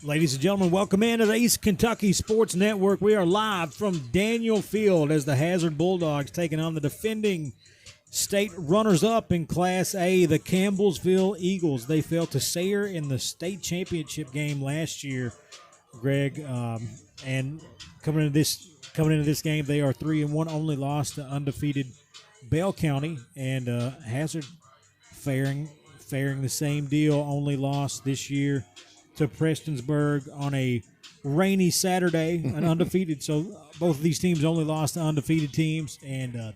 Ladies and gentlemen, welcome into the East Kentucky Sports Network. We are live from Daniel Field as the Hazard Bulldogs taking on the defending state runners-up in Class A, the Campbellsville Eagles. They fell to Sayre in the state championship game last year, Greg. And coming into this game, they are 3-1, only lost to undefeated Bell County, and Hazard faring the same deal, only lost this year to Prestonsburg on a rainy Saturday, an undefeated. So both of these teams only lost to undefeated teams, and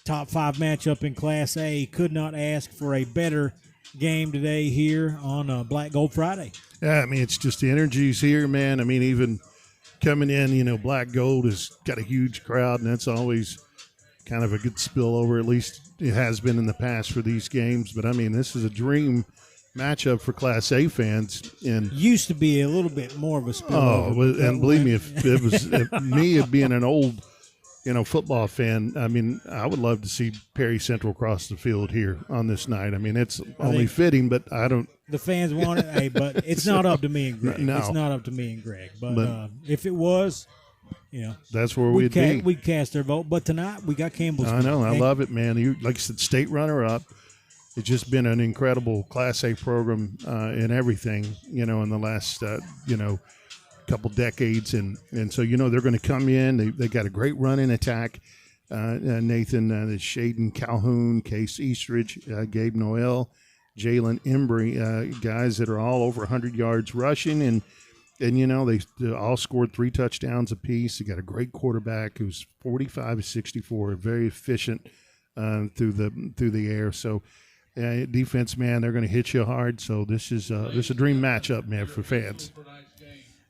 top 5 matchup in Class A. Could not ask for a better game today here on Black Gold Friday. Yeah, I mean, it's just the energies here, man. I mean, even coming in, Black Gold has got a huge crowd, and that's always kind of a good spillover. At least it has been in the past for these games. But, I mean, this is a dream matchup for Class A fans. And used to be a little bit more of a spillover. Oh, and believe me, if it was me being an old, football fan, I mean, I would love to see Perry Central cross the field here on this night. I mean, it's only fitting, but I don't. The fans want it, but it's not up to me and Greg. No. It's not up to me and Greg. But if it was, that's where we'd be. We'd cast their vote. But tonight we got Campbellsville. I know. I love it, man. You, like I said, state runner-up. It's just been an incredible Class A program in everything, in the last, couple decades. And so, they're going to come in. They got a great running attack. Nathan, Shaden Calhoun, Case Eastridge, Gabe Noel, Jalen Embry, guys that are all over 100 yards rushing. And they all scored 3 touchdowns apiece. They got a great quarterback who's 45-64, very efficient through the air. So, defense, man, they're going to hit you hard. So this is a dream matchup, man, for fans.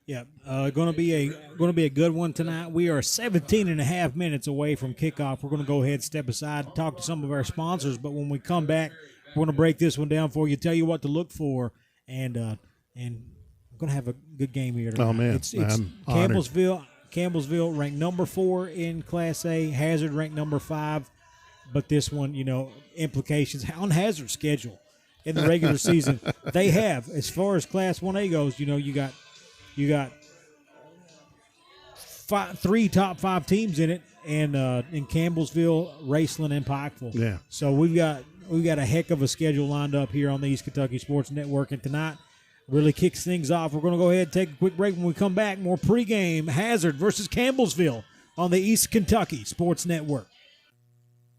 Yeah, going to be a good one tonight. We are 17 and a half minutes away from kickoff. We're going to go ahead and step aside and talk to some of our sponsors. But when we come back, we're going to break this one down for you, tell you what to look for, and we're going to have a good game here tonight. Oh man, it's Campbellsville ranked number 4 in Class A. Hazard ranked number 5. But this one, implications on Hazard's schedule in the regular season. They have, as far as Class 1A goes, you got 3 top 5 teams in it, and in Campbellsville, Raceland, and Pikeville. Yeah. So we've got a heck of a schedule lined up here on the East Kentucky Sports Network, and tonight really kicks things off. We're going to go ahead and take a quick break. When we come back, more pregame Hazard versus Campbellsville on the East Kentucky Sports Network.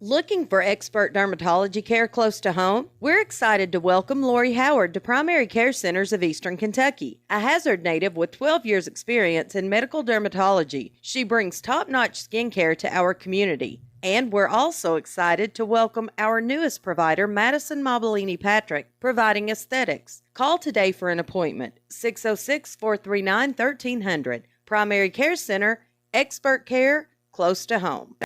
Looking for expert dermatology care close to home? We're excited to welcome Lori Howard to Primary Care Centers of Eastern Kentucky, a Hazard native with 12 years experience in medical dermatology. She brings top-notch skincare to our community. And we're also excited to welcome our newest provider, Madison Mobilini Patrick, providing aesthetics. Call today for an appointment, 606-439-1300. Primary Care Center, expert care close to home.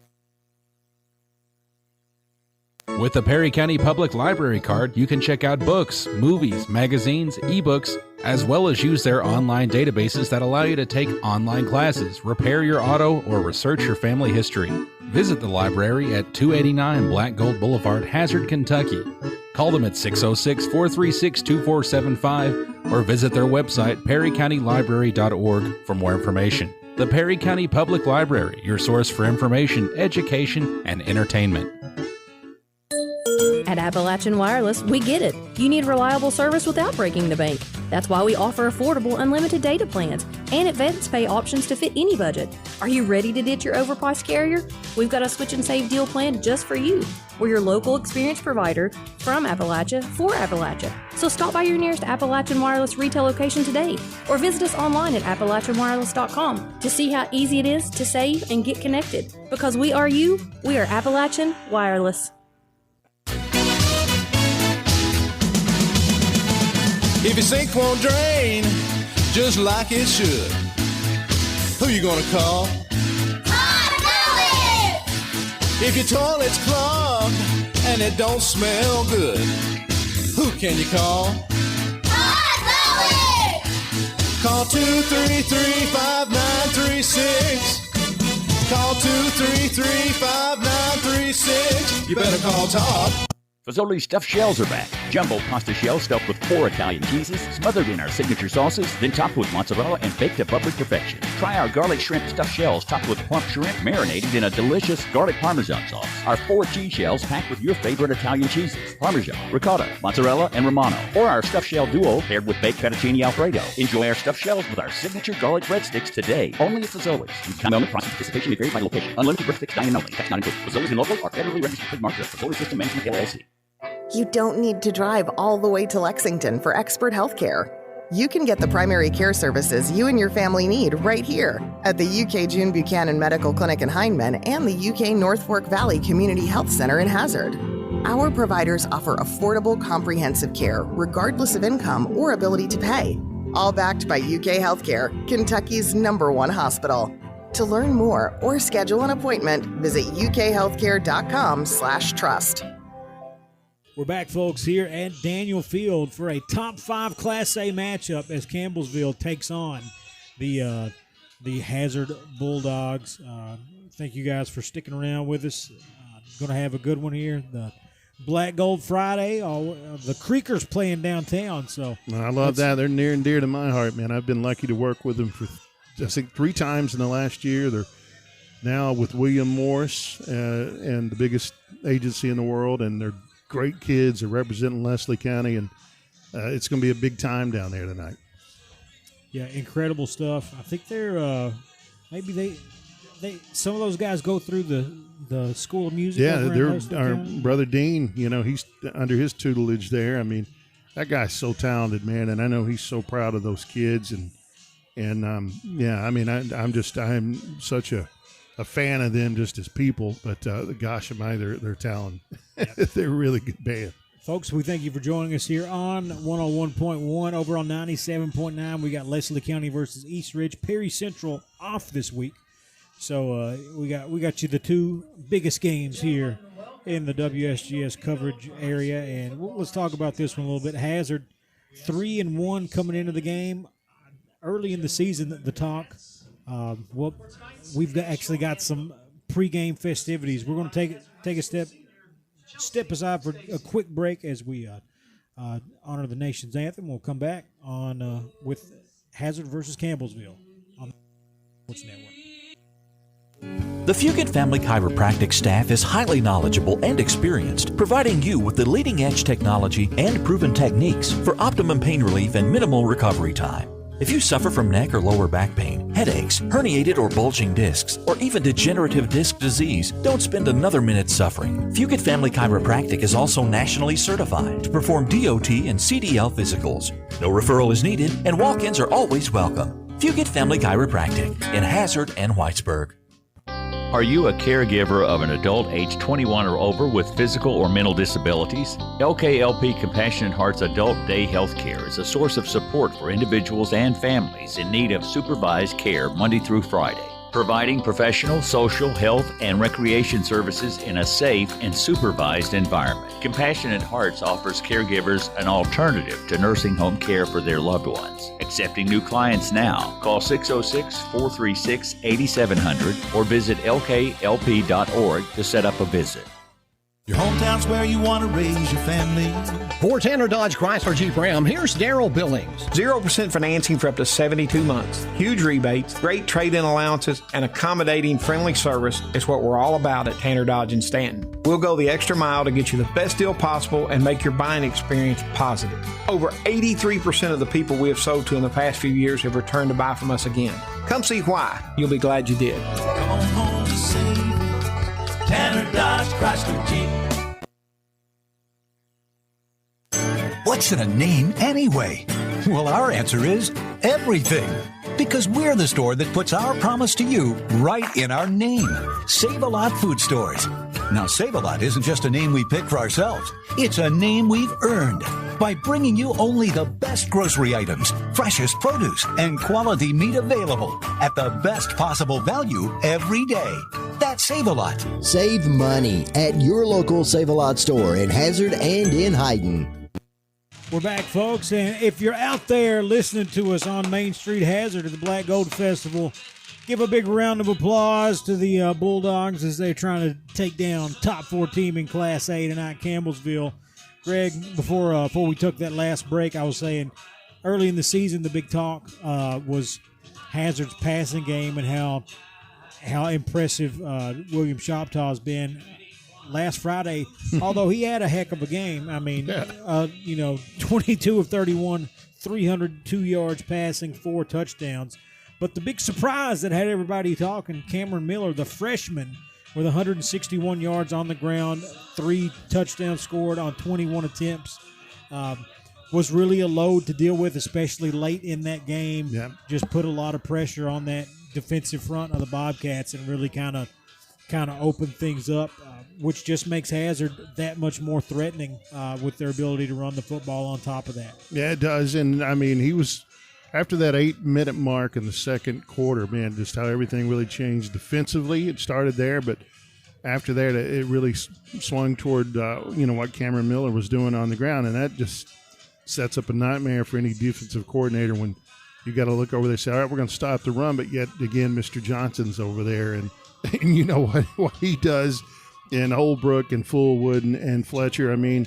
With the Perry County Public Library card, you can check out books, movies, magazines, ebooks, as well as use their online databases that allow you to take online classes, repair your auto, or research your family history. Visit the library at 289 Black Gold Boulevard, Hazard, Kentucky. Call them at 606-436-2475 or visit their website, perrycountylibrary.org, for more information. The Perry County Public Library, your source for information, education, and entertainment. At Appalachian Wireless, we get it. You need reliable service without breaking the bank. That's why we offer affordable unlimited data plans and advance pay options to fit any budget. Are you ready to ditch your overpriced carrier? We've got a switch and save deal planned just for you. We're your local experience provider from Appalachia for Appalachia. So stop by your nearest Appalachian Wireless retail location today or visit us online at AppalachianWireless.com to see how easy it is to save and get connected. Because we are you, we are Appalachian Wireless. If your sink won't drain just like it should, who you gonna call? Hot Toilet! If your toilet's clogged and it don't smell good, who can you call? Hot Toilet! Call 233-5936. Call 233-5936. You better call Todd. Fazoli's stuffed shells are back. Jumbo pasta shells stuffed with 4 Italian cheeses, smothered in our signature sauces, then topped with mozzarella and baked to bubbly perfection. Try our garlic shrimp stuffed shells topped with plump shrimp marinated in a delicious garlic Parmesan sauce. Our 4 cheese shells packed with your favorite Italian cheeses, Parmesan, ricotta, mozzarella, and Romano. Or our stuffed shell duo paired with baked fettuccine Alfredo. Enjoy our stuffed shells with our signature garlic breadsticks today. Only at Fazoli's. Comment price and participation may vary by location. Unlimited breadsticks, dine-in only. Tax not included. Fazoli's and local are federally registered trademarks of Fazoli's System Management LLC. You don't need to drive all the way to Lexington for expert health care. You can get the primary care services you and your family need right here at the UK June Buchanan Medical Clinic in Hindman and the UK North Fork Valley Community Health Center in Hazard. Our providers offer affordable, comprehensive care regardless of income or ability to pay. All backed by UK Healthcare, Kentucky's #1 hospital. To learn more or schedule an appointment, visit ukhealthcare.com/trust. We're back, folks, here at Daniel Field for a top 5 Class A matchup as Campbellsville takes on the Hazard Bulldogs. Thank you guys for sticking around with us. Going to have a good one here. The Black Gold Friday. The Creekers playing downtown. So I love that. They're near and dear to my heart, man. I've been lucky to work with them for, I think, 3 times in the last year. They're now with William Morris and the biggest agency in the world, and they're great kids. They're representing Leslie County, and it's going to be a big time down there tonight. Yeah, incredible stuff. I think they're maybe they some of those guys go through the School of Music. Yeah, they're our brother Dean. You know, he's under his tutelage there. I mean, that guy's so talented, man, and I know he's so proud of those kids. And yeah, I mean, I'm such a fan of them just as people, but gosh, they're talented. Yep. They're a really good band. Folks, we thank you for joining us here on 101.1. Over on 97.9, we got Leslie County versus East Ridge. Perry Central off this week. So we got you the 2 biggest games here in the WSGS coverage area. And let's talk about this one a little bit. Hazard 3-1 coming into the game. Early in the season, the talk. We've actually got some pregame festivities. We're going to take a step aside for a quick break as we honor the nation's anthem. We'll come back on with Hazard versus Campbellsville on the Sports Network. The Fugit Family Chiropractic staff is highly knowledgeable and experienced, providing you with the leading-edge technology and proven techniques for optimum pain relief and minimal recovery time. If you suffer from neck or lower back pain, headaches, herniated or bulging discs, or even degenerative disc disease, don't spend another minute suffering. Fugit Family Chiropractic is also nationally certified to perform DOT and CDL physicals. No referral is needed, and walk-ins are always welcome. Fugit Family Chiropractic in Hazard and Whitesburg. Are you a caregiver of an adult age 21 or over with physical or mental disabilities? LKLP Compassionate Hearts Adult Day Health Care is a source of support for individuals and families in need of supervised care Monday through Friday, providing professional, social, health, and recreation services in a safe and supervised environment. Compassionate Hearts offers caregivers an alternative to nursing home care for their loved ones. Accepting new clients now. Call 606-436-8700 or visit lklp.org to set up a visit. Your hometown's where you want to raise your family. For Tanner Dodge Chrysler Jeep Ram, here's Daryl Billings. 0% financing for up to 72 months. Huge rebates, great trade-in allowances, and accommodating friendly service is what we're all about at Tanner Dodge in Stanton. We'll go the extra mile to get you the best deal possible and make your buying experience positive. Over 83% of the people we have sold to in the past few years have returned to buy from us again. Come see why. You'll be glad you did. Come home to save Tanner Dodge Chrysler Jeep. What's in a name anyway? Well, our answer is everything. Because we're the store that puts our promise to you right in our name. Save-A-Lot Food Stores. Now, Save-A-Lot isn't just a name we pick for ourselves. It's a name we've earned by bringing you only the best grocery items, freshest produce, and quality meat available at the best possible value every day. That's Save-A-Lot. Save money at your local Save-A-Lot store in Hazard and in Hayden. We're back, folks, and if you're out there listening to us on Main Street Hazard at the Black Gold Festival, give a big round of applause to the Bulldogs as they're trying to take down top 4 team in Class A tonight, Campbellsville. Greg, before we took that last break, I was saying early in the season the big talk was Hazard's passing game and how impressive William Choctaw has been. Last Friday, although he had a heck of a game, I mean, 22 of 31, 302 yards passing, 4 touchdowns. But the big surprise that had everybody talking, Cameron Miller, the freshman, with 161 yards on the ground, 3 touchdowns scored on 21 attempts, was really a load to deal with, especially late in that game. Yeah. Just put a lot of pressure on that defensive front of the Bobcats and really kind of opened things up, which just makes Hazard that much more threatening with their ability to run the football on top of that. Yeah, it does. And, I mean, he was – after that 8-minute mark in the second quarter, man, just how everything really changed defensively. It started there, but after that it really swung toward, what Cameron Miller was doing on the ground, and that just sets up a nightmare for any defensive coordinator when you got to look over there and say, all right, we're going to stop the run, but yet, again, Mr. Johnson's over there, and you know what he does in Holbrook and Fullwood and Fletcher. I mean,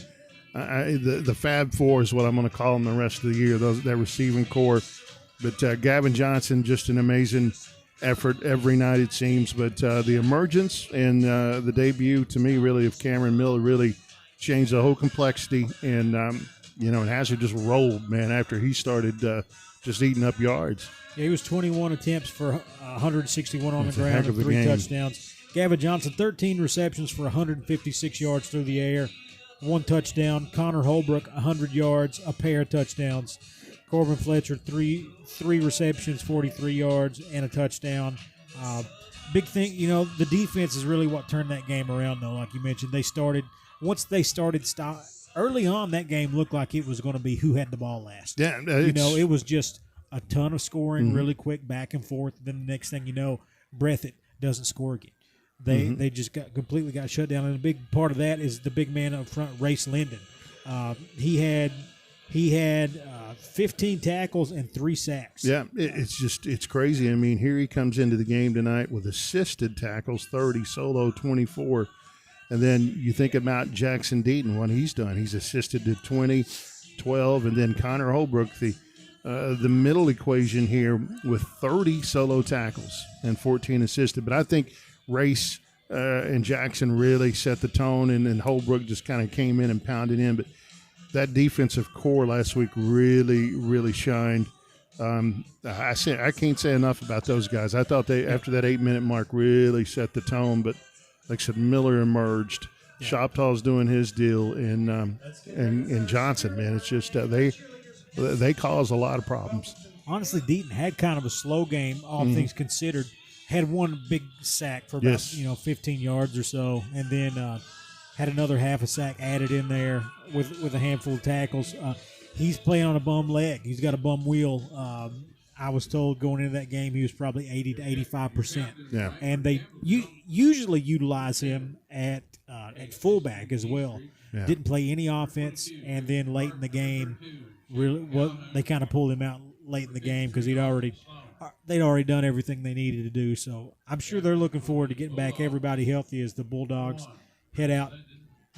the Fab Four is what I'm going to call them the rest of the year, that receiving core. But Gavin Johnson, just an amazing effort every night, it seems. But the emergence and the debut, to me, really, of Cameron Miller really changed the whole complexity. And, and Hazard just rolled, man, after he started just eating up yards. Yeah, he was 21 attempts for 161 on That's the ground and 3 game. touchdowns. Gavin Johnson, 13 receptions for 156 yards through the air, 1 touchdown. Connor Holbrook, 100 yards, a pair of touchdowns. Corbin Fletcher, three receptions, 43 yards, and a touchdown. Big thing, the defense is really what turned that game around, though. Like you mentioned, once they started early on, that game looked like it was going to be who had the ball last. Yeah, it was just a ton of scoring, really quick back and forth. Then the next thing you know, Breathitt doesn't score again. They just completely got shut down, and a big part of that is the big man up front, Race Linden. He had 15 tackles and 3 sacks. Yeah, it's crazy. I mean, here he comes into the game tonight with assisted tackles, 30, solo 24. And then you think about Jackson Deaton, what he's done. He's assisted to 20, 12, and then Connor Holbrook, the middle equation here with 30 solo tackles and 14 assisted. But I think Race and Jackson really set the tone, and Holbrook just kind of came in and pounded in. But that defensive core last week really, really shined. I can't say enough about those guys. I thought they, after that 8-minute mark, really set the tone. But like I said, Miller emerged. Yeah. Choctaw's doing his deal, and Johnson, man, it's just they cause a lot of problems. Honestly, Deaton had kind of a slow game, all things considered. Had 1 big sack for about 15 yards or so, and then had another half a sack added in there with a handful of tackles. He's playing on a bum leg. He's got a bum wheel. I was told going into that game he was probably 80 to 85%. Yeah, and they usually utilize him at fullback as well. Yeah. Didn't play any offense, and then late in the game, they kind of pulled him out late in the game because they'd already done everything they needed to do. So I'm sure they're looking forward to getting back everybody healthy as the Bulldogs head out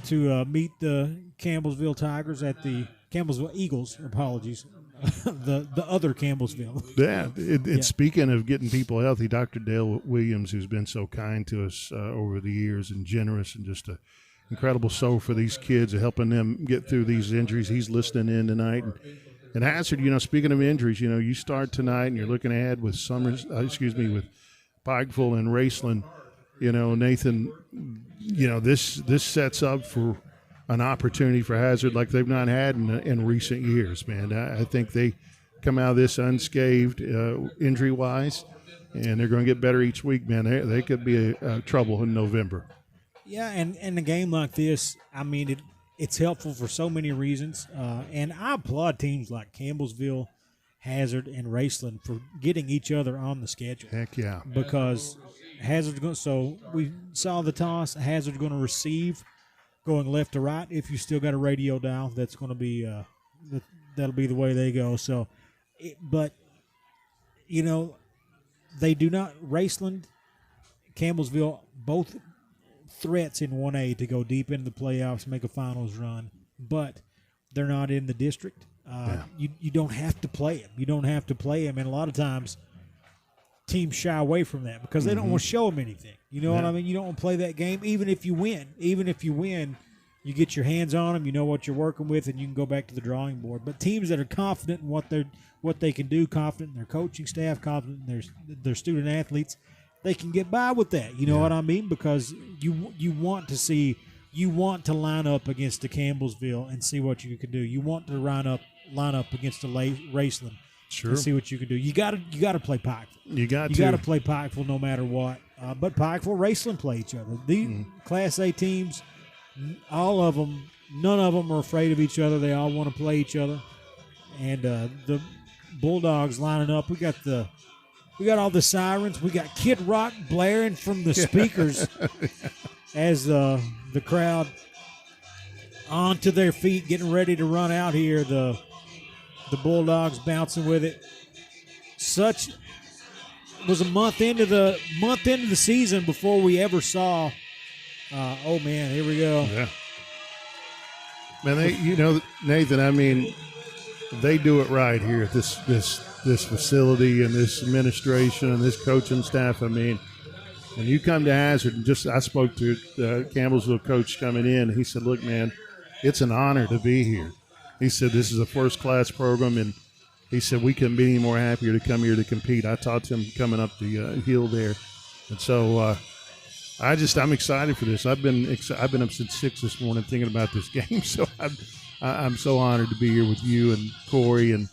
to meet the Campbellsville Tigers at the Campbellsville Eagles. Apologies, the other Campbellsville. Yeah, speaking of getting people healthy, Dr. Dale Williams, who's been so kind to us over the years and generous and just an incredible soul for these kids and helping them get through these injuries. He's listening in tonight. And Hazard, speaking of injuries, you start tonight and you're looking ahead with with Pikeville and Raceland. Nathan, this sets up for an opportunity for Hazard like they've not had in recent years, man. I think they come out of this unscathed injury-wise, and they're going to get better each week, man. They could be a trouble in November. Yeah, and a game like this, I mean, it's helpful for so many reasons, and I applaud teams like Campbellsville, Hazard, and Raceland for getting each other on the schedule. Heck yeah. Because Hazard's going. So we saw the toss. Hazard's going to receive, going left to right. If you still got a radio dial, that's going to be that'll be the way they go. So, but they do not. Raceland, Campbellsville, both threats in 1A to go deep into the playoffs, make a finals run. but they're not in the district. You don't have to play them. You don't have to play them, and a lot of times teams shy away from that because they don't want to show them anything. You know what I mean? You don't want to play that game, even if you win. Even if you win, you get your hands on them. You know what you're working with, and you can go back to the drawing board. But teams that are confident in what they can do, confident in their coaching staff, confident in their student athletes, they can get by with that. You know what I mean? Because you want to line up against the Campbellsville and see what you can do. You want to line up against the Raceland. Sure. And see what you can do. You got to play Pikeville. You got to play Pikeville no matter what. But Pikeville, Raceland play each other. The Class A teams, all of them, none of them are afraid of each other. They all want to play each other. And the Bulldogs lining up. We got all the sirens. We got Kid Rock blaring from the speakers as the crowd onto their feet, getting ready to run out here. The Bulldogs bouncing with it. Was a month into the season before we ever saw. Oh man, here we go. Yeah. Man, Nathan. I mean, they do it right here at this facility and this administration and this coaching staff. I mean, when you come to Hazard, and I spoke to the Campbellsville coach coming in. And he said, "Look, man, it's an honor to be here." He said, "This is a first-class program," and he said, "We couldn't be any more happier to come here to compete." I talked to him coming up the hill there, and so I'm excited for this. I've been up since 6 this morning thinking about this game, so I'm so honored to be here with you and Corey, and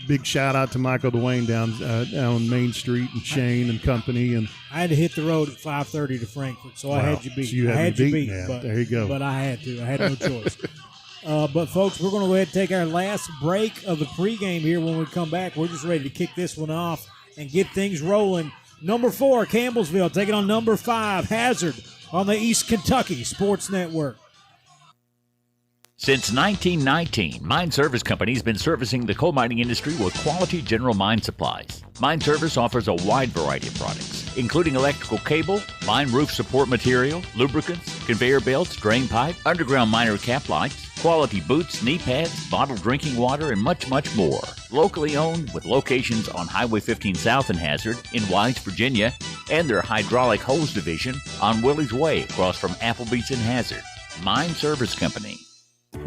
big shout out to Michael Dwayne down Main Street and Shane and company. And I had to hit the road at 5:30 to Frankfort, so I had you beat. So you had me beat, but there you go. But I had to. I had no choice. But, folks, we're going to go ahead and take our last break of the pregame here. When we come back, we're just ready to kick this one off and get things rolling. Number 4, Campbellsville, taking on number 5, Hazard, on the East Kentucky Sports Network. Since 1919, Mine Service Company has been servicing the coal mining industry with quality general mine supplies. Mine Service offers a wide variety of products, including electrical cable, mine roof support material, lubricants, conveyor belts, drain pipe, underground miner cap lights, quality boots, knee pads, bottled drinking water, and much, much more. Locally owned with locations on Highway 15 South in Hazard, in Wise, Virginia, and their hydraulic hose division on Willie's Way across from Applebee's in Hazard. Mine Service Company.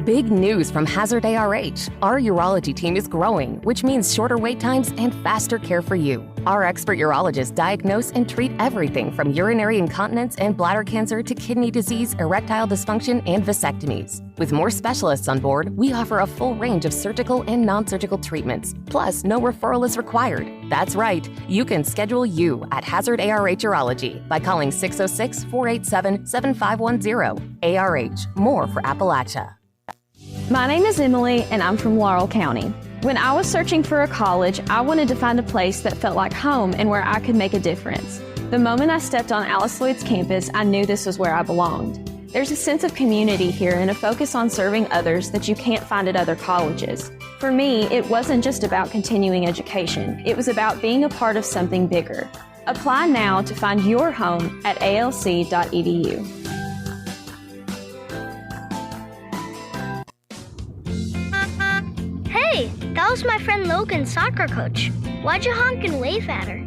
Big news from Hazard ARH. Our urology team is growing, which means shorter wait times and faster care for you. Our expert urologists diagnose and treat everything from urinary incontinence and bladder cancer to kidney disease, erectile dysfunction, and vasectomies. With more specialists on board, we offer a full range of surgical and non-surgical treatments. Plus, no referral is required. That's right. You can schedule you at Hazard ARH Urology by calling 606-487-7510. ARH, more for Appalachia. My name is Emily, and I'm from Laurel County. When I was searching for a college, I wanted to find a place that felt like home and where I could make a difference. The moment I stepped on Alice Lloyd's campus, I knew this was where I belonged. There's a sense of community here and a focus on serving others that you can't find at other colleges. For me, it wasn't just about continuing education. It was about being a part of something bigger. Apply now to find your home at alc.edu. Hey, that was my friend Logan's soccer coach. Why'd you honk and wave at her?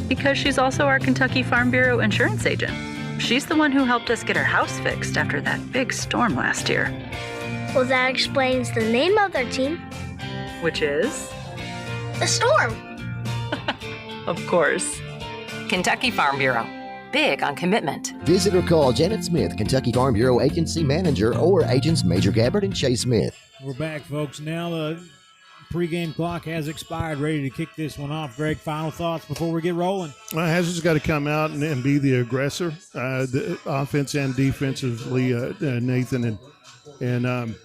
Because she's also our Kentucky Farm Bureau insurance agent. She's the one who helped us get our house fixed after that big storm last year. Well, that explains the name of their team. Which is? The Storm. Of course. Kentucky Farm Bureau. Big on commitment. Visit or call Janet Smith, Kentucky Farm Bureau Agency Manager, or agents Major Gabbard and Chase Smith. We're back, folks. Now the pregame clock has expired, ready to kick this one off. Greg, final thoughts before we get rolling? Hazard's got to come out and be the aggressor, the offense and defensively, Nathan. And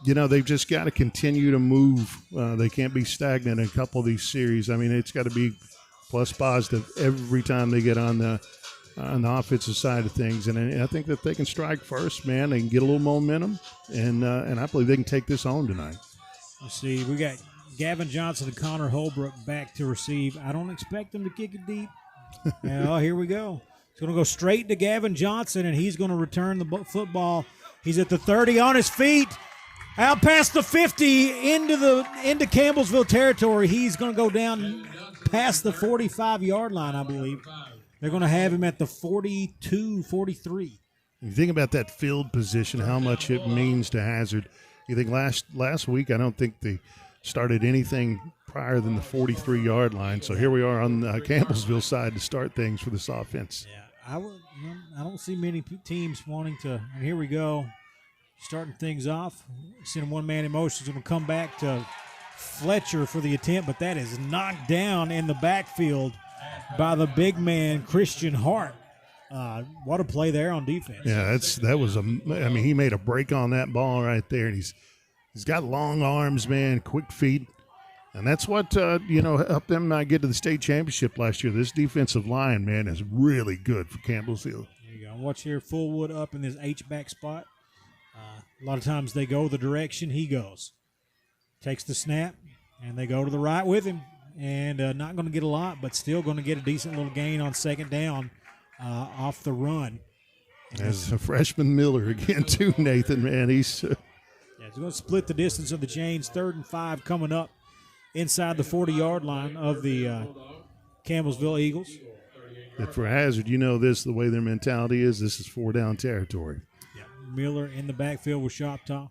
they've just got to continue to move. They can't be stagnant in a couple of these series. I mean, it's got to be plus positive every time they get on the offensive side of things. And I think that they can strike first, man. They can get a little momentum, and I believe they can take this home tonight. Let's see. We got Gavin Johnson and Connor Holbrook back to receive. I don't expect them to kick it deep. Here we go. It's going to go straight to Gavin Johnson, and he's going to return the football He's at the 30 on his feet. Out past the 50 into Campbellsville territory. He's going to go down past the 45-yard line, I believe. They're going to have him at the 42, 43. You think about that field position, how much it means to Hazard. You think last week, I don't think they started anything prior than the 43-yard line. So here we are on the Campbellsville side to start things for this offense. Yeah, I don't see many teams wanting to. And here we go, starting things off. Seeing one man in motion is going to come back to Fletcher for the attempt, but that is knocked down in the backfield by the big man Christian Hart. What a play there on defense. Yeah, he made a break on that ball right there, and he's got long arms, man, quick feet, and that's what helped them get to the state championship last year. This defensive line, man, is really good for Campbellsville. There you go. Watch here, Fullwood up in this H-back spot. A lot of times they go the direction he goes. Takes the snap, and they go to the right with him, and not going to get a lot, but still going to get a decent little gain on second down off the run. As a freshman Miller again, too, Nathan, man. He's going to split the distance of the chains. 3rd and 5 coming up inside the 40-yard line of the Campbellsville Eagles. But for Hazard, the way their mentality is, this is 4-down territory. Yeah, Miller in the backfield with Shoptaw.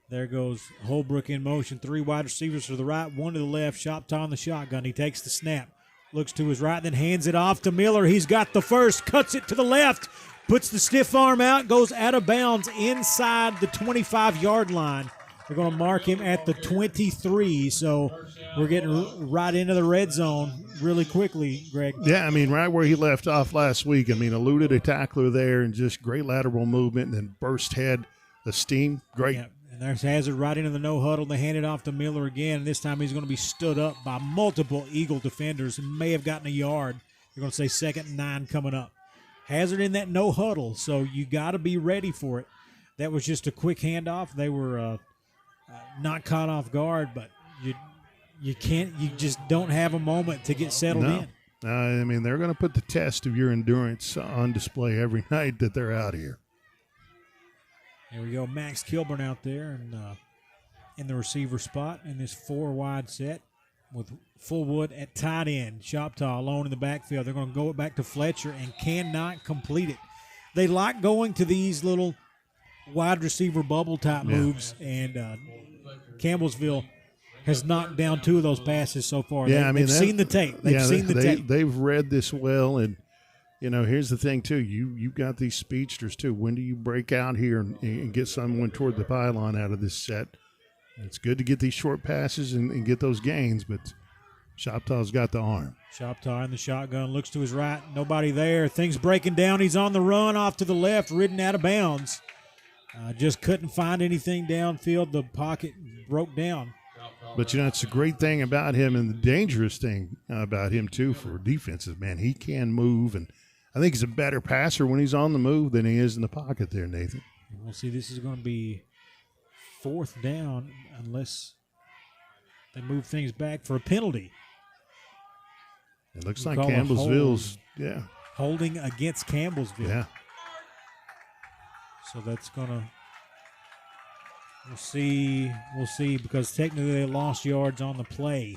There goes Holbrook in motion. 3 wide receivers to the right, 1 to the left. Shoptaw in the shotgun. He takes the snap. Looks to his right, then hands it off to Miller. He's got the first, cuts it to the left, puts the stiff arm out, goes out of bounds inside the 25-yard line. They're going to mark him at the 23, so we're getting right into the red zone really quickly, Greg. Yeah, right where he left off last week. Eluded a tackler there and just great lateral movement and then burst head, the steam, great. Yeah. And there's Hazard right into the no huddle. They hand it off to Miller again. This time he's going to be stood up by multiple Eagle defenders and may have gotten a yard. They're going to say 2nd and 9 coming up. Hazard in that no huddle, so you got to be ready for it. That was just a quick handoff. They were not caught off guard, but you just don't have a moment to get settled in. They're going to put the test of your endurance on display every night that they're out here. There we go. Max Kilburn out there and in the receiver spot in this 4-wide set with Fullwood at tight end. Shoptaw alone in the backfield. They're going to go it back to Fletcher and cannot complete it. They like going to these little wide receiver bubble type moves, and Campbellsville has knocked down 2 of those passes so far. They've seen the tape. They've seen the tape. They've read this well, and here's the thing, too. You've got these speedsters, too. When do you break out here and get someone toward the pylon out of this set? It's good to get these short passes and get those gains, but Shoptaw's got the arm. Shoptaw in the shotgun, looks to his right. Nobody there. Things breaking down. He's on the run off to the left, ridden out of bounds. Just couldn't find anything downfield. The pocket broke down. But, it's a great thing about him and the dangerous thing about him, too, for defenses, man. He can move, and I think he's a better passer when he's on the move than he is in the pocket there, Nathan. We'll see. This is going to be 4th down unless they move things back for a penalty. It looks like Campbellsville's, holding against Campbellsville. Yeah. So that's going to – we'll see because technically they lost yards on the play.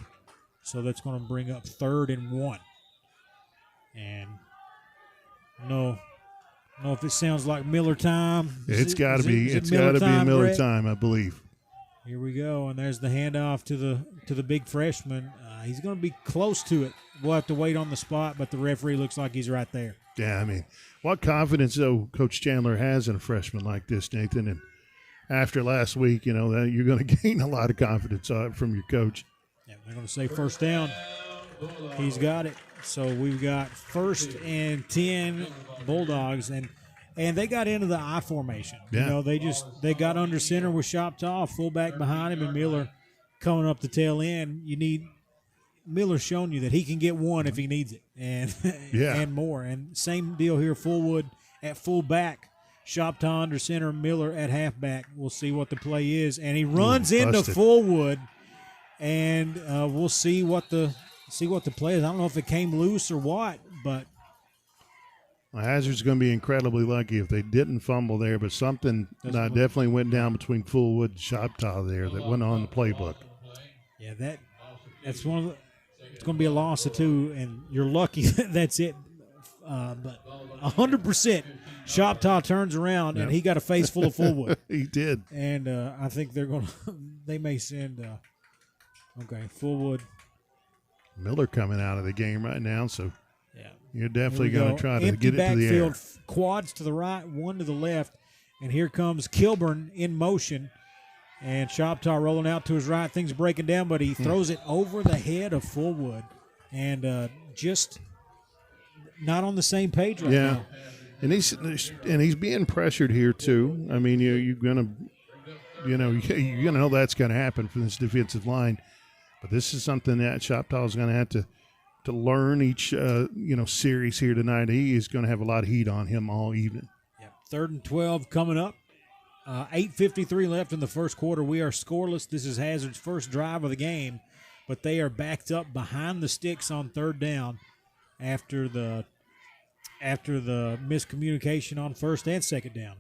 So that's going to bring up 3rd and 1. And know if it sounds like Miller time. It's got to be Miller time, I believe. Here we go, and there's the handoff to the big freshman. He's going to be close to it. We'll have to wait on the spot, but the referee looks like he's right there. Yeah, what confidence, though, Coach Chandler has in a freshman like this, Nathan. And after last week, you're going to gain a lot of confidence from your coach. Yeah, they're going to say 1st down. He's got it. So we've got 1st and 10 Bulldogs, and they got into the I formation. Yeah. They got under center with Shoptaw, fullback behind him, and Miller coming up the tail end. Miller's shown you that he can get one if he needs it, and more. And same deal here, Fullwood at fullback, Shoptaw under center, Miller at halfback. We'll see what the play is, and he runs into Fullwood, and we'll see what the play is. I don't know if it came loose or what, but Well, Hazard's going to be incredibly lucky if they didn't fumble there, but something definitely went down between Fullwood and Choctaw there that went on the playbook. Yeah, that's one of the. It's going to be a loss of 2, and you're lucky that's it. But 100%, Choctaw turns around, and he got a face full of Fullwood. He did. And I think they may send, Fullwood. Miller coming out of the game right now, so yeah, you're definitely going to try to Empty get it to the air. backfield, quads to the right, one to the left, and here comes Kilburn in motion. And Choctaw rolling out to his right. Things breaking down, but he throws it over the head of Fullwood. And just not on the same page right now. And he's being pressured here too. I mean, you're gonna know that's gonna happen from this defensive line. But this is something that Choctaw is gonna have to learn each series here tonight. He is gonna have a lot of heat on him all evening. Yep. 3rd and 12 coming up. 8:53 left in the first quarter. We are scoreless. This is Hazard's first drive of the game, but they are backed up behind the sticks on 3rd down after the miscommunication on 1st and 2nd down.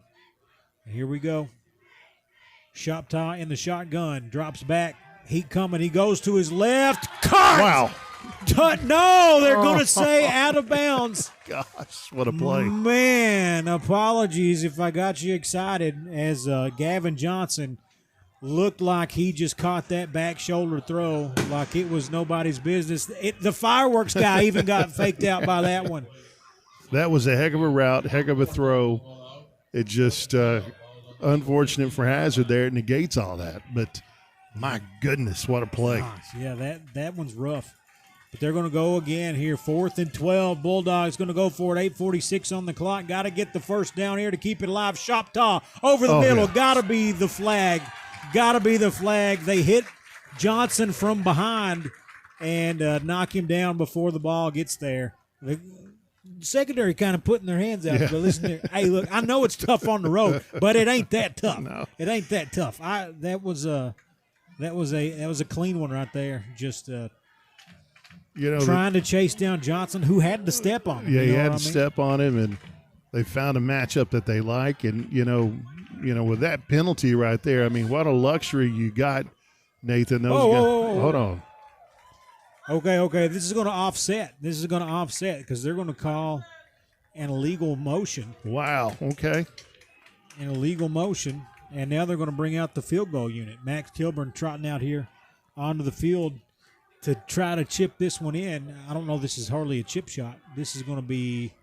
And here we go. Choctaw in the shotgun, drops back. Heat coming. He goes to his left. Caught! Wow. No, they're going to say out of bounds. Gosh, what a play. Man, apologies if I got you excited as Gavin Johnson looked like he just caught that back shoulder throw like it was nobody's business. The fireworks guy even got faked out by that one. That was a heck of a route, heck of a throw. It just unfortunate for Hazard there. It negates all that. But, my goodness, what a play. Gosh, yeah, that one's rough. But they're going to go again here. 4th and 12. Bulldogs going to go for it. 8:46 on the clock. Got to get the first down here to keep it alive. Choctaw over the middle. Yeah. Got to be the flag. Got to be the flag. They hit Johnson from behind and knock him down before the ball gets there. The secondary kind of putting their hands out. Yeah. But listen here. Hey, look, I know it's tough on the road, but it ain't that tough. No. It ain't that tough. That was a clean one right there. Just trying to chase down Johnson, who had to step on him. Yeah, he had to step on him, and they found a matchup that they like. And, with that penalty right there, I mean, what a luxury you got, Nathan. Hold on. Okay. This is going to offset. Because they're going to call an illegal motion. Wow, okay. An illegal motion, and now they're going to bring out the field goal unit. Max Kilburn trotting out here onto the field to try to chip this one in. I don't know. This is hardly a chip shot. This is going to be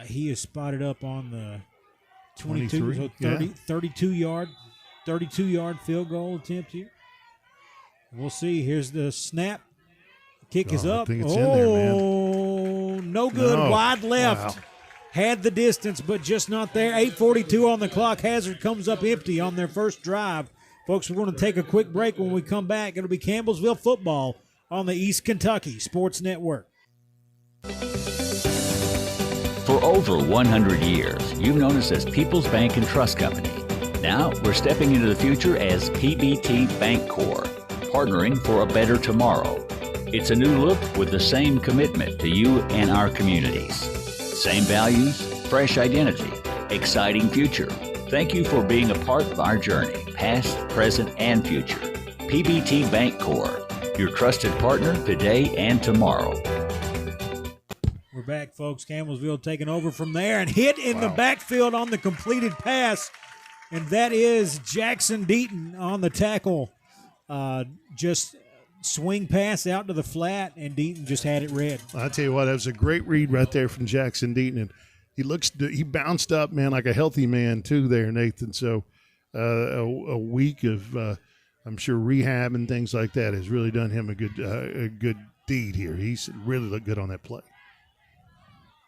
he is spotted up on the 22, so 32-yard field goal attempt here. We'll see. Here's the snap. Kick is up. I think it's in there, man. No good. No. Wide left. Wow. Had the distance, but just not there. 8:42 on the clock. Hazard comes up empty on their first drive. Folks, we're going to take a quick break. When we come back, it'll be Campbellsville football on the East Kentucky Sports Network. For over 100 years, you've known us as People's Bank and Trust Company. Now we're stepping into the future as PBT Bancorp, partnering for a better tomorrow. It's a new look with the same commitment to you and our communities. Same values, fresh identity, exciting future. Thank you for being a part of our journey, past, present, and future. PBT Bancorp, your trusted partner today and tomorrow. We're back, folks. Campbellsville taking over from there and hit in the backfield on the completed pass. And that is Jackson Deaton on the tackle. Just swing pass out to the flat, and Deaton just had it read. I tell you what, that was a great read right there from Jackson Deaton. And he bounced up, man, like a healthy man too there, Nathan. So a week of, I'm sure, rehab and things like that has really done him a good deed here. He's really looked good on that play.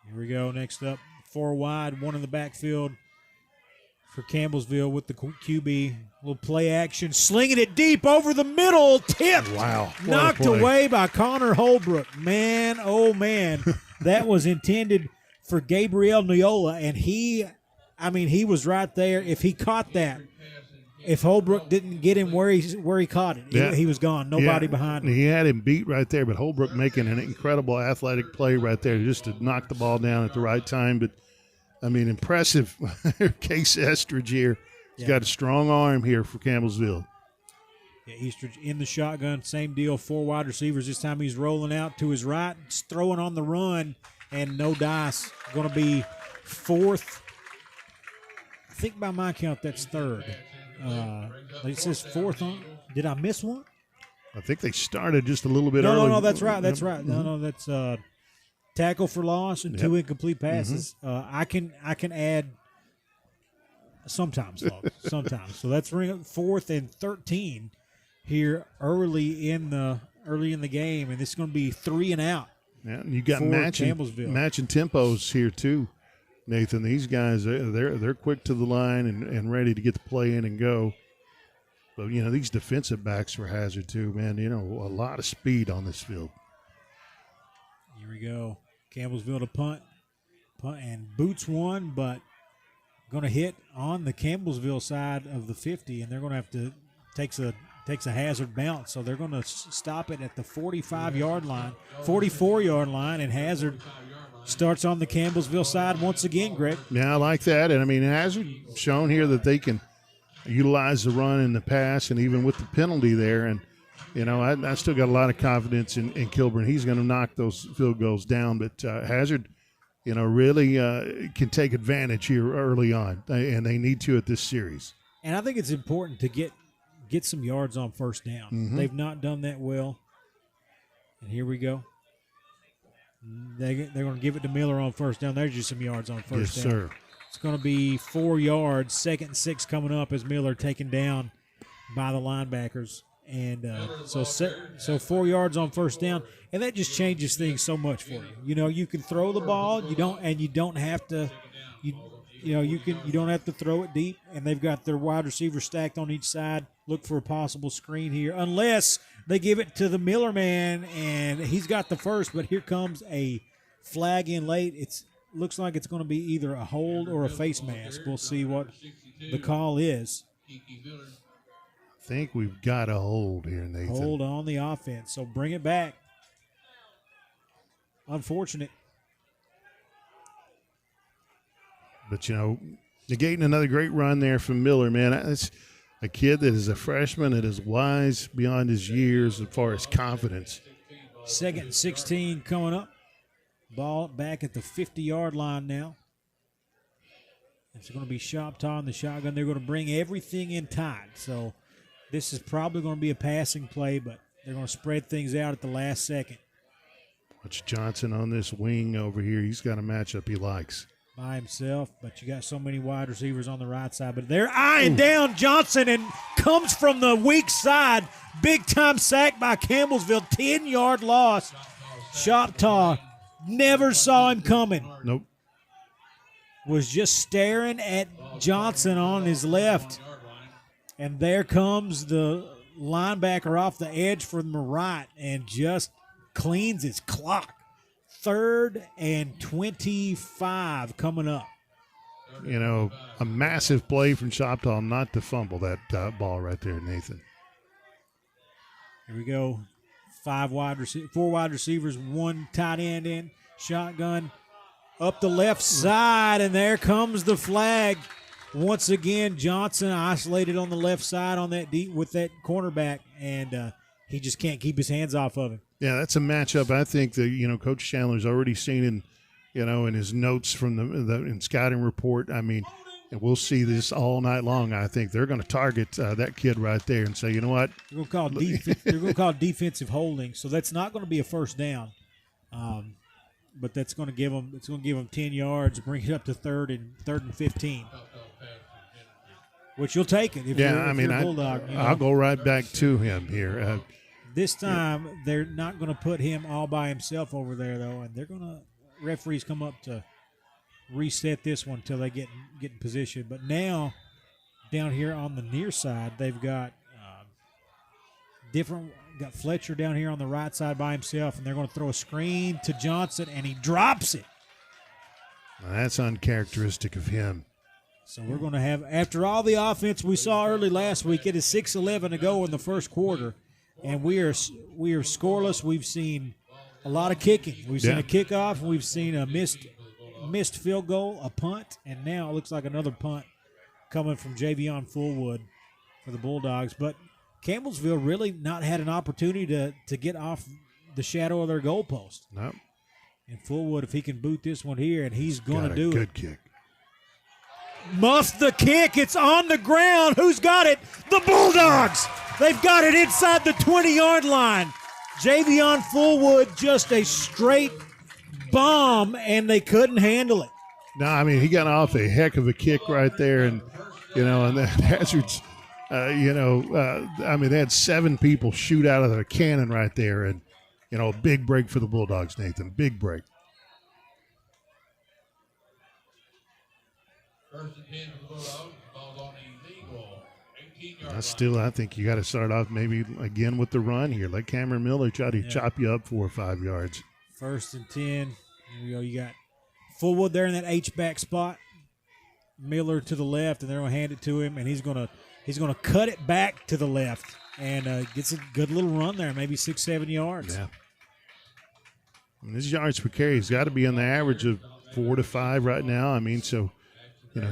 Here we go. Next up, 4 wide, 1 in the backfield for Campbellsville with the QB. Little play action, slinging it deep over the middle, tipped. Wow. Knocked away by Connor Holbrook. Man, oh man, that was intended for Gabriel Neola, and he was right there. If he caught that, if Holbrook didn't get him where he caught it, he was gone. Nobody behind him. He had him beat right there, but Holbrook making an incredible athletic play right there just to knock the ball down at the right time. But, I mean, impressive. Case Estridge here. He's got a strong arm here for Campbellsville. Yeah, Eastridge in the shotgun, same deal, 4 wide receivers. This time he's rolling out to his right, throwing on the run, and no dice. Going to be 4th. I think by my count that's 3rd. It says 4th on. Did I miss one? I think they started just a little bit early. No, that's right. That's right. No, that's tackle for loss and 2 incomplete passes. I can add sometimes, sometimes. So that's 4th and 13 here early in the game, and this is going to be 3 and out. Yeah, and you got matching tempos here too, Nathan. These guys they're quick to the line and ready to get the play in and go. But these defensive backs for Hazard too, man. A lot of speed on this field. Here we go, Campbellsville to punt and boots one, but going to hit on the Campbellsville side of the 50, and they're going to have to takes a Hazard bounce, so they're going to stop it at the 44-yard line, and Hazard starts on the Campbellsville side once again, Greg. Yeah, I like that, and I mean Hazard shown here that they can utilize the run and the pass, and even with the penalty there, and I still got a lot of confidence in Kilburn. He's going to knock those field goals down, but Hazard, really can take advantage here early on, and they need to at this series. And I think it's important to get some yards on first down. Mm-hmm. They've not done that well. And here we go. They're going to give it to Miller on first down. There's just some yards on first down. Yes, sir. It's going to be 4 yards, 2nd and 6 coming up as Miller taken down by the linebackers. And so 4 yards on first down, and that just changes things so much for you. You can throw the ball, you don't have to you don't have to throw it deep, and they've got their wide receivers stacked on each side. Look for a possible screen here, unless they give it to the Miller man, and he's got the first, but here comes a flag in late. Looks like it's going to be either a hold or a face mask. We'll see what the call is. I think we've got a hold here, Nathan. Hold on the offense, so bring it back. Unfortunate. But, negating another great run there from Miller, man. That's a kid that is a freshman that is wise beyond his years as far as confidence. 2nd and 16 coming up. Ball back at the 50-yard line now. It's going to be Shoptaw in the shotgun. They're going to bring everything in tight. So this is probably going to be a passing play, but they're going to spread things out at the last second. Watch Johnson on this wing over here. He's got a matchup he likes. By himself, but you got so many wide receivers on the right side. But they're eyeing down Johnson, and comes from the weak side. Big-time sack by Campbellsville. 10-yard loss. Shoptaw never saw him coming. Nope. Was just staring at Johnson on his left. And there comes the linebacker off the edge from the right and just cleans his clock. 3rd and 25 coming up. A massive play from Shoptaw not to fumble that ball right there, Nathan. Here we go. 4 wide receivers, 1 tight end in. Shotgun up the left side, and there comes the flag. Once again, Johnson isolated on the left side on that deep with that cornerback, and he just can't keep his hands off of him. Yeah, that's a matchup I think that, Coach Chandler's already seen in his notes from the scouting report. I mean, and we'll see this all night long. I think they're going to target that kid right there and say, you know what? They're going to call defensive holding, so that's not going to be a first down. But that's going to give them 10 yards, bring it up to 3rd and 15. Which you'll take it if you're a Bulldog. I'll go right back to him here. This time, they're not going to put him all by himself over there, though, and they're going to – referees come up to reset this one until they get in position. But now, down here on the near side, they've got got Fletcher down here on the right side by himself, and they're going to throw a screen to Johnson, and he drops it. That's uncharacteristic of him. So we're going to have, after all the offense we saw early last week, it is 6:11 to go in the first quarter, and we are scoreless. We've seen a lot of kicking. We've seen a kickoff. We've seen a missed field goal, a punt, and now it looks like another punt coming from Javion Fullwood for the Bulldogs. But Campbellsville really not had an opportunity to get off the shadow of their goalpost. No. And Fullwood, if he can boot this one here, and he's going to do it. Good kick. Muffs the kick. It's on the ground. Who's got it? The Bulldogs. They've got it inside the 20-yard line. Javion Fullwood, just a straight bomb, and they couldn't handle it. No, I mean, he got off a heck of a kick right there. And, and the Hazards, I mean, they had 7 people shoot out of their cannon right there. And, a big break for the Bulldogs, Nathan. Big break. I think you got to start off maybe again with the run here. Let Cameron Miller try to chop you up 4 or 5 yards. 1st and 10. Here we go. You got Fullwood there in that H-back spot. Miller to the left, and they're going to hand it to him, and he's going to cut it back to the left and gets a good little run there, maybe 6-7 yards. Yeah. And his yards per carry has got to be on the average of 4 to 5 right now. I mean, so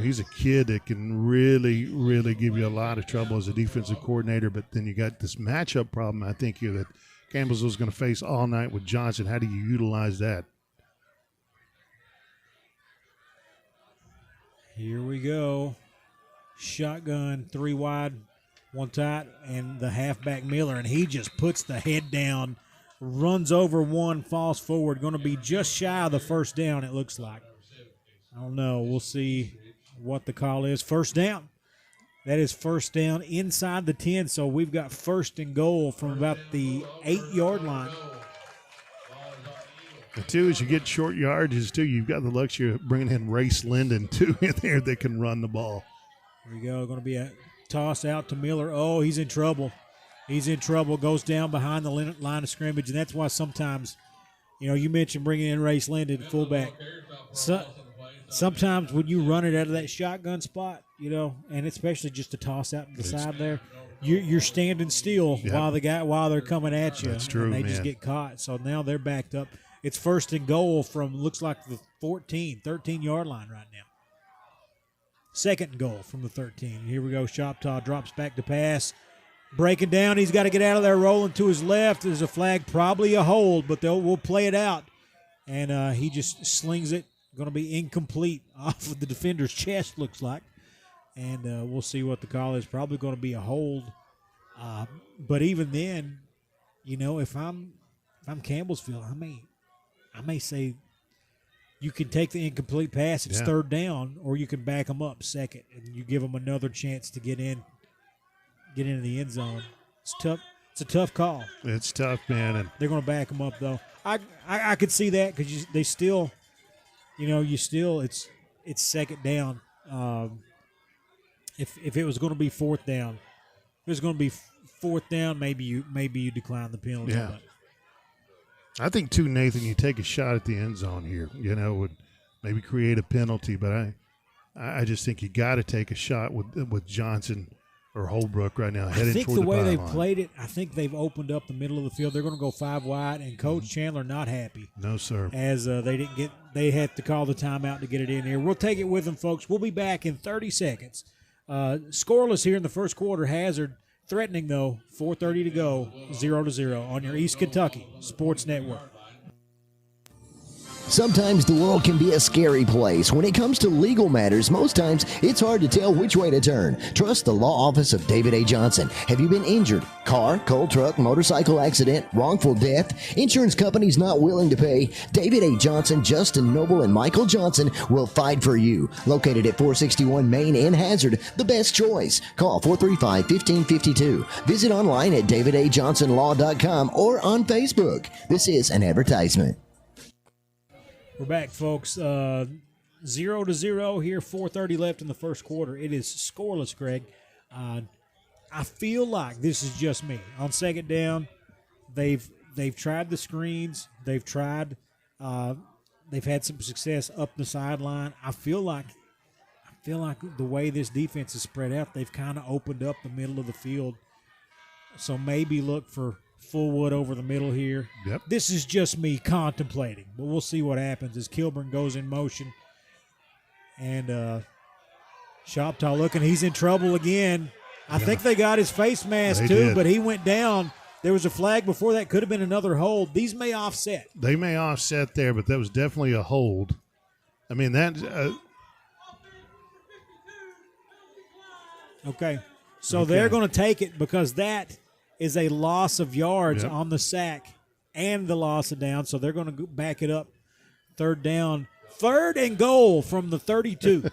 he's a kid that can really, really give you a lot of trouble as a defensive coordinator. But then you got this matchup problem, I think, here that Campbellsville's going to face all night with Johnson. How do you utilize that? Here we go. Shotgun, 3 wide, 1 tight, and the halfback Miller. And he just puts the head down, runs over one, falls forward. Going to be just shy of the first down, it looks like. I don't know. We'll see what the call is. First down. That is first down inside the 10, so we've got 1st and goal from about the 8-yard line. And too, as you get short yardages, too, you've got the luxury of bringing in Race Linden, too, in there that can run the ball. Here we go. Going to be a toss out to Miller. Oh, he's in trouble. He's in trouble. Goes down behind the line of scrimmage, and that's why sometimes, you mentioned bringing in Race Linden, fullback. Sometimes when you run it out of that shotgun spot, and especially just to toss out to the side there, you're standing still while they're coming at you. That's true, and they man. just get caught. So now they're backed up. It's 1st and goal from, looks like the 13-yard line right now. 2nd and goal from the 13. Here we go. Shoptaw drops back to pass. Breaking down. He's got to get out of there, rolling to his left. There's a flag, probably a hold, but we'll play it out. And he just slings it. Going to be incomplete off of the defender's chest, looks like. And we'll see what the call is. Probably going to be a hold. But even then, if I'm Campbellsville, I may say you can take the incomplete pass. It's 3rd down, or you can back them up 2nd, and you give them another chance to get into the end zone. It's tough. It's a tough call. It's tough, man. And they're going to back them up, though. I could see that because they still, it's 2nd down. If it was going to be 4th down, if it was going to be 4th down, maybe you decline the penalty. Yeah. But I think, too, Nathan, you take a shot at the end zone here, would maybe create a penalty. But I just think you got to take a shot with Johnson or Holbrook right now heading toward the I think the way they've byline. played it, I think they've opened up the middle of the field. They're going to go 5 wide, and Coach Chandler not happy. No, sir. As they had to call the timeout to get it in here. We'll take it with them, folks. We'll be back in 30 seconds. Scoreless here in the first quarter. Hazard threatening, though. 4:30 to go, 0-0 on your East Kentucky Sports Network. Sometimes the world can be a scary place. When it comes to legal matters, most times it's hard to tell which way to turn. Trust the law office of David A. Johnson. Have you been injured? Car, coal truck, motorcycle accident, wrongful death, insurance companies not willing to pay? David A. Johnson, Justin Noble, and Michael Johnson will fight for you. Located at 461 Main in Hazard, the best choice. Call 435-1552. Visit online at davidajohnsonlaw.com or on Facebook. This is an advertisement. We're back, folks. 0-0 here, 4:30 left in the first quarter. It is scoreless, Greg. I feel like this is just me. On 2nd down, they've tried the screens. They've had some success up the sideline. I feel like feel like the way this defense is spread out, they've kind of opened up the middle of the field. So maybe look for Fullwood over the middle here. Yep. This is just me contemplating, but we'll see what happens as Kilburn goes in motion. And Shoptaw looking, he's in trouble again. I think they got his face mask They too, did. but he went down. There was a flag before that. Could have been another hold. These may offset. They may offset there, but that was definitely a hold. I mean, that Okay. So they're going to take it because that is a loss of yards Yep. on the sack and the loss of down. So they're going to back it up. Third down. Third and goal from the 32.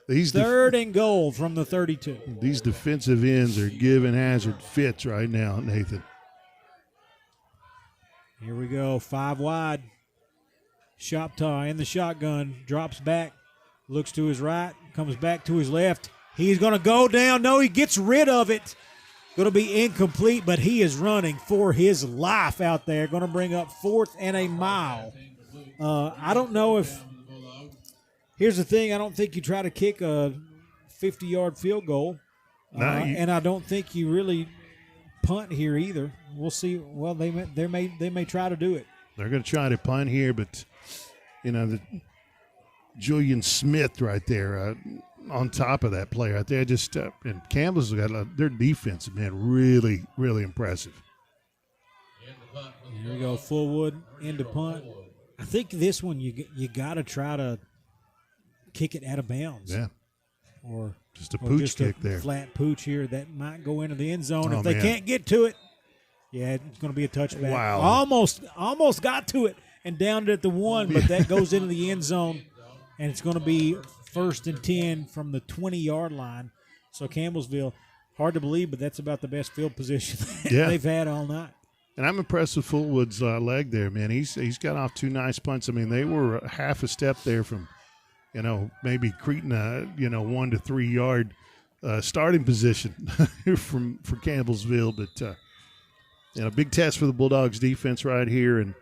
Third and goal from the 32. These defensive ends are giving Hazard fits right now, Nathan. Here we go. 5 wide. Shoptaw in the shotgun. Drops back. Looks to his right. Comes back to his left. He's going to go down. No, he gets rid of it. Going to be incomplete, but he is running for his life out there. Going to bring up 4th and a mile. I don't know if – here's the thing. I don't think you try to kick a 50-yard field goal. And I don't think you really punt here either. We'll see. Well, they may try to do it. They're going to try to punt here, but, the Julian Smith right there on top of that play right there. Just and Campbell's got their defense, man, really, really impressive. Here we go. Fullwood into punt. I think this one you got to try to kick it out of bounds. Yeah. Or just a pooch just kick a there. Flat pooch here that might go into the end zone. Oh, if they man. can't get to it, yeah, it's going to be a touchback. Wow. Almost got to it and downed it at the 1, but that goes into the end zone, and it's going to be 1st and 10 from the 20-yard line. So Campbellsville, hard to believe, but that's about the best field position they've had all night. And I'm impressed with Fullwood's leg there, man. He's got off 2 nice punts. I mean, they were half a step there from, maybe creating a 1 to 3 yard starting position for Campbellsville. But big test for the Bulldogs defense right here, and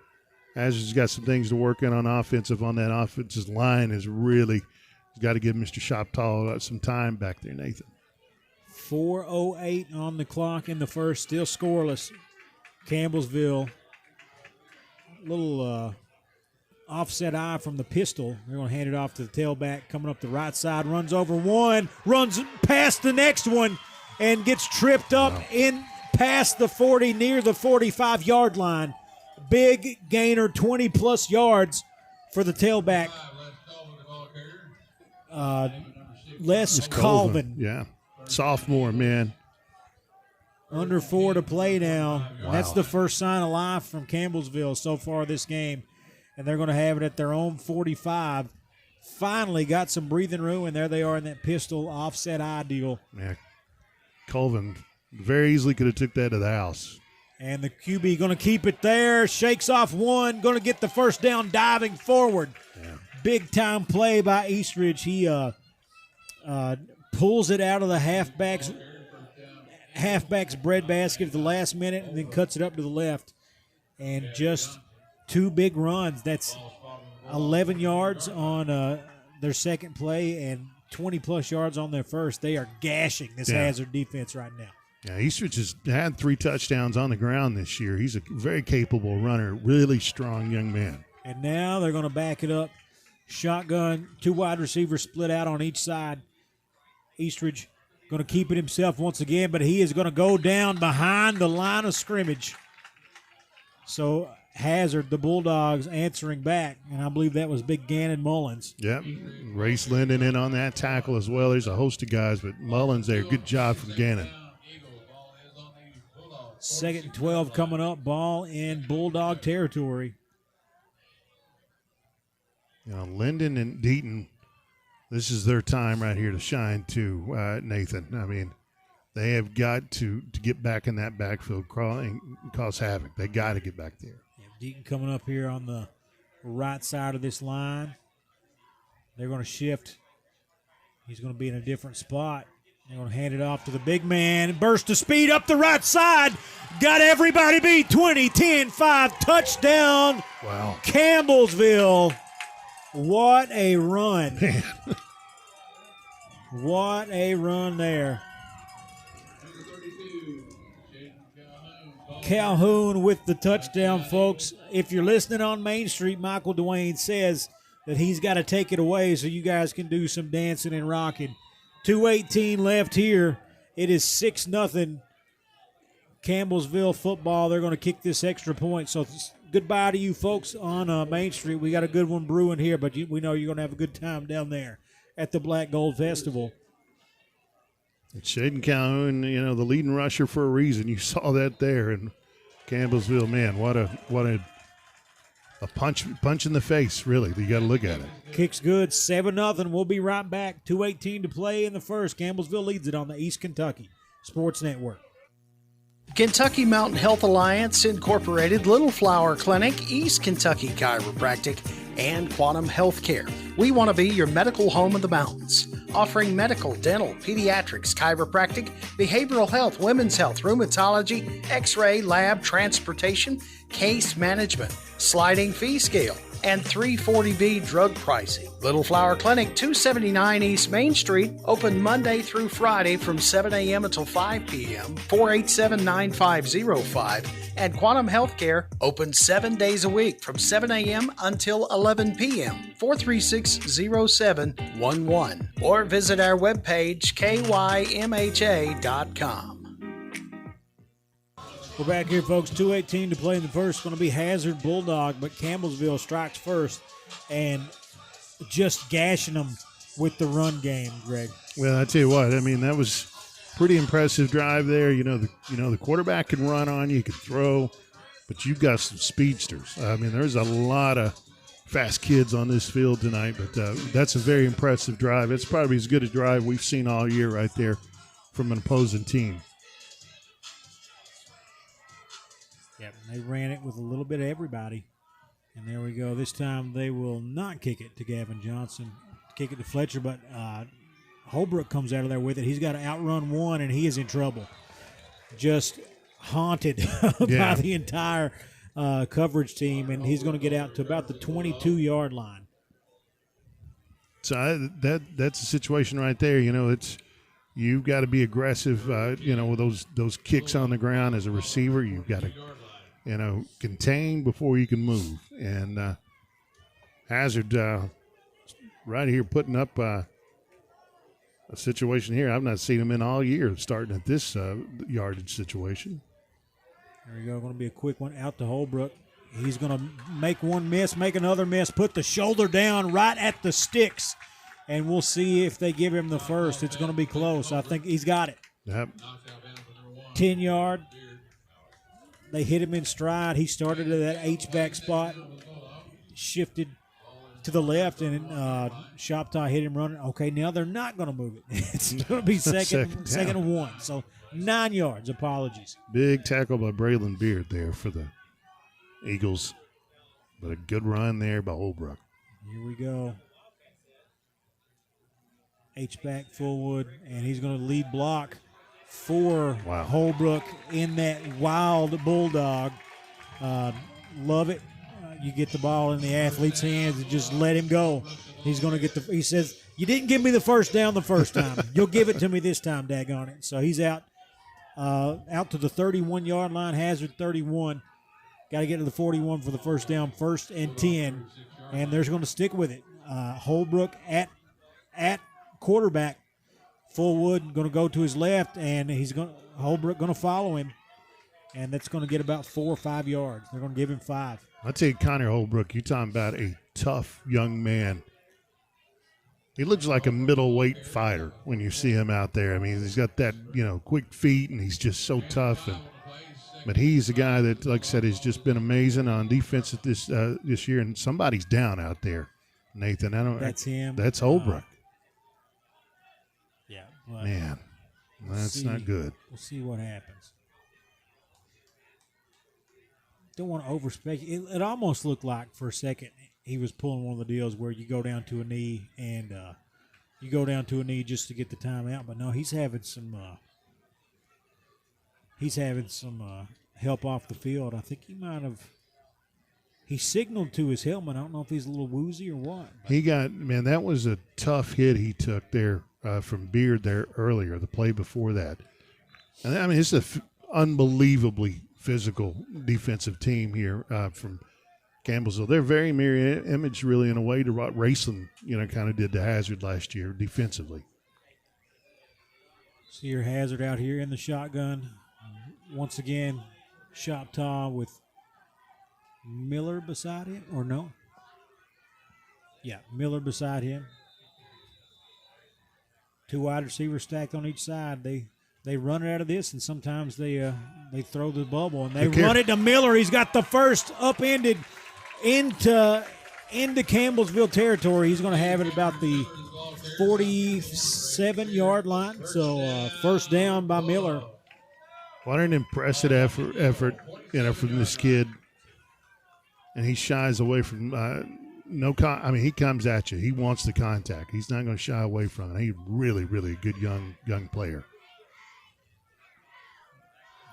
Hazard's got some things to work on offensive. On that offensive line is really got to give Mr. Shoptaw some time back there, Nathan. 4:08 on the clock in the first, still scoreless. Campbellsville, little offset eye from the pistol. They're going to hand it off to the tailback, coming up the right side, runs over one, runs past the next one, and gets tripped up in past the 40, near the 45-yard line. Big gainer, 20-plus yards for the tailback. Les Colvin. Yeah, sophomore, man. Under 4 to play now. Wow. That's the first sign of life from Campbellsville so far this game. And they're going to have it at their own 45. Finally got some breathing room, and there they are in that pistol offset eye deal. Yeah, Colvin very easily could have took that to the house. And the QB going to keep it there. Shakes off one. Going to get the first down diving forward. Yeah. Big-time play by Eastridge. He pulls it out of the halfback's breadbasket at the last minute and then cuts it up to the left. And just 2 big runs. That's 11 yards on their second play and 20-plus yards on their first. They are gashing this Hazard defense right now. Yeah, Eastridge has had 3 touchdowns on the ground this year. He's a very capable runner, really strong young man. And now they're going to back it up. Shotgun, 2 wide receivers split out on each side. Eastridge going to keep it himself once again, but he is going to go down behind the line of scrimmage. So Hazard, the Bulldogs, answering back, and I believe that was Big Gannon Mullins. Yep, Race Linden in on that tackle as well. There's a host of guys, but Mullins there. Good job from Gannon. 2nd and 12 coming up, ball in Bulldog territory. Linden and Deaton, this is their time right here to shine too, Nathan. I mean, they have got to get back in that backfield and cause havoc. They got to get back there. Yeah, Deaton coming up here on the right side of this line. They're going to shift. He's going to be in a different spot. They're going to hand it off to the big man. Burst of speed up the right side. Got everybody beat. 20, 10, 5. Touchdown. Wow. Campbellsville. What a run. Man. What a run there. Calhoun with the touchdown, folks. If you're listening on Main Street, Michael Dwayne says that he's got to take it away so you guys can do some dancing and rocking. 2:18 left here. It is 6-0 Campbellsville football. They're going to kick this extra point. So goodbye to you folks on Main Street. We got a good one brewing here, but we know you're going to have a good time down there at the Black Gold Festival. Shaden Calhoun, the leading rusher for a reason. You saw that there. And Campbellsville, man, what a punch in the face, really. You got to look at it. Kicks good, 7-0. We'll be right back. 2:18 to play in the first. Campbellsville leads it on the East Kentucky Sports Network. Kentucky Mountain Health Alliance Incorporated, Little Flower Clinic, East Kentucky Chiropractic, and Quantum Healthcare. We want to be your medical home of the mountains, offering medical, dental, pediatrics, chiropractic, behavioral health, women's health, rheumatology, x-ray, lab, transportation, case management, sliding fee scale, and 340B drug pricing. Little Flower Clinic, 279 East Main Street, open Monday through Friday from 7 a.m. until 5 p.m., 487-9505, and Quantum Healthcare, open 7 days a week from 7 a.m. until 11 p.m., 436-0711, or visit our webpage, kymha.com. We're back here, folks. 2:18 to play in the first. Going to be Hazard Bulldog, but Campbellsville strikes first and just gashing them with the run game, Greg. Well, I tell you what, that was pretty impressive drive there. The quarterback can run on you, can throw, but you've got some speedsters. There's a lot of fast kids on this field tonight, but that's a very impressive drive. It's probably as good a drive we've seen all year right there from an opposing team. Yep, they ran it with a little bit of everybody. And there we go. This time they will not kick it to Gavin Johnson. Kick it to Fletcher, but Holbrook comes out of there with it. He's got to outrun one, and he is in trouble. Just haunted by the entire coverage team, and he's going to get out to about the 22-yard line. So that's a situation right there. You've got to be aggressive. With those kicks on the ground as a receiver, you've got to contain before you can move. And Hazard right here putting up a situation here I've not seen him in all year, starting at this yardage situation. There we go. Going to be a quick one out to Holbrook. He's going to make one miss, make another miss, put the shoulder down right at the sticks, and we'll see if they give him the first. It's going to be close. I think he's got it. Yep. 10-yard. They hit him in stride. He started at that H-back spot, shifted to the left, and Shoptaw hit him running. Okay, now they're not going to move it. It's going to be second and one. So 9 yards. Apologies. Big tackle by Braylon Beard there for the Eagles. But a good run there by Holbrook. Here we go. H-back Fullwood, and he's going to lead block for Holbrook in that wild bulldog. Love it. You get the ball in the athlete's hands and just let him go. He's going to get he says, you didn't give me the first down the first time. You'll give it to me this time, daggone it. So he's out to the 31-yard line. Hazard 31. Got to get to the 41 for the first down, 1st and 10. And they're going to stick with it. Holbrook at quarterback. Fullwood going to go to his left, and Holbrook going to follow him, and that's going to get about 4 or 5 yards. They're going to give him 5. I'll tell you, Connor Holbrook, you're talking about a tough young man. He looks like a middleweight fighter when you see him out there. He's got that, quick feet, and he's just so tough. But he's a guy that, like I said, has just been amazing on defense at this year, and somebody's down out there, Nathan. That's him. That's Holbrook. Man, that's not good. We'll see what happens. Don't want to overspeculate. It almost looked like for a second he was pulling one of the deals where you go down to a knee and just to get the timeout. But no, he's having some help off the field. I think he might have he signaled to his helmet. I don't know if he's a little woozy or what. He got, man, that was a tough hit he took there from Beard there earlier, the play before that. And I mean, it's an unbelievably physical defensive team here from Campbellsville. They're very mirror image, really, in a way to what Raceland, kind of did to Hazard last year defensively. See your Hazard out here in the shotgun. Once again, Choctaw with Miller beside him, or no? Yeah, Miller beside him. Two wide receivers stacked on each side. They run it out of this, and sometimes they throw the bubble, and they run it to Miller. He's got the first upended into Campbellsville territory. He's going to have it about the 47-yard line. So first down by Miller. What an impressive effort, from this kid. And he shies away from he comes at you. He wants the contact. He's not going to shy away from it. He's really, really a good young player.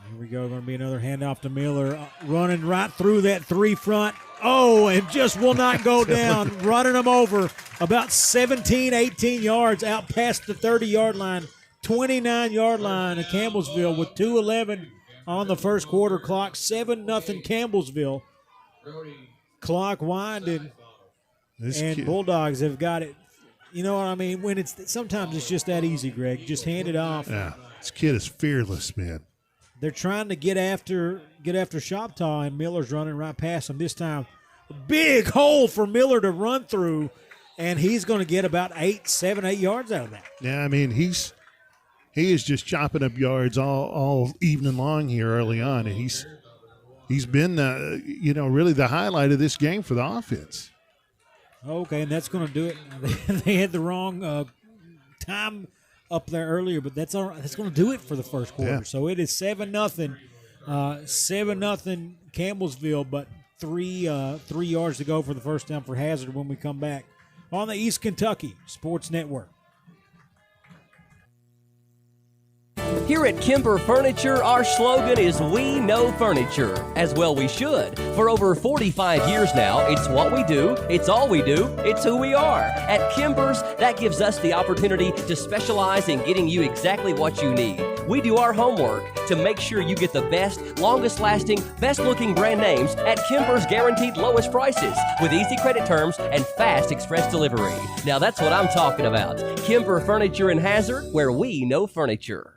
Here we go. Going to be another handoff to Miller. Running right through that three front. Oh, and just will not go down. Running them over about 17, 18 yards out past the 30-yard line. 29-yard line of Campbellsville with 2:11 on the first quarter clock. 7-0 Campbellsville. Clock winding. Bulldogs have got it. You know what I mean? When sometimes it's just that easy, Greg. Just hand it off. Yeah, this kid is fearless, man. They're trying to get after Choctaw, and Miller's running right past him. This time, a big hole for Miller to run through, and he's going to get about 7, 8 yards out of that. Yeah, I mean, he is just chopping up yards all evening long here early on, and he's been really the highlight of this game for the offense. Okay, and that's going to do it. They had the wrong time up there earlier, but that's all right. That's going to do it for the first quarter. Yeah. So it is 7-0, 7-0 Campbellsville, but three yards to go for the first down for Hazard when we come back on the East Kentucky Sports Network. Here at Kimber Furniture, our slogan is "We know furniture." As well we should. For over 45 years now, it's what we do, it's all we do, it's who we are. At Kimber's, that gives us the opportunity to specialize in getting you exactly what you need. We do our homework to make sure you get the best, longest-lasting, best-looking brand names at Kimber's guaranteed lowest prices with easy credit terms and fast express delivery. Now that's what I'm talking about. Kimber Furniture in Hazard, where we know furniture.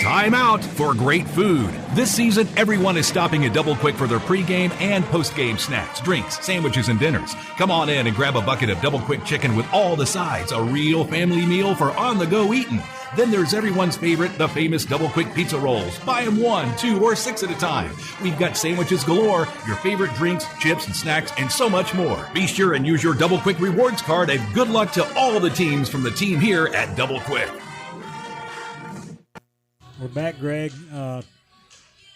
Time out for great food. This season, everyone is stopping at Double Quick for their pregame and postgame snacks, drinks, sandwiches, and dinners. Come on in and grab a bucket of Double Quick chicken with all the sides, a real family meal for on-the-go eating. Then there's everyone's favorite, the famous Double Quick pizza rolls. Buy them 1, 2, or 6 at a time. We've got sandwiches galore, your favorite drinks, chips, and snacks, and so much more. Be sure and use your Double Quick rewards card, and good luck to all the teams from the team here at Double Quick. We're back, Greg.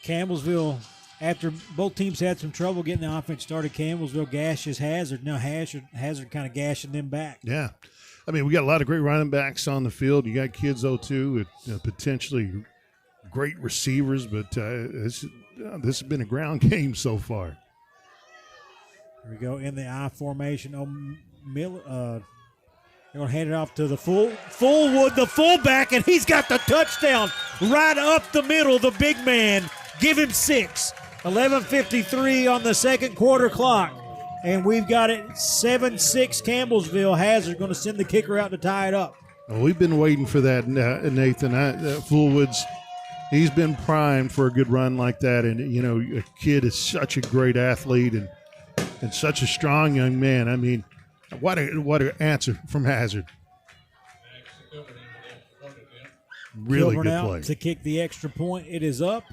Campbellsville, after both teams had some trouble getting the offense started, Campbellsville gashes Hazard. Now Hazard kind of gashing them back. Yeah. I mean, we got a lot of great running backs on the field. You got kids, though, too, with potentially great receivers, but this has been a ground game so far. Here we go in the I formation. They're going to hand it off to the Fullwood, the fullback, and he's got the touchdown right up the middle, the big man. Give him 6. 11:53 on the second quarter clock. And we've got it 7-6 Campbellsville. Hazard going to send the kicker out to tie it up. Well, we've been waiting for that, Nathan. Fullwood's, he's been primed for a good run like that. And, a kid is such a great athlete and such a strong young man. I mean, what an answer from Hazard. Really Kilburn good out play. To kick the extra point. It is up,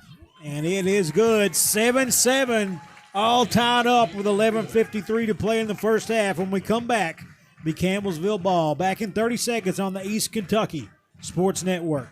and it is good. 7-7, all tied up with 11:53 to play in the first half. When we come back, the Campbellsville ball. Back in 30 seconds on the East Kentucky Sports Network.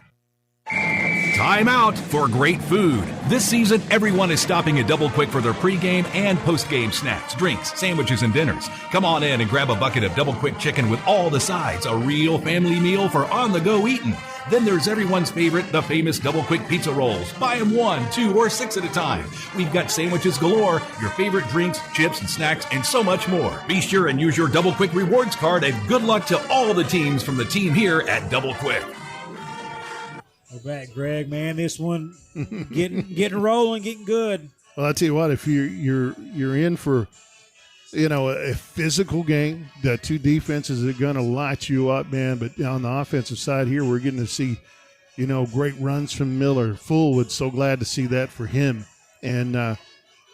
Time out for great food. This season, everyone is stopping at Double Quick for their pregame and postgame snacks, drinks, sandwiches, and dinners. Come on in and grab a bucket of Double Quick chicken with all the sides, a real family meal for on-the-go eating. Then there's everyone's favorite, the famous Double Quick Pizza Rolls. Buy them 1, 2, or 6 at a time. We've got sandwiches galore, your favorite drinks, chips, and snacks, and so much more. Be sure and use your Double Quick Rewards card, and good luck to all the teams from the team here at Double Quick. We're back, Greg. Man, this one getting rolling, getting good. Well, I tell you what, if you're in for, a physical game, the two defenses are going to light you up, man. But on the offensive side here, we're getting to see, great runs from Miller. Fullwood, so glad to see that for him. And on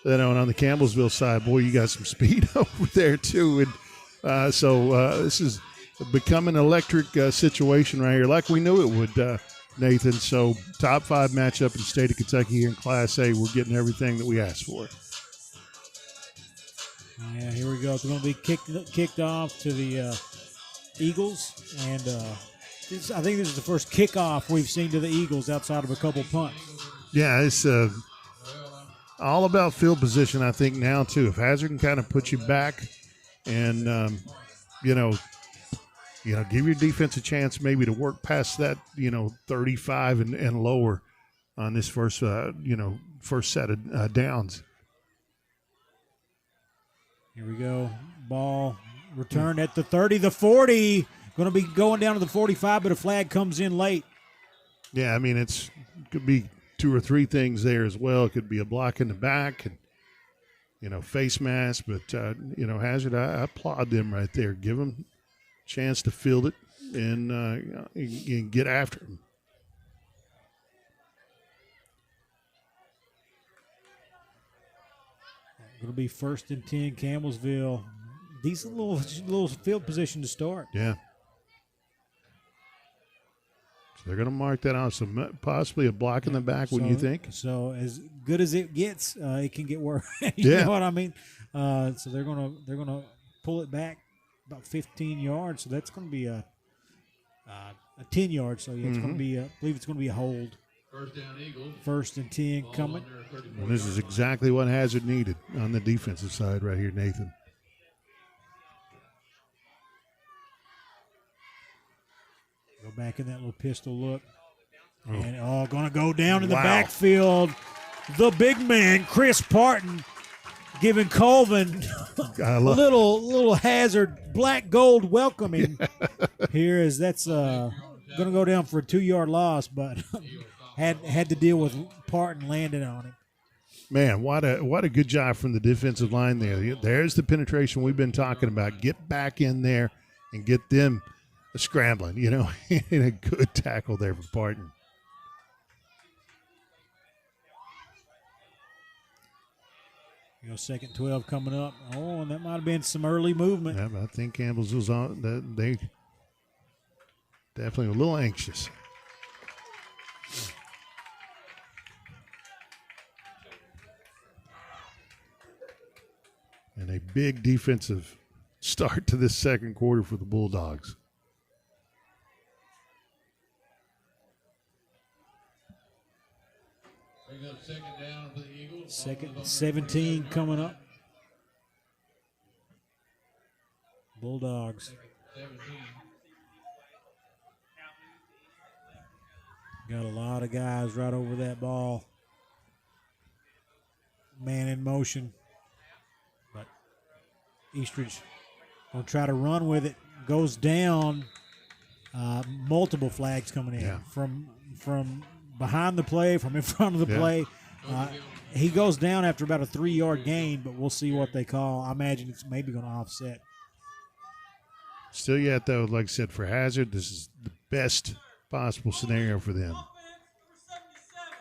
the Campbellsville side, boy, you got some speed over there too. And so this is becoming an electric situation right here, like we knew it would. Nathan, so top 5 matchup in the state of Kentucky here in Class A. We're getting everything that we asked for. Yeah, here we go. It's going to be kicked off to the Eagles, and I think this is the first kickoff we've seen to the Eagles outside of a couple punts. Yeah, it's all about field position, I think, now, too. If Hazard can kind of put you back and, give your defense a chance maybe to work past that, 35 and lower on this first set of downs. Here we go. Ball returned at the 30, the 40. Going to be going down to the 45, but a flag comes in late. Yeah, I mean, could be 2 or 3 things there as well. It could be a block in the back and, face mask. But, Hazard, I applaud them right there. Give them a chance to field it and get after him. Going to be 1st and 10, Campbellsville. Decent little field position to start. Yeah. So they're going to mark that off. So possibly a block in the back, wouldn't you think? So as good as it gets, it can get worse. You know what I mean? So they're gonna pull it back about 15 yards. So that's going to be a 10 yard. So yeah, it's going to be. I believe it's going to be a hold. 1st and 10 coming. Well, this is exactly what Hazard needed on the defensive side right here, Nathan. Go back in that little pistol look. And going to go down in the backfield. The big man, Chris Parton, giving Colvin a little Hazard black gold welcoming here, as that's going to go down for a 2-yard loss, but had to deal with Parton landing on him. Man, what a good job from the defensive line there. There's the penetration we've been talking about. Get back in there and get them scrambling, and a good tackle there for Parton. Second 12 coming up. Oh, and that might have been some early movement. Yeah, but I think Campbell's was on. They definitely a little anxious. And a big defensive start to this second quarter for the Bulldogs. Second down for the Eagles. Second 17 coming up. Bulldogs. 17. Got a lot of guys right over that ball. Man in motion. But Eastridge going to try to run with it. Goes down. Multiple flags coming in from behind the play, from in front of the play. He goes down after about a 3-yard gain, but we'll see what they call. I imagine it's maybe going to offset. Still yet, though, like I said, for Hazard, this is the best possible scenario for them.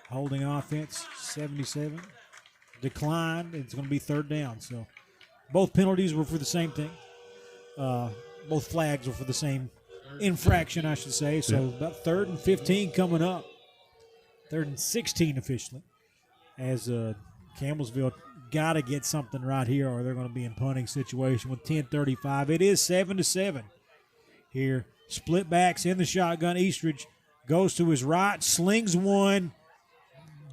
Holding offense, 77. Declined. It's going to be 3rd down. So both penalties were for the same thing. Both flags were for the same infraction, I should say. So about 3rd and 15 coming up. 3rd and 16 officially, as Campbellsville got to get something right here, or they're going to be in punting situation with 10:35. It is 7-7 here. Split backs in the shotgun. Eastridge goes to his right, slings one,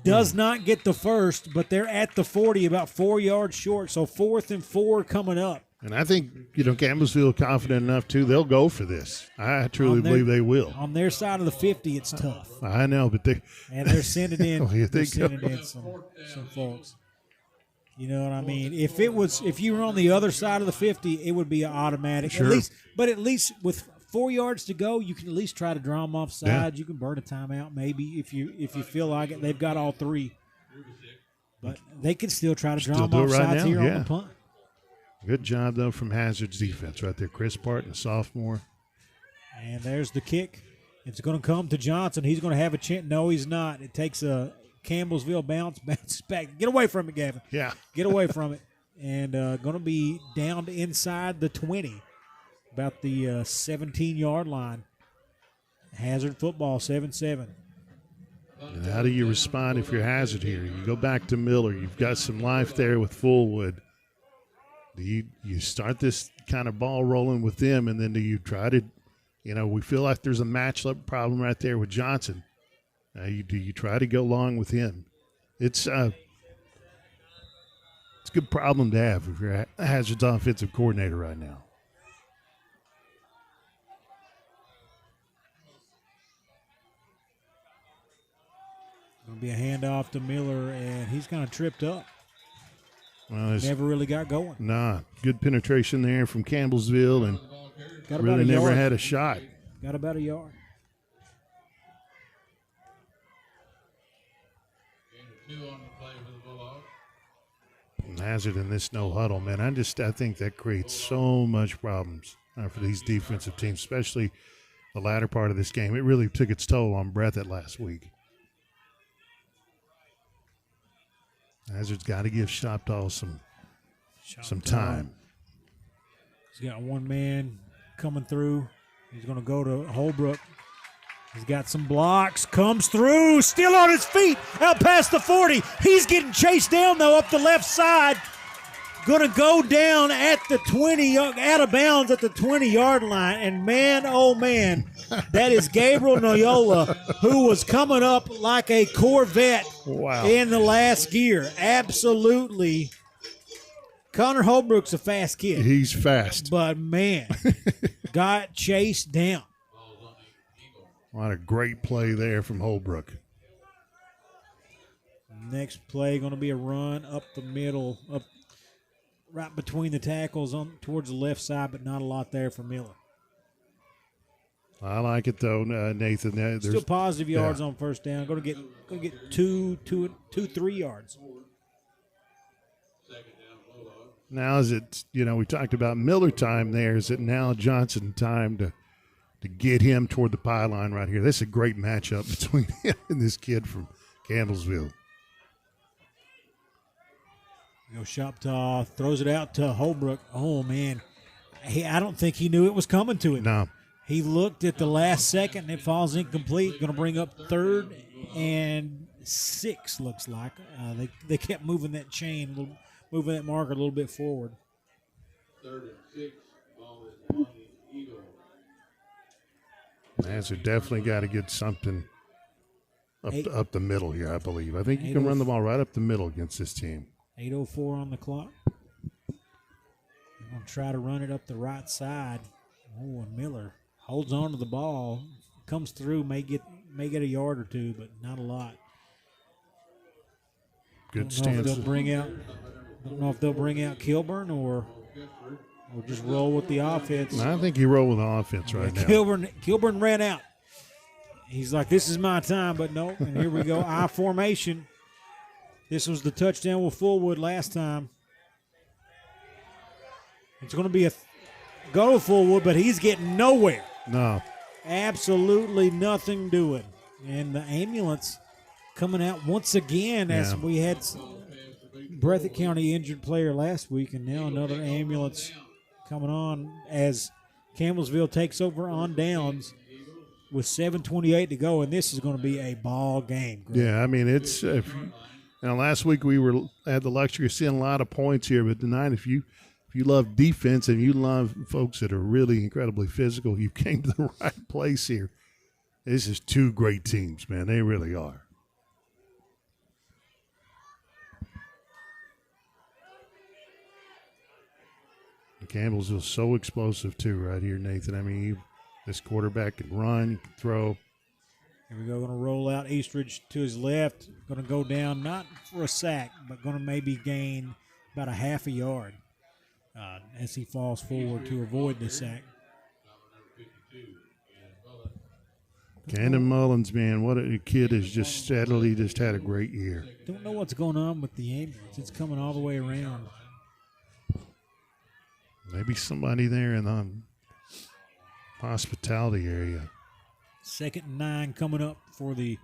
does not get the first, but they're at the 40, about 4 yards short. So 4th and 4 coming up. And I think, Campbellsville confident enough, too. They'll go for this. I truly believe they will. On their side of the 50, it's tough. I know, but they're sending in, some folks. You know what I mean? If you were on the other side of the 50, it would be an automatic. Sure. At least with 4 yards to go, you can at least try to draw them off sides. You can burn a timeout maybe if you feel like it. They've got all three. But they can still try to draw them off sides here on the punt. Good job, though, from Hazard's defense right there. Chris Parton, a sophomore. And there's the kick. It's going to come to Johnson. He's going to have a chance. No, he's not. It takes a Campbellsville bounces back. Get away from it, Gavin. Yeah. Get away from it. And going to be down to inside the 20, about the 17-yard line. Hazard football, 7-7. And how do you respond if you're Hazard here? You go back to Miller. You've got some life there with Fullwood. Do you start this kind of ball rolling with them, and then do you try to, we feel like there's a matchup problem right there with Johnson. Do you try to go long with him? It's a good problem to have if you're Hazard's offensive coordinator right now. Going to be a handoff to Miller, and he's kind of tripped up. Well, never really got going. Nah, good penetration there from Campbellsville, and got really never had a shot. Got about a yard. Hazard in this no huddle, man. I think that creates so much problems for these defensive teams, especially the latter part of this game. It really took its toll on Breathitt last week. Hazard's got to give Shoptaw some time. He's got one man coming through. He's going to go to Holbrook. He's got some blocks. Comes through. Still on his feet. Out past the 40. He's getting chased down, though, up the left side. Going to go down at the 20, out of bounds at the 20-yard line. And, man, oh, man, that is Gabriel Noyola, who was coming up like a Corvette in the last gear. Absolutely. Connor Holbrook's a fast kid. He's fast. But, man, got chased down. What a great play there from Holbrook. Next play going to be a run up the middle, up right between the tackles on towards the left side, but not a lot there for Miller. I like it though, Nathan. There's still positive yards on first down. Going to get 3 yards. Now is it? We talked about Miller time there. Is it now Johnson time to get him toward the pylon right here? This is a great matchup between him and this kid from Campbellsville. Shoptaw throws it out to Holbrook. Oh, man. I don't think he knew it was coming to him. No. He looked at the last second, and it falls incomplete. Going to bring up 3rd and 6, looks like. They kept moving that chain, moving that marker a little bit forward. 3rd and 6, ball is on the Eagle. Hazard definitely got to get something up the middle here, I believe. I think you can run the ball right up the middle against this team. 8:04 on the clock. They're going to try to run it up the right side. Oh, and Miller holds on to the ball, comes through, may get a yard or two, but not a lot. Good stance. Don't know if they'll bring out Kilburn or just roll with the offense. I think you roll with the offense right now. Kilburn ran out. He's like, this is my time, but no. And here we go, I formation. This was the touchdown with Fullwood last time. It's going to be a go to Fullwood, but he's getting nowhere. No. Absolutely nothing doing. And the ambulance coming out once again as we had Breathitt County injured player last week, and now another ambulance coming on as Campbellsville takes over on downs with 7:28 to go, and this is going to be a ball game. Greg. Yeah, I mean, it's last week we had the luxury of seeing a lot of points here, but tonight if you love defense and you love folks that are really incredibly physical, you came to the right place here. This is 2 great teams, man. They really are. Campbellsville so explosive too right here, Nathan. I mean, this quarterback can run, can throw. Here we go. Going to roll out Eastridge to his left. Going to go down, not for a sack, but going to maybe gain about a half a yard as he falls forward to avoid the sack. Cannon Mullins, man, what a kid has just steadily just had a great year. Don't know what's going on with the ambulance. It's coming all the way around. Maybe somebody there in the hospitality area. 2nd and 9 coming up for the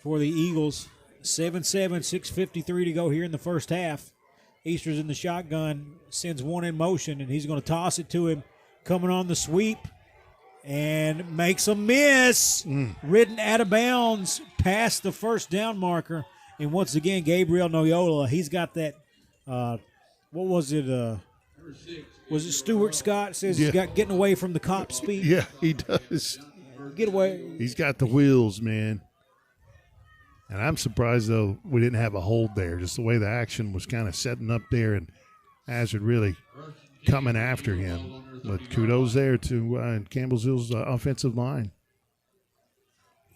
Eagles. 7-7, 6:53 to go here in the first half. Easter's in the shotgun, sends one in motion, and he's going to toss it to him. Coming on the sweep and makes a miss. Ridden out of bounds past the first down marker. And once again, Gabriel Noyola, he's got that, what was it? Was it Stuart Scott says he's got getting away from the cop speed? Yeah, he does. Get away. He's got the wheels, man. And I'm surprised, though, we didn't have a hold there. Just the way the action was kind of setting up there and Hazard really coming after him. But kudos there to Campbellsville's offensive line.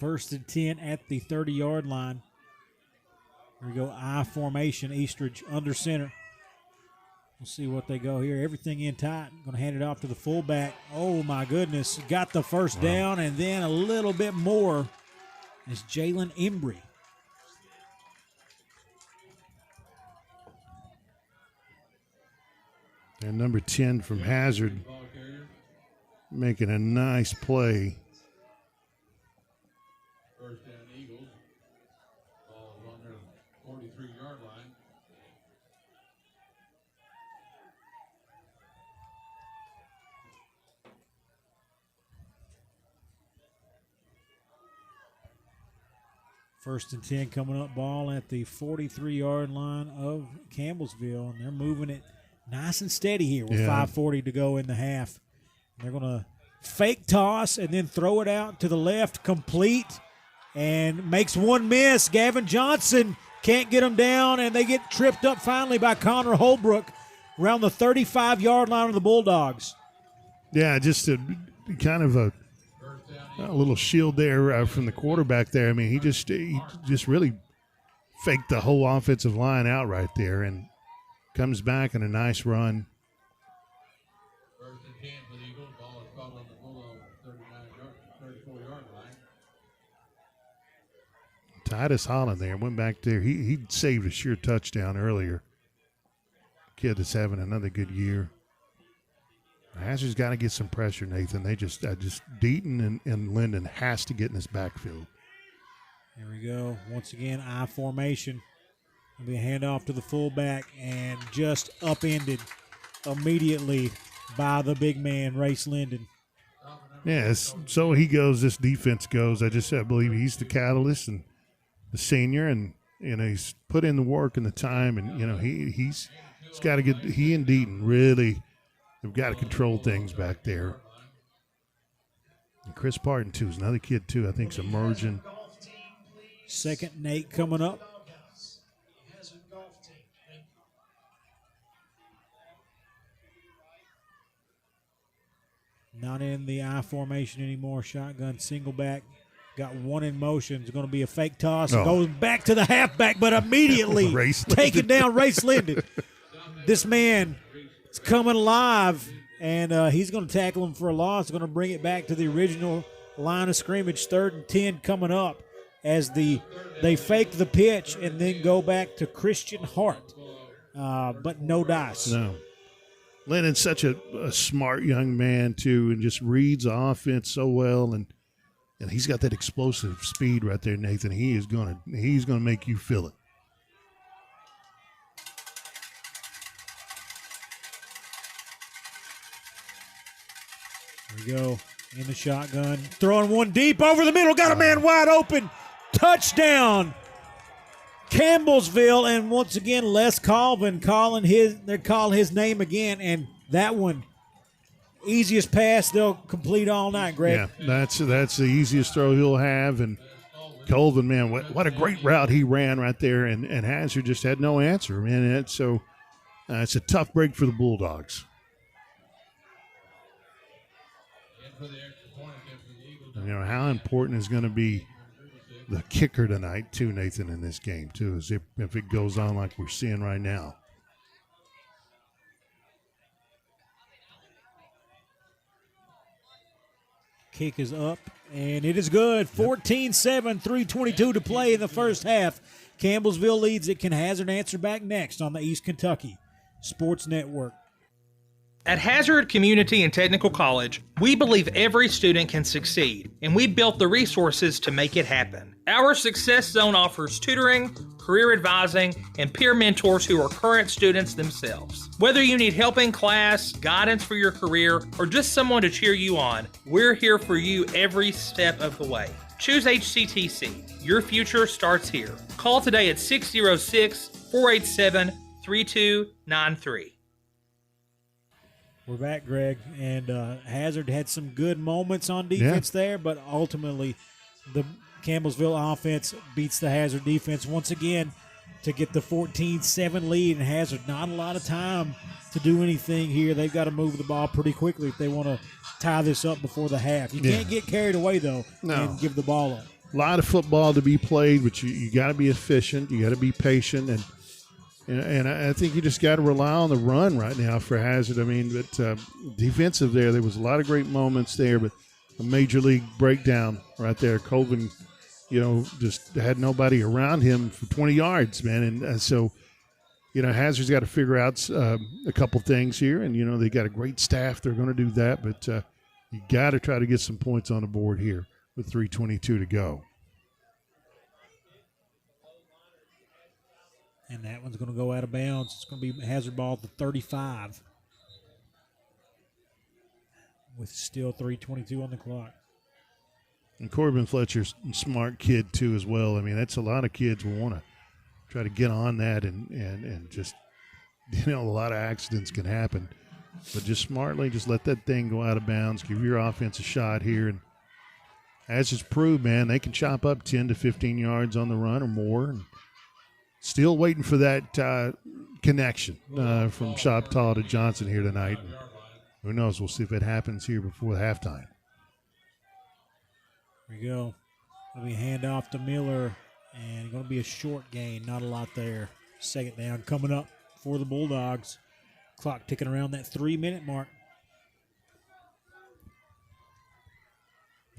1st and 10 at the 30-yard line. Here we go, I formation, Eastridge under center. We'll see what they go here. Everything in tight. Going to hand it off to the fullback. Oh, my goodness. Got the first down, and then a little bit more is Jalen Embry. And number 10 from Hazard making a nice play. First down Eagles. Ball on their 43-yard line. First and 10 coming up, ball at the 43-yard line of Campbellsville, and they're moving it nice and steady here with 5:40 to go in the half. They're going to fake toss and then throw it out to the left, complete, and makes one miss. Gavin Johnson can't get him down, and they get tripped up finally by Connor Holbrook around the 35-yard line of the Bulldogs. Yeah, just a kind of a little shield there from the quarterback there. I mean, he just really faked the whole offensive line out right there and comes back in a nice run. First and 10 for the Eagles. Ball is caught on the Bulldog 34-yard line. Titus Holland there went back there. He saved a sure touchdown earlier. Kid that's having another good year. Hazard's got to get some pressure, Nathan. They just Deaton and Linden has to get in this backfield. Here we go. Once again, I formation. It'll be a handoff to the fullback and just upended immediately by the big man, Race Linden. Yes, so he goes, this defense goes. I believe he's the catalyst and the senior, and he's put in the work and the time, and he's got to get. He and Deaton really have got to control things back there. And Chris Parton too is another kid too. I think is emerging. 2nd and 8 coming up. Not in the I formation anymore. Shotgun, single back. Got one in motion. It's going to be a fake toss. It goes back to the halfback, but immediately taking down Race Linden. This man is coming alive, and he's going to tackle him for a loss. Going to bring it back to the original line of scrimmage. 3rd and 10 coming up as they fake the pitch and then go back to Christian Hart, but no dice. No. Lennon's such a smart young man, too, and just reads the offense so well, and he's got that explosive speed right there, Nathan. He's gonna make you feel it. Here we go in the shotgun, throwing one deep over the middle, got a man wide open, touchdown, Campbellsville, and once again Les Colvin calling his name again, and that one, easiest pass they'll complete all night, Greg. Yeah, that's the easiest throw he'll have, and Colvin, man, what a great route he ran right there, and Hazard just had no answer, man. It's a tough break for the Bulldogs. for the extra point attempt for the Eagles. And, how important is going to be the kicker tonight, too, Nathan, in this game, too, is if it goes on like we're seeing right now. Kick is up, and it is good. 14-7, 3:22 to play in the first half. Campbellsville leads it. Can Hazard answer back next on the East Kentucky Sports Network? At Hazard Community and Technical College, we believe every student can succeed, and we built the resources to make it happen. Our Success Zone offers tutoring, career advising, and peer mentors who are current students themselves. Whether you need help in class, guidance for your career, or just someone to cheer you on, we're here for you every step of the way. Choose HCTC. Your future starts here. Call today at 606-487-3293. We're back, Greg, and Hazard had some good moments on defense there, but ultimately the Campbellsville offense beats the Hazard defense once again to get the 14-7 lead, and Hazard not a lot of time to do anything here. They've got to move the ball pretty quickly if they want to tie this up before the half. You can't get carried away, though, and give the ball up. A lot of football to be played, but you got to be efficient. You got to be patient, and I think you just got to rely on the run right now for Hazard. I mean, but defensive there was a lot of great moments there, but a major league breakdown right there. Colvin, just had nobody around him for 20 yards, man. And so, Hazard's got to figure out a couple things here, and, they got a great staff. They're going to do that, but you got to try to get some points on the board here with 3:22 to go. And that one's going to go out of bounds. It's going to be Hazard ball at the 35 with still 3:22 on the clock. And Corbin Fletcher's a smart kid, too, as well. I mean, that's a lot of kids will want to try to get on that and just, a lot of accidents can happen. But just smartly, just let that thing go out of bounds. Give your offense a shot here. And as it's proved, man, they can chop up 10 to 15 yards on the run or more. And still waiting for that connection from Shoptaw to Johnson here tonight. And who knows? We'll see if it happens here before halftime. Here we go. Going to be a handoff to Miller, and going to be a short gain. Not a lot there. Second down coming up for the Bulldogs. Clock ticking around that 3-minute mark.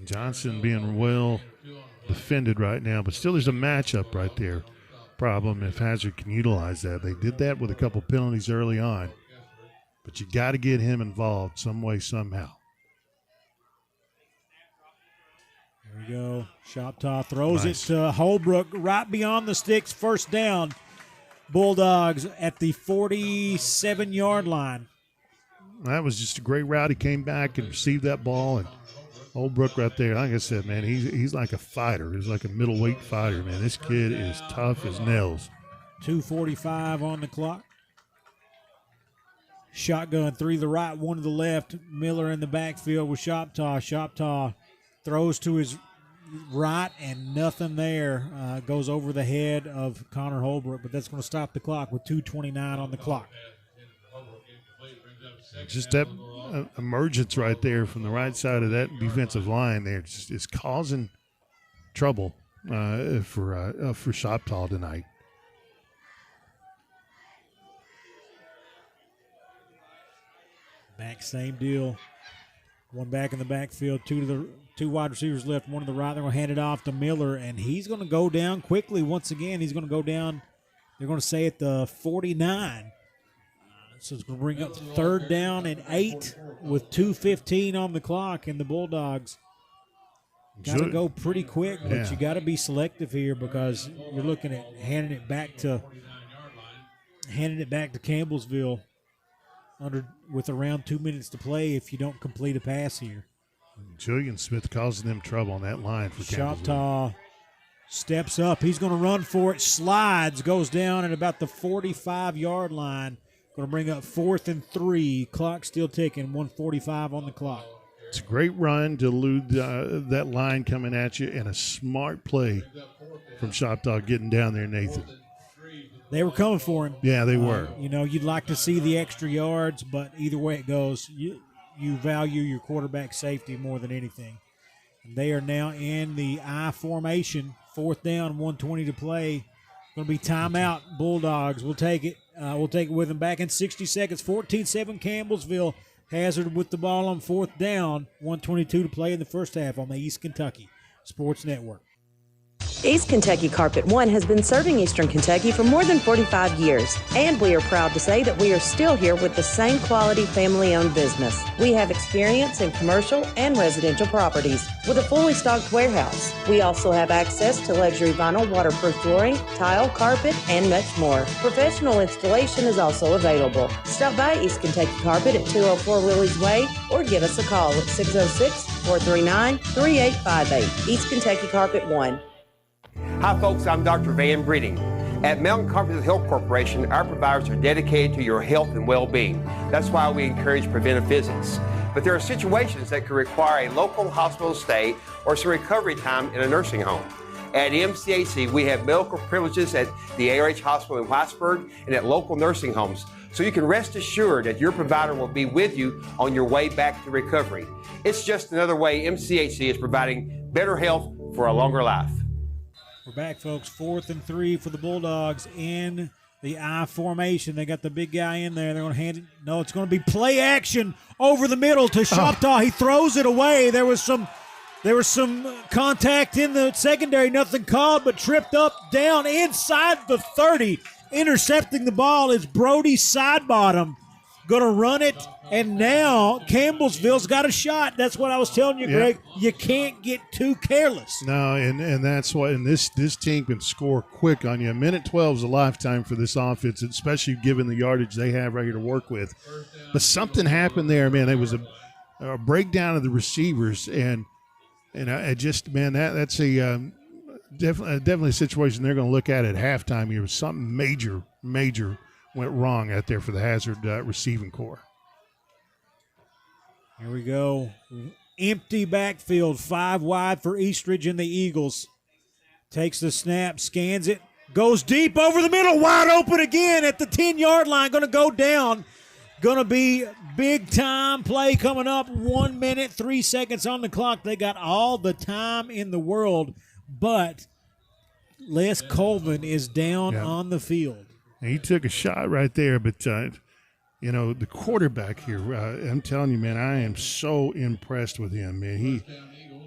Johnson being well defended right now, but still there's a matchup right there. Problem if Hazard can utilize that. They did that with a couple penalties early on, but you got to get him involved some way, somehow. There we go. Shoptaw throws it to Holbrook right beyond the sticks. First down. Bulldogs at the 47-yard line. That was just a great route. He came back and received that ball, and Holbrook right there. Like I said, man, he's like a fighter. He's like a middleweight fighter, man. This kid is tough as nails. 2:45 on the clock. Shotgun, 3 to the right, 1 to the left. Miller in the backfield with Shoptaw. Shoptaw throws to his right and nothing there. Goes over the head of Connor Holbrook, but that's going to stop the clock with 2:29 on the clock. Just that emergence right there from the right side of that defensive line there is causing trouble for Shoptaw tonight. Back, same deal. One back in the backfield, two wide receivers left, one to the right. They're going to hand it off to Miller, and he's going to go down quickly once again. He's going to go down, they're going to say at the 49. So it's going to bring up 3rd down and 8 with 2:15 on the clock, and the Bulldogs got to go pretty quick, but you got to be selective here because you're looking at handing it back to Campbellsville with around 2 minutes to play if you don't complete a pass here. Julian Smith causing them trouble on that line for Campbellsville. Shoptaw steps up. He's going to run for it, slides, goes down at about the 45-yard line. Going to bring up 4th and 3. Clock still ticking, 1:45 on the clock. It's a great run to elude that line coming at you, and a smart play from Shoptaw getting down there, Nathan. They were coming for him. Yeah, they were. You'd like to see the extra yards, but either way it goes, you value your quarterback safety more than anything. And they are now in the I formation, 4th down, 1:20 to play. Going to be timeout. Bulldogs will take it. We'll take it with them back in 60 seconds. 14-7 Campbellsville. Hazard with the ball on 4th down. 1:22 to play in the first half on the East Kentucky Sports Network. East Kentucky Carpet One has been serving Eastern Kentucky for more than 45 years, and we are proud to say that we are still here with the same quality family-owned business. We have experience in commercial and residential properties with a fully stocked warehouse. We also have access to luxury vinyl waterproof flooring, tile, carpet, and much more. Professional installation is also available. Stop by East Kentucky Carpet at 204 Willie's Way or give us a call at 606-439-3858. East Kentucky Carpet One. Hi folks, I'm Dr. Van Breeding. At Mountain Comprehensive Health Corporation, our providers are dedicated to your health and well-being. That's why we encourage preventive visits. But there are situations that could require a local hospital stay or some recovery time in a nursing home. At MCAC, we have medical privileges at the ARH Hospital in Whitesburg and at local nursing homes, so you can rest assured that your provider will be with you on your way back to recovery. It's just another way MCAC is providing better health for a longer life. We're back, folks. 4th and 3 for the Bulldogs in the I formation. They got the big guy in there. They're going to hand it. No, it's going to be play action over the middle to Shoptaw. He throws it away. There was some contact in the secondary. Nothing called, but tripped up down inside the 30. Intercepting the ball is Brody Sidebottom. Going to run it, and now Campbellsville's got a shot. That's what I was telling you, Greg. You can't get too careless. No, and that's why. And this team can score quick on you. A minute 12 is a lifetime for this offense, especially given the yardage they have right here to work with. But something happened there, man. It was a breakdown of the receivers, and I just, man, that's a definitely a situation they're going to look at halftime here. Something major went wrong out there for the Hazard receiving corps. Here we go. Empty backfield, 5 wide for Eastridge and the Eagles. Takes the snap, scans it, goes deep over the middle, wide open again at the 10-yard line. Going to go down. Going to be big time play coming up. 1 minute, 3 seconds on the clock. They got all the time in the world, but Les Colvin is down on the field. And he took a shot right there, but, the quarterback here, I'm telling you, man, I am so impressed with him, man. He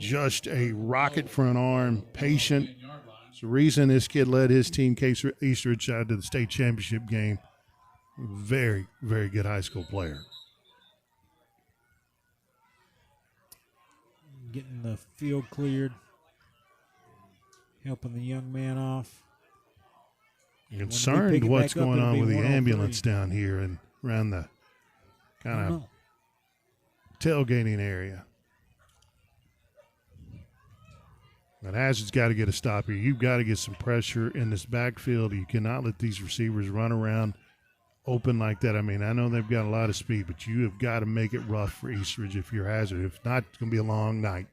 just a rocket front arm, patient. It's the reason this kid led his team, Case Eastridge, to the state championship game. Very, very good high school player. Getting the field cleared, helping the young man off. Concerned what's going on with the ambulance down here and around the kind of tailgating area. But Hazard's got to get a stop here. You've got to get some pressure in this backfield. You cannot let these receivers run around open like that. I mean, I know they've got a lot of speed, but you have got to make it rough for Eastridge if you're Hazard. If not, it's going to be a long night.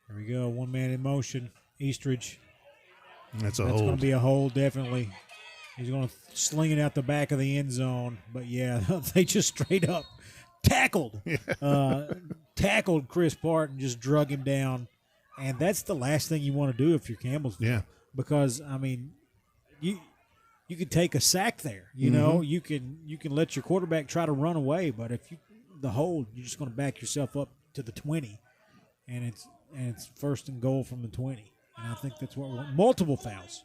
Here we go. One man in motion. Eastridge. That's going to be a hold, definitely. He's going to sling it out the back of the end zone. But, yeah, they just straight up tackled Chris Parton, just drug him down. And that's the last thing you want to do if you're Campbellsville. Yeah. Because, I mean, you could take a sack there. You know, you can let your quarterback try to run away. But if the hold, you're just going to back yourself up to the 20. And it's 1st and goal from the 20. And I think that's what we want. Multiple fouls.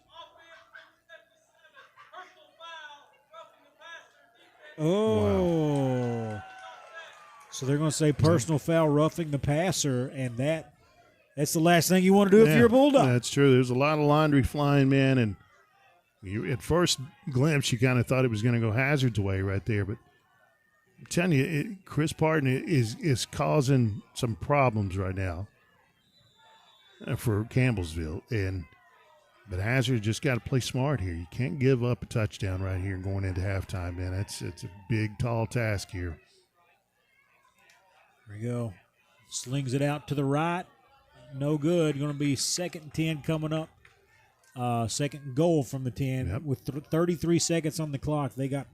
Oh. Wow. So they're going to say personal foul, roughing the passer, and that's the last thing you want to do if you're a Bulldog. That's true. There's a lot of laundry flying, man, and at first glimpse you kind of thought it was going to go Hazard's way right there, but I'm telling you, Chris Parton is causing some problems right now for Campbellsville, but Hazard just got to play smart here. You can't give up a touchdown right here going into halftime, man. It's a big, tall task here. There we go. Slings it out to the right. No good. Going to be 2nd and 10 coming up. 2nd goal from the 10 with 33 seconds on the clock. They got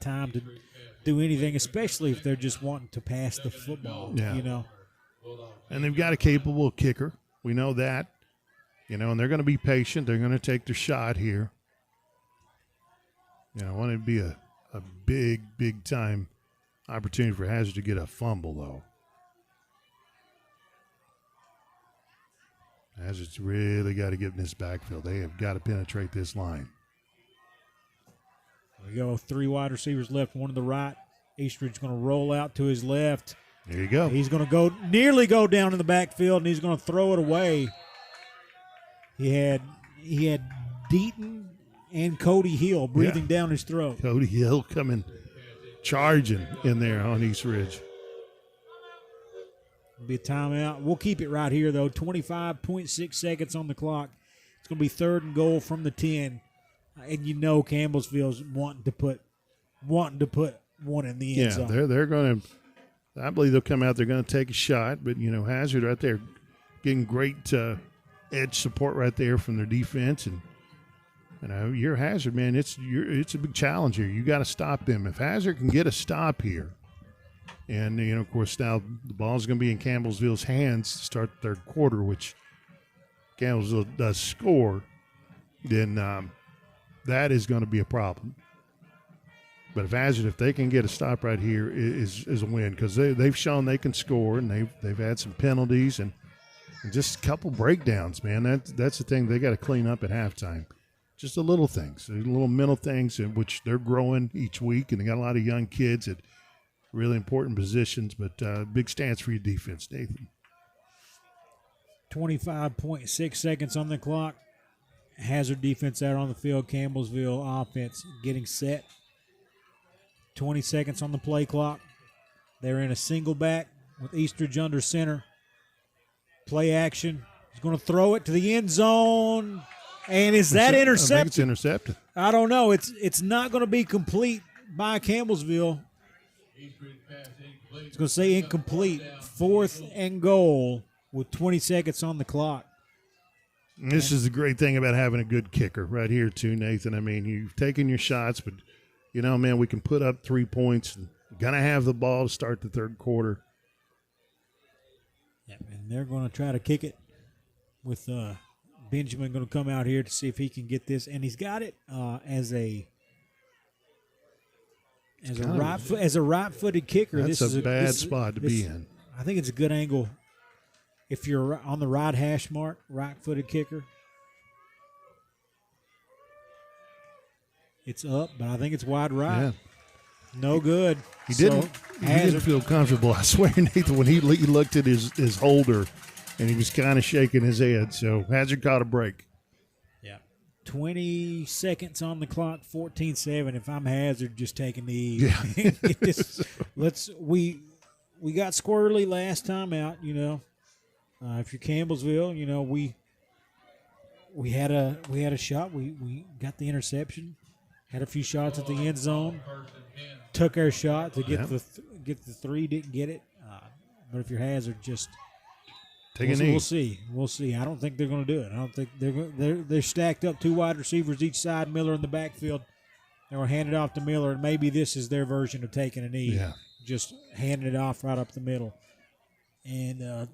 time to do anything, especially if they're just wanting to pass the football. Yeah. You know. And they've got a capable kicker. We know that. You know, and they're going to be patient. They're going to take their shot here. You know, I want it to be a big time opportunity for Hazard to get a fumble, though. Hazard's really got to get in this backfield. They have got to penetrate this line. We go 3 wide receivers left, 1 to the right. Eastridge's going to roll out to his left. There you go. He's going to nearly go down in the backfield, and he's going to throw it away. He had Deaton and Cody Hill breathing down his throat. Cody Hill coming charging in there on East Ridge. It'll be a timeout. We'll keep it right here, though. 25.6 seconds on the clock. It's going to be 3rd and goal from the 10. And you know Campbellsville's wanting to put one in the end zone. Yeah, they're going to – I believe they'll come out. They're going to take a shot. But, you know, Hazard right there getting great edge support right there from their defense. And, you know, you're Hazard, man. It's a big challenge here. You got to stop them. If Hazard can get a stop here, and, you know, of course, now the ball's going to be in Campbellsville's hands to start the 3rd quarter, which Campbellsville does score, then that is going to be a problem. But if they can get a stop right here, is a win, because they've shown they can score, and they've had some penalties and just a couple breakdowns, man. That's the thing they got to clean up at halftime. Just the little things, the little mental things in which they're growing each week, and they got a lot of young kids at really important positions. But big stance for your defense, Nathan. 25.6 seconds on the clock. Hazard defense out on the field. Campbellsville offense getting set. 20 seconds on the play clock. They're in a single back with Eastridge under center. Play action. He's going to throw it to the end zone. And is that intercepted? I think it's intercepted. I don't know. It's not going to be complete by Campbellsville. It's going to say incomplete. 4th and goal with 20 seconds on the clock. And this is the great thing about having a good kicker right here too, Nathan. I mean, you've taken your shots, but, you know, man, we can put up 3 points. And going to have the ball to start the 3rd quarter. Yeah, and they're going to try to kick it with Benjamin going to come out here to see if he can get this. And he's got it as a right-footed kicker. That's a bad spot to be in. I think it's a good angle if you're on the right hash mark, right-footed kicker. It's up, but I think it's wide right. Yeah. No good. He didn't feel comfortable, I swear, Nathan, when he looked at his holder, and he was kind of shaking his head. So Hazard caught a break. Yeah. 20 seconds on the clock, 14-7. If I'm Hazard, just taking the ease. Yeah. We got squirrely last time out, you know. If you're Campbellsville, you know, we had a shot. We got the interception. Had a few shots at the end zone. Took our shot to get the 3. Didn't get it. But if you're Hazard, just we'll see. We'll see. I don't think they're going to do it. I don't think they're stacked up 2 wide receivers each side. Miller in the backfield. They were handed off to Miller, and maybe this is their version of taking a knee. Yeah. Just handing it off right up the middle, and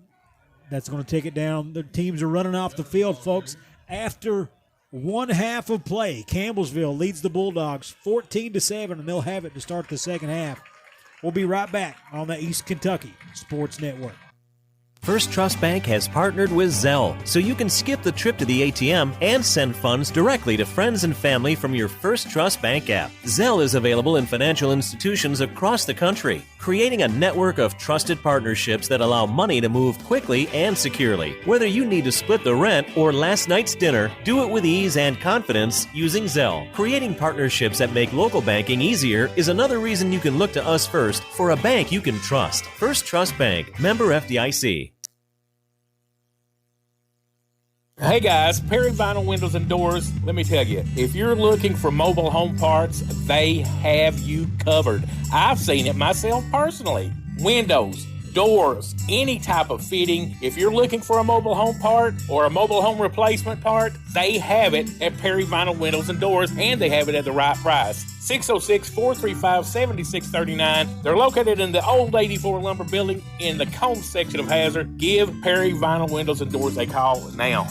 that's going to take it down. The teams are running off the field, folks. After 1/2 of play, Campbellsville leads the Bulldogs 14-7, and they'll have it to start the second half. We'll be right back on the East Kentucky Sports Network. First Trust Bank has partnered with Zelle, so you can skip the trip to the ATM and send funds directly to friends and family from your First Trust Bank app. Zelle is available in financial institutions across the country, creating a network of trusted partnerships that allow money to move quickly and securely. Whether you need to split the rent or last night's dinner, do it with ease and confidence using Zelle. Creating partnerships that make local banking easier is another reason you can look to us first for a bank you can trust. First Trust Bank, member FDIC. Hey guys, Perry Vinyl Windows and Doors, let me tell you, if you're looking for mobile home parts, they have you covered. I've seen it myself personally. Windows, doors, any type of fitting. If you're looking for a mobile home part or a mobile home replacement part, they have it at Perry Vinyl Windows and Doors, and they have it at the right price. 606-435-7639. They're located in the old 84 Lumber Building in the Combs section of Hazard. Give Perry Vinyl Windows and Doors a call now.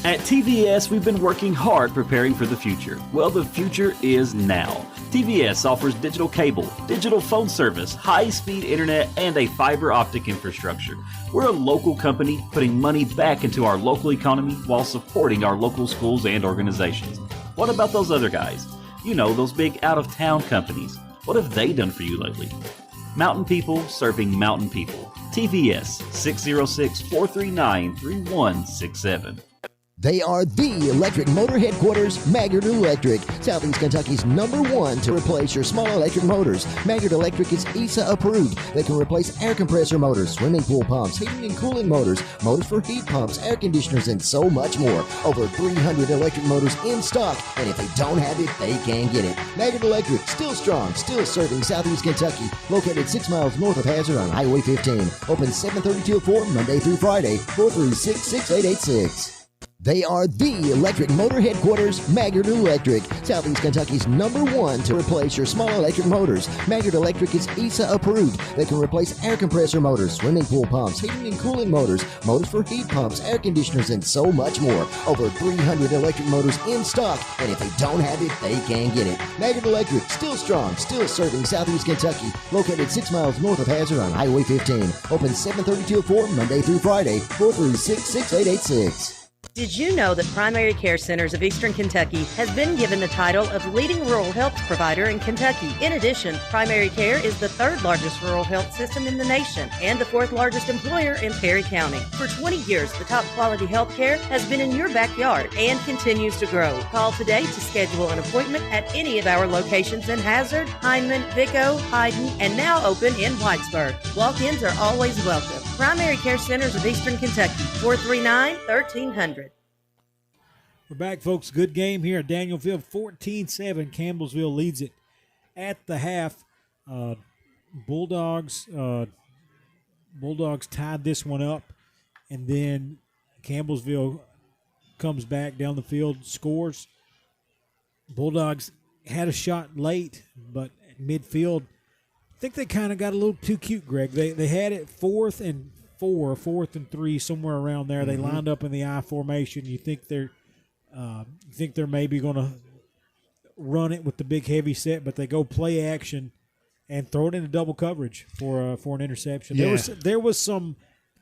At TVS, we've been working hard preparing for the future. Well, the future is now. TVS offers digital cable, digital phone service, high-speed internet, and a fiber optic infrastructure. We're a local company putting money back into our local economy while supporting our local schools and organizations. What about those other guys? You know, those big out-of-town companies. What have they done for you lately? Mountain people serving mountain people. TVS, 606-439-3167. They are the electric motor headquarters, Maggard Electric, Southeast Kentucky's #1 to replace your small electric motors. Maggard Electric is ESA approved. They can replace air compressor motors, swimming pool pumps, heating and cooling motors, motors for heat pumps, air conditioners, and so much more. Over 300 electric motors in stock, and if they don't have it, they can get it. Maggard Electric, still strong, still serving Southeast Kentucky. Located 6 miles north of Hazard on Highway 15. Open 7:30 till 4, Monday through Friday, 436-6886. They are the electric motor headquarters, Maggard Electric, Southeast Kentucky's #1 to replace your small electric motors. Maggard Electric is ESA approved. They can replace air compressor motors, swimming pool pumps, heating and cooling motors, motors for heat pumps, air conditioners, and so much more. Over 300 electric motors in stock, and if they don't have it, they can get it. Maggard Electric, still strong, still serving Southeast Kentucky. Located 6 miles north of Hazard on Highway 15. Open 7:30 till 4, Monday through Friday, 436-6886. Did you know that Primary Care Centers of Eastern Kentucky has been given the title of leading rural health provider in Kentucky? In addition, Primary Care is the 3rd largest rural health system in the nation and the 4th largest employer in Perry County. For 20 years, the top quality health care has been in your backyard and continues to grow. Call today to schedule an appointment at any of our locations in Hazard, Hindman, Vico, Hyden, and now open in Whitesburg. Walk-ins are always welcome. Primary Care Centers of Eastern Kentucky, 439-1300. We're back, folks. Good game here at Daniel Field. 14-7. Campbellsville leads it at the half. Bulldogs tied this one up, and then Campbellsville comes back down the field, scores. Bulldogs had a shot late, but at midfield, I think they kind of got a little too cute, Greg. They had it 4th and 3, somewhere around there. They lined up in the I formation. You think they're maybe going to run it with the big heavy set, but they go play action and throw it into double coverage for an interception. Yeah. There was some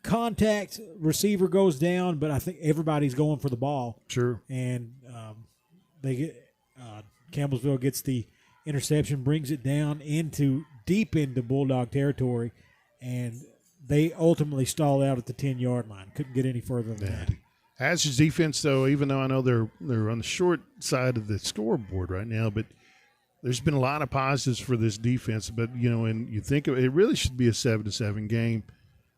contact. Receiver goes down, but I think everybody's going for the ball. Sure. And Campbellsville gets the interception, brings it down deep into Bulldog territory, and they ultimately stalled out at the 10-yard line. Couldn't get any further than that. Hazard's defense, though, even though I know they're on the short side of the scoreboard right now, but there's been a lot of positives for this defense. But, you know, and you think it really should be a 7-7 game.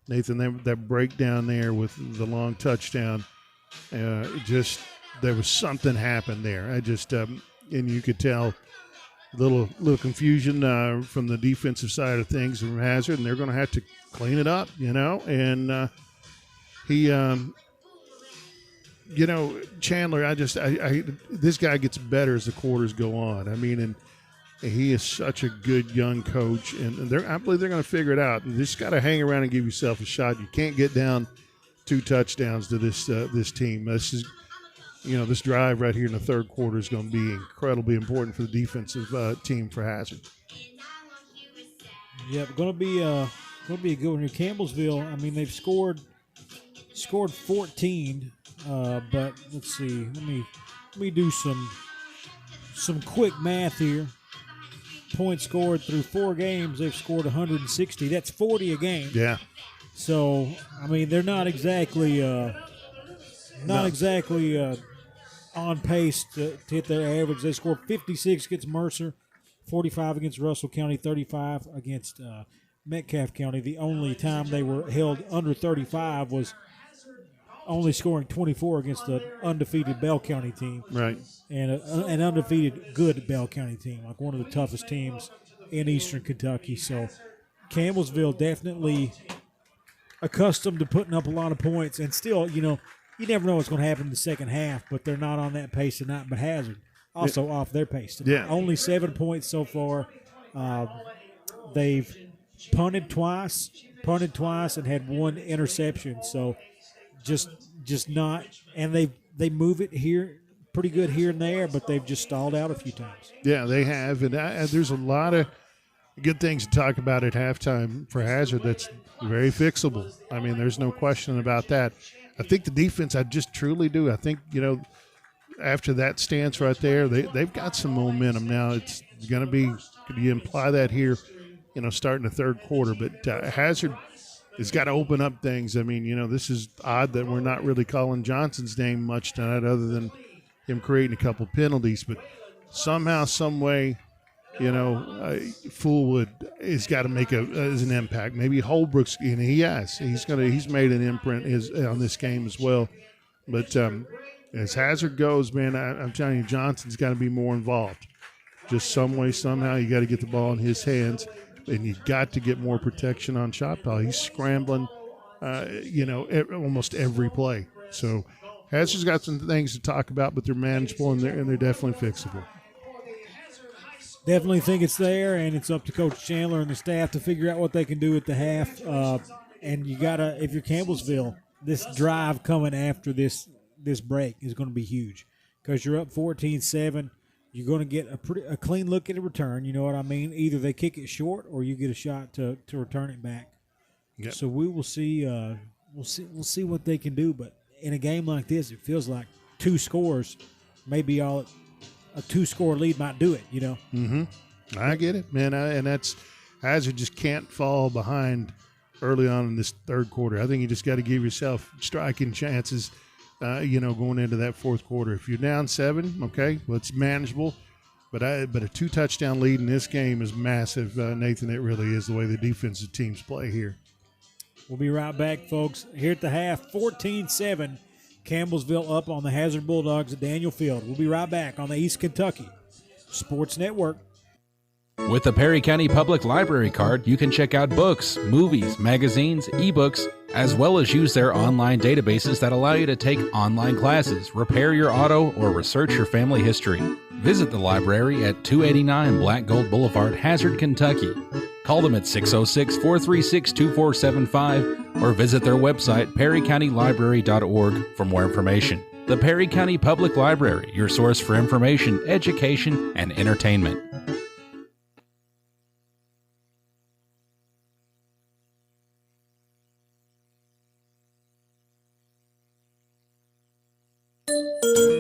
Nathan, that breakdown there with the long touchdown, there was something happened there. And you could tell little confusion from the defensive side of things from Hazard, and they're going to have to clean it up, you know. And Chandler, this guy gets better as the quarters go on. I mean, and he is such a good young coach, and I believe they're going to figure it out. And you just got to hang around and give yourself a shot. You can't get down 2 touchdowns to this team. This is, this drive right here in the third quarter is going to be incredibly important for the defensive team for Hazard. Yeah, going to be a good one here. Campbellsville, I mean, they've scored 14. But let's see. Let me do some quick math here. Points scored through 4 games. They've scored 160. That's 40 a game. Yeah. So I mean, they're not exactly on pace to hit their average. They scored 56 against Mercer, 45 against Russell County, 35 against Metcalfe County. The only time they were held under 35 was only scoring 24 against the undefeated Bell County team. Right. And an undefeated good Bell County team, like one of the toughest teams in Eastern Kentucky. So Campbellsville definitely accustomed to putting up a lot of points, and still, you never know what's going to happen in the second half, but they're not on that pace tonight. But Hazard also off their pace tonight. Yeah. Only 7 points so far. They've punted twice, and had 1 interception. So just not, and they move it here pretty good here and there, but they've just stalled out a few times. Yeah, they have, and there's a lot of good things to talk about at halftime for Hazard. That's very fixable. I mean, there's no question about that. I think the defense, I just truly do. I think, after that stance right there, they've got some momentum now. It's going to be, could you imply that here, starting the third quarter. But Hazard has got to open up things. I mean, this is odd that we're not really calling Johnson's name much tonight other than him creating a couple penalties. But somehow, some way, Fullwood has got to make an impact. Maybe Holbrook's, he has. He's made an imprint on this game as well. But as Hazard goes, man, I'm telling you, Johnson's got to be more involved. Just some way, somehow, you got to get the ball in his hands, and you got to get more protection on Choctaw. He's scrambling, almost every play. So Hazard's got some things to talk about, but they're manageable and they're definitely fixable. Definitely think it's there, and it's up to Coach Chandler and the staff to figure out what they can do at the half. And you gotta, if you're Campbellsville, this drive coming after this break is going to be huge because you're up 14-7. You're going to get a clean look at a return. You know what I mean? Either they kick it short or you get a shot to return it back. Yep. So we will see. We'll see what they can do. But in a game like this, it feels like 2 scores, maybe all. A 2-score lead might do it, Mm-hmm. I get it, man. And that's Hazard just can't fall behind early on in this third quarter. I think you just got to give yourself striking chances, going into that fourth quarter. If you're down 7, okay, well, it's manageable. But a 2-touchdown lead in this game is massive, Nathan. It really is the way the defensive teams play here. We'll be right back, folks. Here at the half, 14-7. Campbellsville up on the Hazard Bulldogs at Daniel Field. We'll be right back on the East Kentucky Sports Network. With the Perry County Public Library card, you can check out books, movies, magazines, ebooks, as well as use their online databases that allow you to take online classes, repair your auto, or research your family history. Visit the library at 289 Black Gold Boulevard, Hazard, Kentucky. Call them at 606-436-2475 or visit their website, perrycountylibrary.org, for more information. The Perry County Public Library, your source for information, education, and entertainment.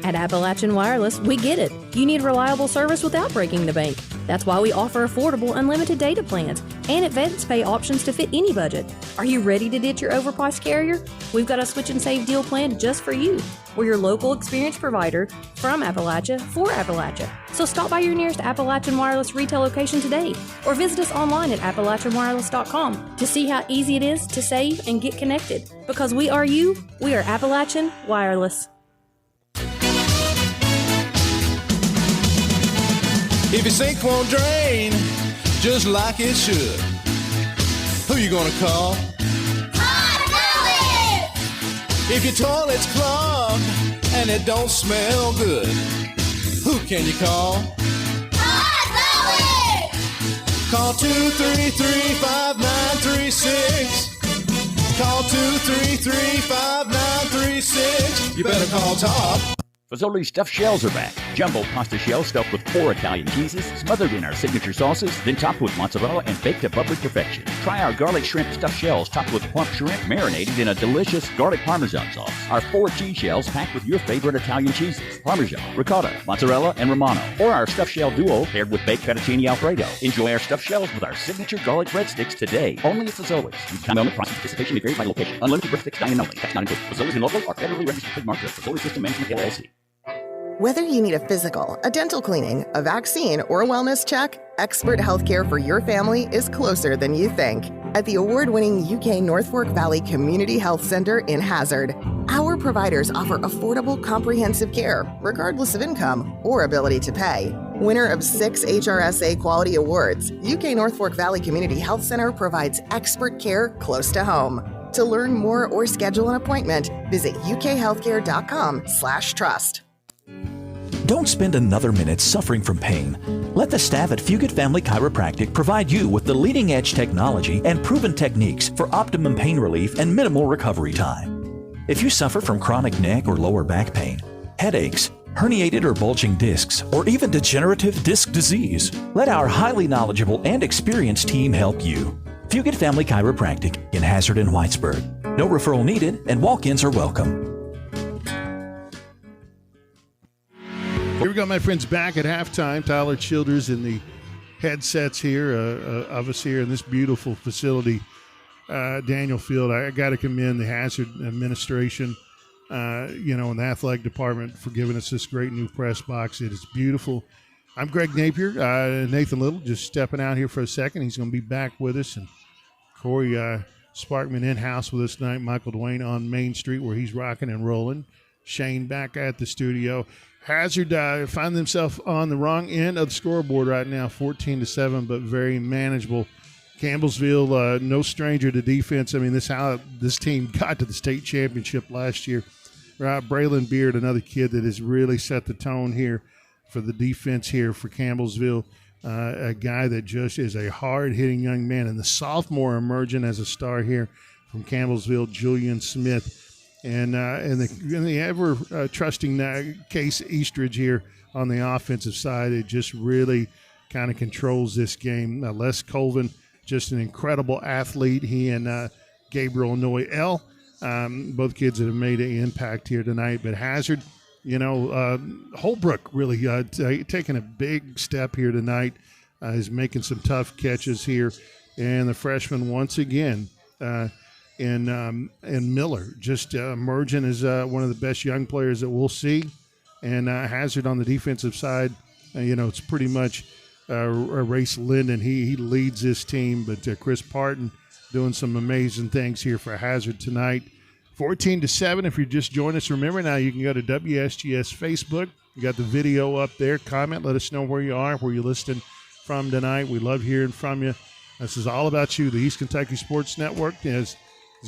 At Appalachian Wireless, we get it. You need reliable service without breaking the bank. That's why we offer affordable unlimited data plans and advance pay options to fit any budget. Are you ready to ditch your overpriced carrier? We've got a switch and save deal planned just for you. We're your local experienced provider from Appalachia for Appalachia. So stop by your nearest Appalachian Wireless retail location today or visit us online at AppalachianWireless.com to see how easy it is to save and get connected. Because we are you, we are Appalachian Wireless. If your sink won't drain just like it should, who you gonna call? Hot Valley! If your toilet's clogged and it don't smell good, who can you call? Hot Valley! Call 233-5936. Call 233-5936. You better call Todd. Fazoli's stuffed shells are back. Jumbo pasta shells stuffed with 4 Italian cheeses, smothered in our signature sauces, then topped with mozzarella and baked to bubbly perfection. Try our garlic shrimp stuffed shells topped with plump shrimp marinated in a delicious garlic parmesan sauce. Our 4 cheese shells packed with your favorite Italian cheeses, Parmesan, ricotta, mozzarella, and Romano. Or our stuffed shell duo paired with baked fettuccine Alfredo. Enjoy our stuffed shells with our signature garlic breadsticks today, only at Fazoli's. Time only, price and participation may vary by location. Unlimited breadsticks, dine-in only. Tax not included. Fazoli's and local are federally registered trademarks of Fazoli's System Management LLC. Whether you need a physical, a dental cleaning, a vaccine, or a wellness check, expert healthcare for your family is closer than you think. At the award-winning UK North Fork Valley Community Health Center in Hazard, our providers offer affordable, comprehensive care, regardless of income or ability to pay. Winner of 6 HRSA Quality Awards, UK North Fork Valley Community Health Center provides expert care close to home. To learn more or schedule an appointment, visit ukhealthcare.com/trust. Don't spend another minute suffering from pain. Let the staff at Fugit Family Chiropractic provide you with the leading-edge technology and proven techniques for optimum pain relief and minimal recovery time. If you suffer from chronic neck or lower back pain, headaches, herniated or bulging discs, or even degenerative disc disease, let our highly knowledgeable and experienced team help you. Fugit Family Chiropractic in Hazard and Whitesburg. No referral needed, and walk-ins are welcome. Here we go, my friends, back at halftime. Tyler Childers in the headsets here of us here in this beautiful facility, Daniel Field. I got to commend the Hazard administration, and the athletic department for giving us this great new press box. It is beautiful. I'm Greg Napier. Nathan Little just stepping out here for a second. He's going to be back with us. And Corey Sparkman in-house with us tonight. Michael Dwayne on Main Street where he's rocking and rolling. Shane back at the studio. Hazard find themselves on the wrong end of the scoreboard right now, 14-7, but very manageable. Campbellsville, no stranger to defense. I mean, this team got to the state championship last year. Right, Braylon Beard, another kid that has really set the tone here for the defense here for Campbellsville. A guy that just is a hard-hitting young man, and the sophomore emerging as a star here from Campbellsville, Julian Smith. And the ever-trusting Case Eastridge here on the offensive side, it just really kind of controls this game. Les Colvin, just an incredible athlete. He and Gabriel Noel, both kids that have made an impact here tonight. But Hazard, Holbrook really taking a big step here tonight. Is making some tough catches here. And the freshman once again, and Miller just emerging as one of the best young players that we'll see. And Hazard on the defensive side, it's pretty much Race Linden. He leads this team, but Chris Parton doing some amazing things here for Hazard tonight. 14-7. If you just joined us, remember now you can go to WSGS Facebook. You got the video up there. Comment. Let us know where you are, where you're listening from tonight. We love hearing from you. This is all about you. The East Kentucky Sports Network is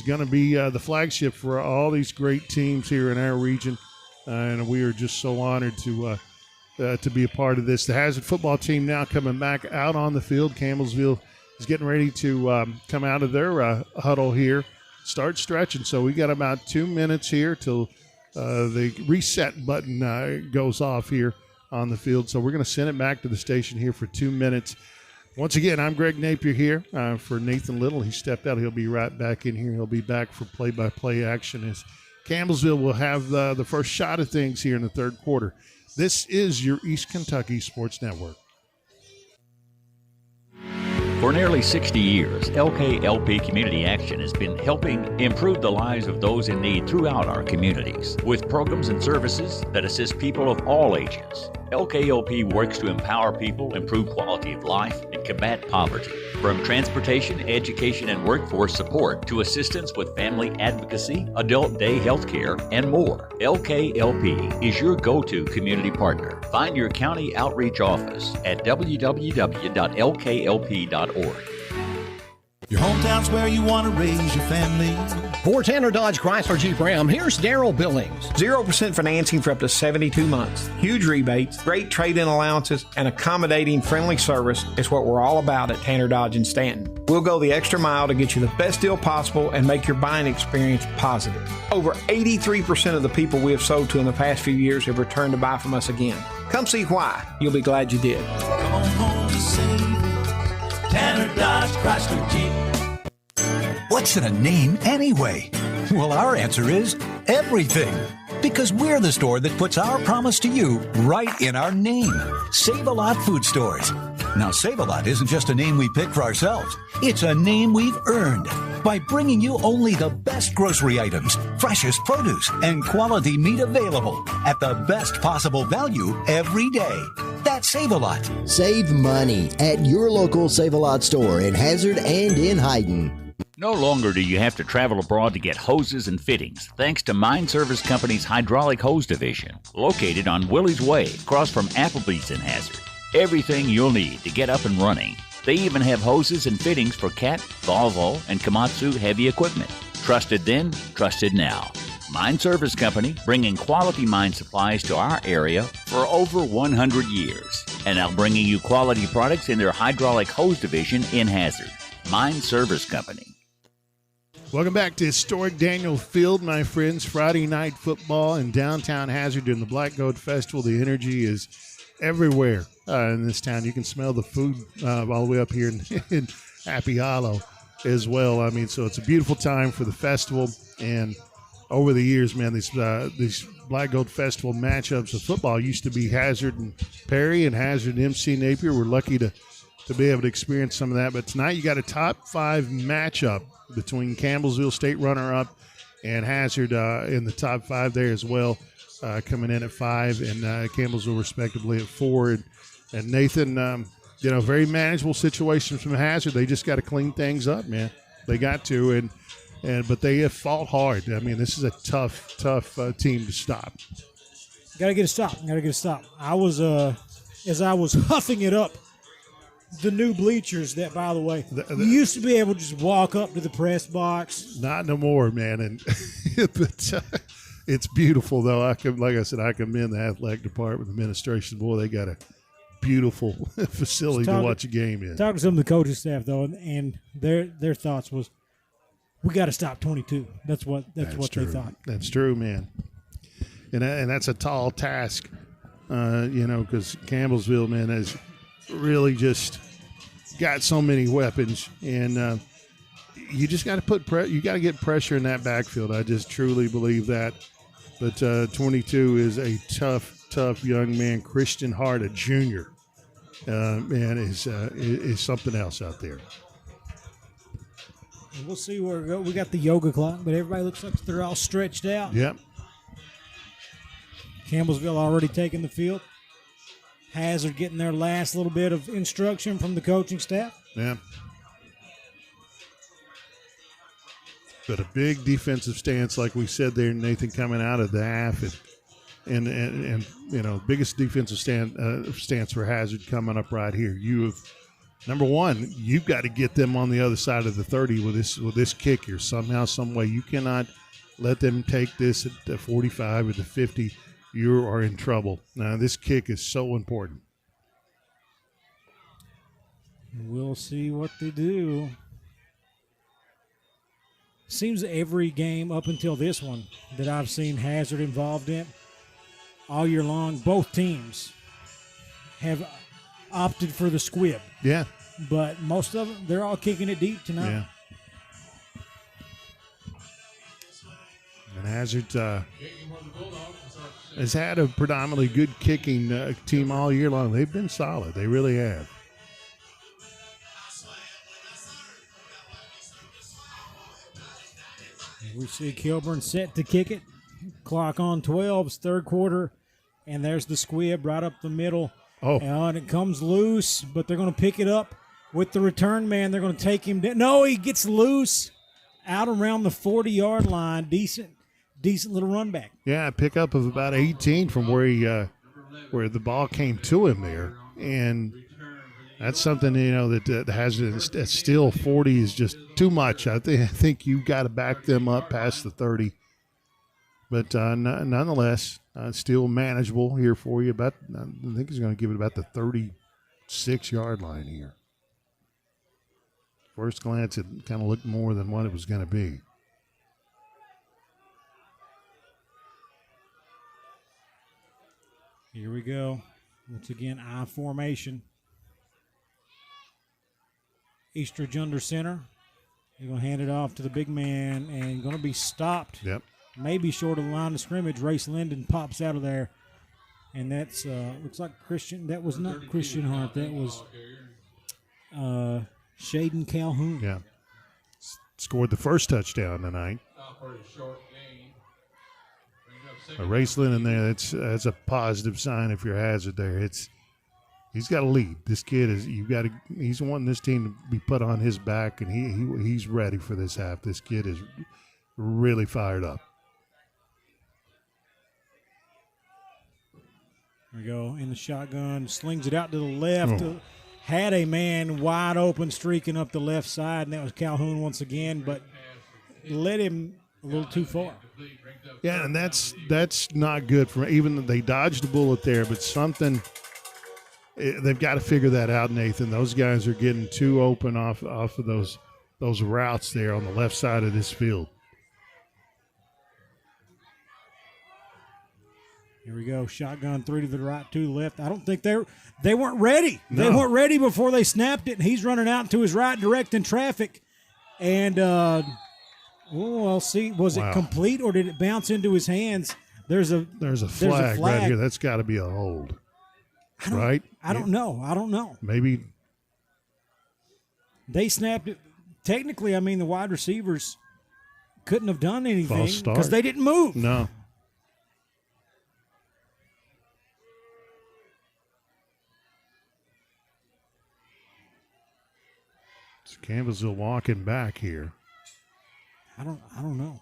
going to be the flagship for all these great teams here in our region, and we are just so honored to be a part of this. The Hazard football team now coming back out on the field. Campbellsville is getting ready to come out of their huddle here, start stretching. So we got about 2 minutes here till the reset button goes off here on the field. So we're going to send it back to the station here for 2 minutes. Once again, I'm Greg Napier here for Nathan Little. He stepped out. He'll be right back in here. He'll be back for play-by-play action as Campbellsville will have the first shot of things here in the third quarter. This is your East Kentucky Sports Network. For nearly 60 years, LKLP Community Action has been helping improve the lives of those in need throughout our communities with programs and services that assist people of all ages. LKLP works to empower people, improve quality of life, and combat poverty. From transportation, education, and workforce support to assistance with family advocacy, adult day health care, and more. LKLP is your go-to community partner. Find your county outreach office at www.lklp.org. Your hometown's where you want to raise your family. For Tanner Dodge Chrysler Jeep Ram, here's Daryl Billings. 0% financing for up to 72 months. Huge rebates, great trade-in allowances, and accommodating friendly service is what we're all about at Tanner Dodge in Stanton. We'll go the extra mile to get you the best deal possible and make your buying experience positive. Over 83% of the people we have sold to in the past few years have returned to buy from us again. Come see why. You'll be glad you did. Come home to save Tanner Dodge Chrysler Jeep. What's in a name anyway? Well, our answer is everything. Because we're the store that puts our promise to you right in our name. Save-A-Lot Food Stores. Now, Save-A-Lot isn't just a name we pick for ourselves. It's a name we've earned by bringing you only the best grocery items, freshest produce, and quality meat available at the best possible value every day. That's Save-A-Lot. Save money at your local Save-A-Lot store in Hazard and in Hayden. No longer do you have to travel abroad to get hoses and fittings, thanks to Mine Service Company's Hydraulic Hose Division, located on Willie's Way, across from Applebee's in Hazard. Everything you'll need to get up and running. They even have hoses and fittings for Cat, Volvo, and Komatsu heavy equipment. Trusted then, trusted now. Mine Service Company, bringing quality mine supplies to our area for over 100 years. And now bringing you quality products in their hydraulic hose division in Hazard. Mine Service Company. Welcome back to historic Daniel Field, my friends. Friday night football in downtown Hazard during the Black Goat Festival. The energy is everywhere in this town. You can smell the food all the way up here in Happy Hollow as well. I mean, so it's a beautiful time for the festival. And over the years, man, these Black Goat Festival matchups of football used to be Hazard and Perry and Hazard and MC Napier. We're lucky to be able to experience some of that. But tonight you got a top 5 matchup between Campbellsville State runner-up and Hazard in the top 5 there as well, coming in at 5, and Campbellsville respectively at 4. And Nathan, very manageable situation from Hazard. They just got to clean things up, man. They got to, but they have fought hard. I mean, this is a tough team to stop. Got to get a stop. I was, as I was huffing it up, the new bleachers that, by the way, you used to be able to just walk up to the press box. Not no more, man. And but, it's beautiful, though. Like I said, I commend the athletic department, administration. Boy, they got a beautiful facility to watch a game in. Talk to some of the coaching staff, though, and their thoughts was, we got to stop 22. That's what true. they thought. That's true, man. And that's a tall task, because Campbellsville, man, has really just got so many weapons, and you just got to you got to get pressure in that backfield. I just truly believe that. But 22 is a tough young man. Christian Hart, a junior, man, is something else out there. And we'll see where we go. We got the yoga clock, but everybody looks like they're all stretched out. Yep. Campbellsville already taking the field. Hazard getting their last little bit of instruction from the coaching staff. Yeah. But a big defensive stance, like we said there, Nathan, coming out of the half, and biggest defensive stance for Hazard coming up right here. You have, number one, you've got to get them on the other side of the 30 with this kick here somehow, some way. You cannot let them take this at the 45 or the 50. You are in trouble. Now, this kick is so important. We'll see what they do. Seems every game up until this one that I've seen Hazard involved in all year long, both teams have opted for the squib. Yeah. But most of them, they're all kicking it deep tonight. Yeah. And Hazard has had a predominantly good kicking team all year long. They've been solid. They really have. We see Kilburn set to kick it. Clock on 12, it's third quarter, and there's the squib right up the middle. Oh. And it comes loose, but they're going to pick it up with the return man. They're going to take him down. No, he gets loose out around the 40-yard line. Decent little run back. Yeah, a pickup of about 18 from where where the ball came to him there, and that's something that Hazard still 40 is just too much. I think you've got to back them up past the 30, but nonetheless, still manageable here for you. I think he's going to give it about the 36-yard line here. First glance, it kind of looked more than what it was going to be. Here we go. Once again, I formation. Eastridge under center. You're going to hand it off to the big man and going to be stopped. Yep. Maybe short of the line of scrimmage. Race Linden pops out of there. And that's, looks like Christian. That was not Christian Hart. That was Shaden Calhoun. Yeah. Scored the first touchdown tonight. A Race Linden there, that's a positive sign if you're Hazard there. He's got to lead. This kid he's wanting this team to be put on his back, and he's ready for this half. This kid is really fired up. There we go in the shotgun, slings it out to the left. Had a man wide open streaking up the left side, and that was Calhoun once again, but led him a little too far. Yeah, and that's not good for even they dodged the bullet there, but something they've got to figure that out, Nathan. Those guys are getting too open off of those routes there on the left side of this field. Here we go. Shotgun 3 to the right, 2 to the left. I don't think they weren't ready. No. They weren't ready before they snapped it, and he's running out to his right, directing traffic. And I'll see. Was it complete or did it bounce into his hands? There's a flag right here. That's got to be a hold, right? I don't know. Maybe they snapped it. Technically, I mean, the wide receivers couldn't have done anything because they didn't move. No. It's Campbellsville walking back here. I don't know.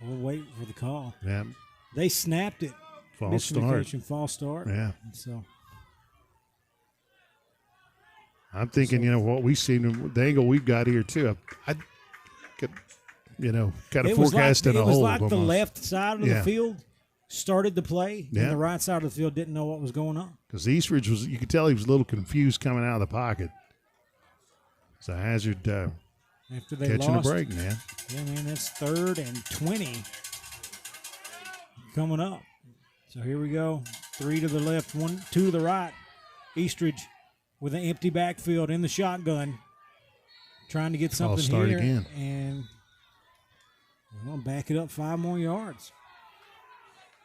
We'll wait for the call. Yeah. They snapped it. False start. False start. Yeah. So I'm thinking, what we've seen, the angle we've got here too. I could, kind of forecasting a hold. It was like almost. the left side of the field started to play, and the right side of the field didn't know what was going on. Because Eastridge you could tell he was a little confused coming out of the pocket. It's a hazard after they catching lost. a break, man. Yeah, man, that's 3rd and 20 coming up. So here we go. 3 to the left, 2 to the right. Eastridge with an empty backfield in the shotgun, trying to get something start here. Again. And we're going to back it up 5 more yards.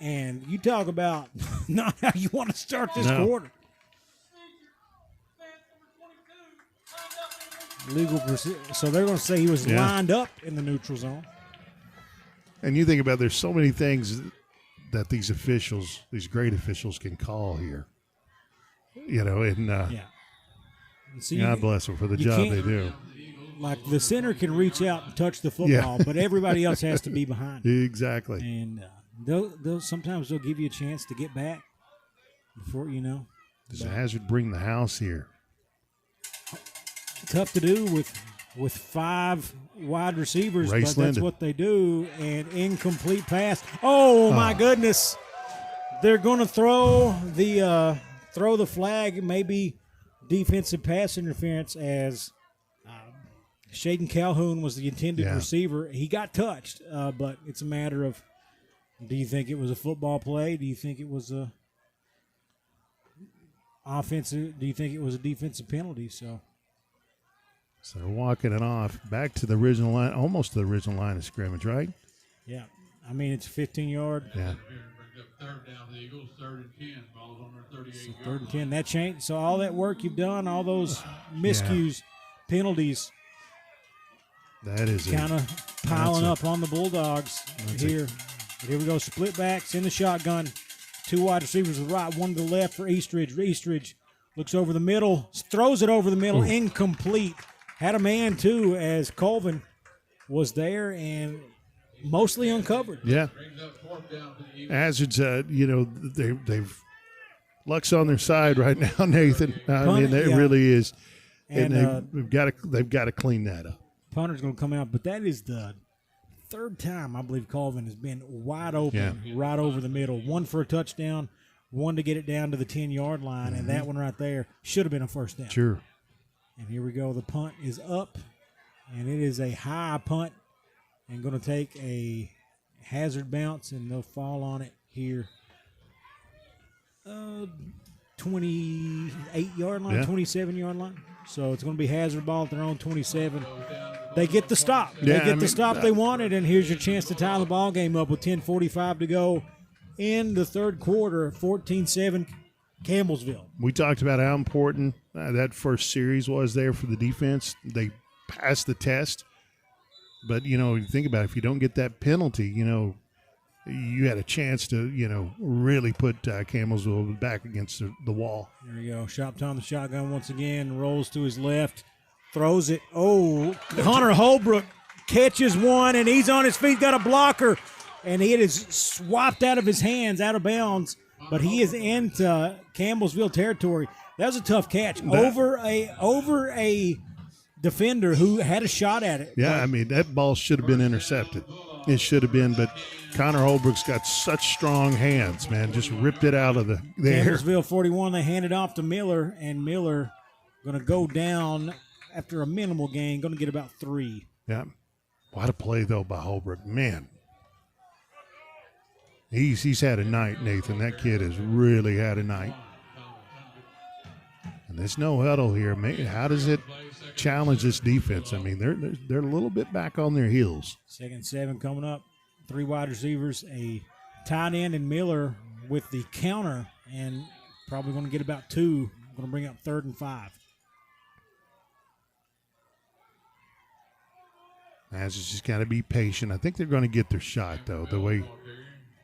And you talk about not how you want to start this quarter. So they're going to say he was lined up in the neutral zone. And you think about there's so many things that these great officials can call here. So God bless them for the job they do. Like the center can reach out and touch the football, but everybody else has to be behind. Exactly. And they'll sometimes they'll give you a chance to get back before Does Hazard bring the house here? Tough to do with 5 wide receivers, but that's what they do. And incomplete pass. Oh my goodness! They're going to throw the flag, maybe defensive pass interference, as Shaden Calhoun was the intended receiver. He got touched, but it's a matter of, do you think it was a football play? Do you think it was a offensive? Do you think it was a defensive penalty? So they're walking it off back to the original line, almost to the original line of scrimmage, right? Yeah. I mean, it's a 15-yard. Yeah. 3rd down for the Eagles, 3rd and 10. Ball's on their 38 So 3rd and 10. That changed. So all that work you've done, all those miscues, penalties, that is kind of piling up on the Bulldogs here. Here we go. Split backs in the shotgun. 2 wide receivers to the right, 1 to the left for Eastridge. Eastridge looks over the middle, throws it over the middle, incomplete. Had a man, too, as Colvin was there and mostly uncovered. Yeah. Hazard's, they've luck's on their side right now, Nathan. I mean, it really is. And they've got to clean that up. Punter's going to come out, but that is the 3rd time I believe Colvin has been wide open, right over the middle. 1 for a touchdown, 1 to get it down to the 10-yard line, and that one right there should have been a first down. Sure. And here we go. The punt is up, and it is a high punt, and going to take a hazard bounce, and they'll fall on it here. 28-yard line, 27-yard line. So it's going to be hazard ball at their own 27. They get the stop. They get the stop they wanted, and here's your chance to tie the ball game up with 10:45 to go in the 3rd quarter. 14-7, Campbellsville. We talked about how important that first series was there for the defense. They passed the test. But, you think about it, if you don't get that penalty, you had a chance to, really put Campbellsville back against the wall. There you go. Shop Tom the shotgun once again, rolls to his left, throws it. Oh, Connor Holbrook catches one, and he's on his feet, got a blocker, and it is swapped out of his hands, out of bounds, but he is into Campbellsville territory. That was a tough catch over a defender who had a shot at it. Yeah, I mean, that ball should have been intercepted. It should have been, but Connor Holbrook's got such strong hands, man. Just ripped it out of the air. Campbellsville 41, they hand it off to Miller, and Miller going to go down after a minimal gain, going to get about 3. Yeah. What a play, though, by Holbrook. Man. He's had a night, Nathan. That kid has really had a night. And there's no huddle here. How does it challenge this defense? I mean, they're a little bit back on their heels. 2nd and 7 coming up. 3 wide receivers, a tight end, and Miller with the counter, and probably going to get about 2. Going to bring up 3rd and 5. Hazard's just got to be patient. I think they're going to get their shot, though, the way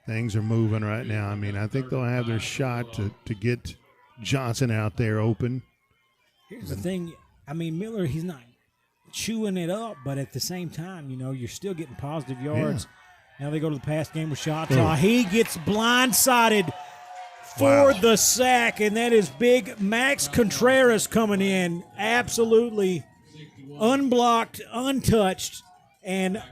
things are moving right now. I mean, I think they'll have their shot to get Johnson out there open. Here's the thing. I mean, Miller, he's not chewing it up, but at the same time, you're still getting positive yards. Yeah. Now they go to the pass game with Shaw. He gets blindsided for the sack, and that is big Max Contreras coming in. Absolutely unblocked, untouched, and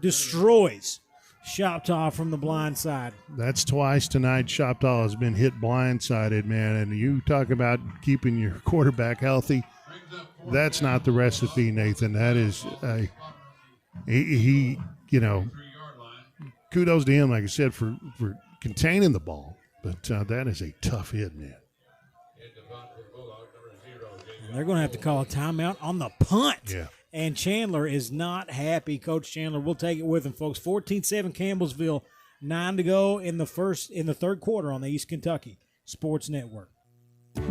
destroys Shoptaw from the blind side. That's twice tonight Shoptaw has been hit blindsided, man. And you talk about keeping your quarterback healthy. That's not the recipe, Nathan. That is he kudos to him, like I said, for containing the ball. But that is a tough hit, man. And they're going to have to call a timeout on the punt. Yeah. And Chandler is not happy. Coach Chandler will take it with him, folks. 14-7 Campbellsville, 9 to go in the 3rd quarter on the East Kentucky Sports Network.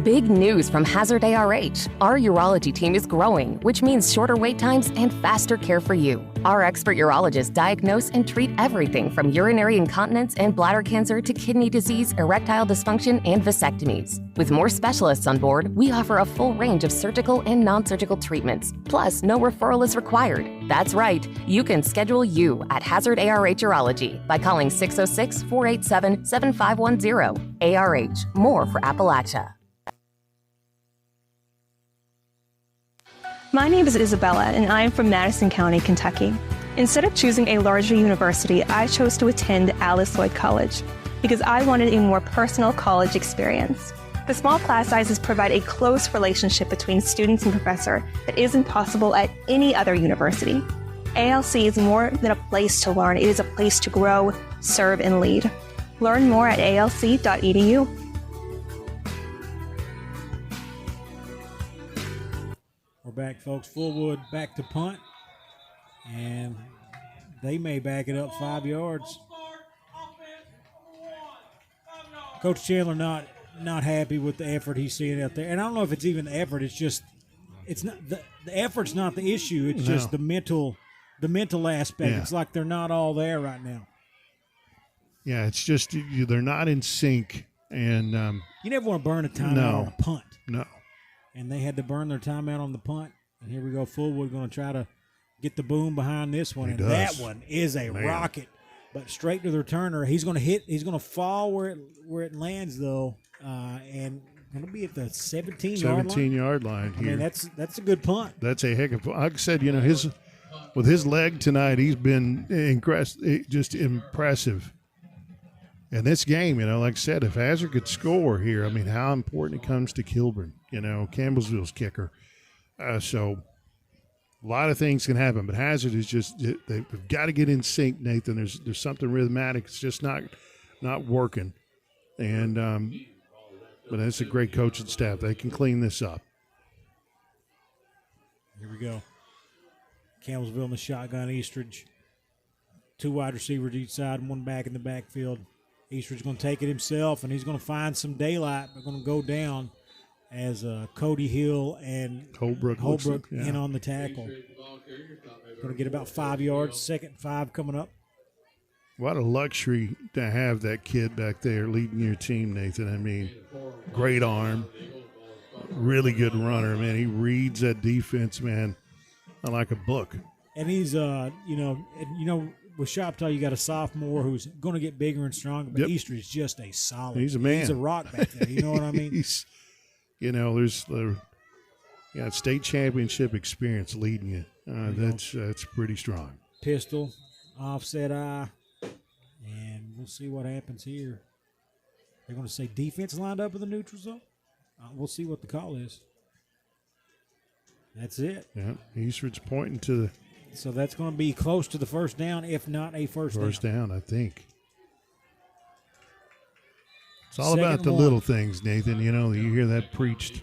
Big news from Hazard ARH. Our urology team is growing, which means shorter wait times and faster care for you. Our expert urologists diagnose and treat everything from urinary incontinence and bladder cancer to kidney disease, erectile dysfunction, and vasectomies. With more specialists on board, we offer a full range of surgical and non-surgical treatments. Plus, no referral is required. That's right. You can schedule you at Hazard ARH Urology by calling 606-487-7510. ARH, more for Appalachia. My name is Isabella, and I am from Madison County, Kentucky. Instead of choosing a larger university, I chose to attend Alice Lloyd College because I wanted a more personal college experience. The small class sizes provide a close relationship between students and professor that isn't possible at any other university. ALC is more than a place to learn. It is a place to grow, serve, and lead. Learn more at alc.edu. We're back, folks. Fullwood back to punt, and they may back it up 5 yards. Coach Chandler not happy with the effort he's seeing out there, and I don't know if it's even the effort. It's just not the effort's not the issue. It's just the mental aspect. Yeah. It's like they're not all there right now. Yeah, it's just they're not in sync, and you never want to burn a timeout on a punt. No. And they had to burn their timeout on the punt. And here we go. Fullwood going to try to get the boom behind this one. And that one is a rocket. But straight to the returner. He's going to hit. He's going to fall where it lands, though. And going to be at the 17-yard line. 17-yard line here. I mean, that's a good punt. That's a heck of a – like I said, with his leg tonight, he's been just impressive. And this game, like I said, if Hazard could score here, I mean, how important it comes to Kilburn, Campbellsville's kicker. So a lot of things can happen, but Hazard is just they've got to get in sync, Nathan. There's something rhythmic. It's just not working. And but that's a great coaching staff. They can clean this up. Here we go. Campbellsville in the shotgun. Eastridge. 2 wide receivers each side and 1 back in the backfield. Eastridge going to take it himself, and he's going to find some daylight. They're going to go down as Cody Hill and Holbrook in on the tackle. Going to get about 5 yards. 2nd 5 coming up. What a luxury to have that kid back there leading your team, Nathan. I mean, great arm. really good runner, man. He reads that defense, man, like a book. And he's, with Shoptaw, you got a sophomore who's going to get bigger and stronger, but Easter is just a solid. He's a man. He's a rock back there. You know what I mean? There's state championship experience leading you. That's pretty strong. Pistol, offset eye, and we'll see what happens here. They're going to say defense lined up in the neutral zone. We'll see what the call is. That's it. Yeah, Eastridge pointing to the. So that's going to be close to the first down, if not a first down, I think. It's all about the little things, Nathan. You hear that preached.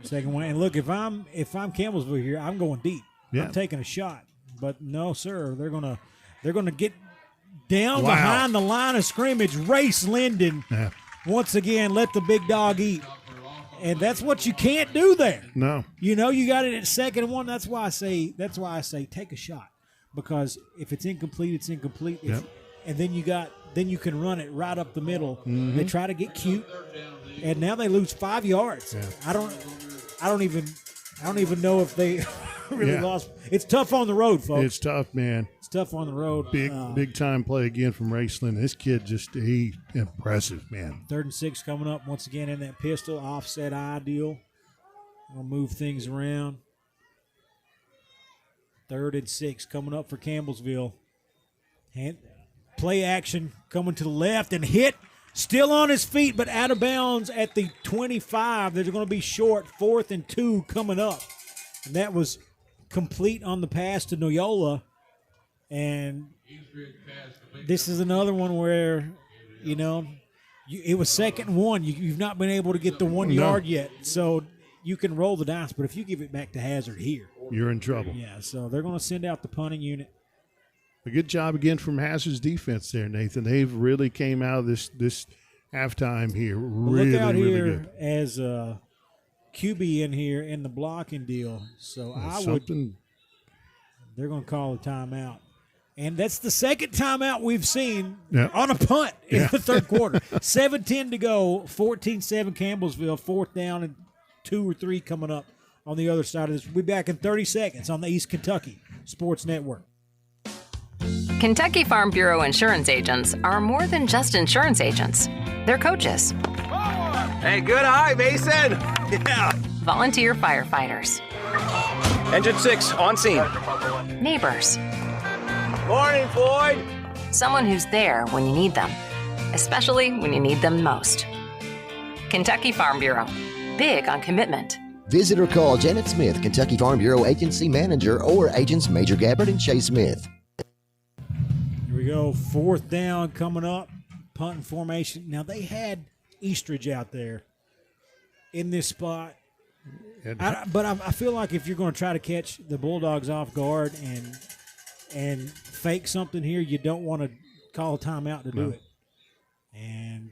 Second one, and look, if I'm Campbellsville here, I'm going deep. Yeah. I'm taking a shot, but no, sir. They're gonna get down behind the line of scrimmage. Race Linden once again. Let the big dog eat. And that's what you can't do there. No. You got it at 2nd and 1. That's why I say take a shot. Because if it's incomplete, it's incomplete. And then you can run it right up the middle. Mm-hmm. They try to get cute. And now they lose 5 yards. Yeah. I don't even know if they really lost. It's tough on the road, folks. It's tough, man. It's tough on the road. Big time play again from Raceland. This kid he impressive, man. 3rd and 6 coming up once again in that pistol offset eye deal. We'll move things around. 3rd and 6 coming up for Campbellsville. And play action coming to the left and hit. Still on his feet, but out of bounds at the 25. They're going to be short. 4th and 2 coming up. And that was complete on the pass to Noyola. And this is another one where, it was 2nd and 1. You've not been able to get the 1 yard yet. So you can roll the dice. But if you give it back to Hazard here, you're in trouble. Yeah, so they're going to send out the punting unit. A good job again from Hazard's defense there, Nathan. They've really came out of this halftime here really, look out really here good. As QB in here in the blocking deal. So they're going to call a timeout. And that's the 2nd timeout we've seen on a punt in the 3rd quarter. 7:10 to go, 14-7 Campbellsville, 4th down and 2 or 3 coming up on the other side of this. We'll be back in 30 seconds on the East Kentucky Sports Network. Kentucky Farm Bureau insurance agents are more than just insurance agents. They're coaches. Hey, good eye, Mason. Yeah. Volunteer firefighters. Engine 6, on scene. Neighbors. Morning, Floyd. Someone who's there when you need them, especially when you need them most. Kentucky Farm Bureau. Big on commitment. Visit or call Janet Smith, Kentucky Farm Bureau Agency Manager, or agents Major Gabbard and Chase Smith. Here we go. 4th down coming up. Punting formation. Now, they had Eastridge out there in this spot. But I feel like if you're going to try to catch the Bulldogs off guard and fake something here, you don't want to call a timeout to do it. And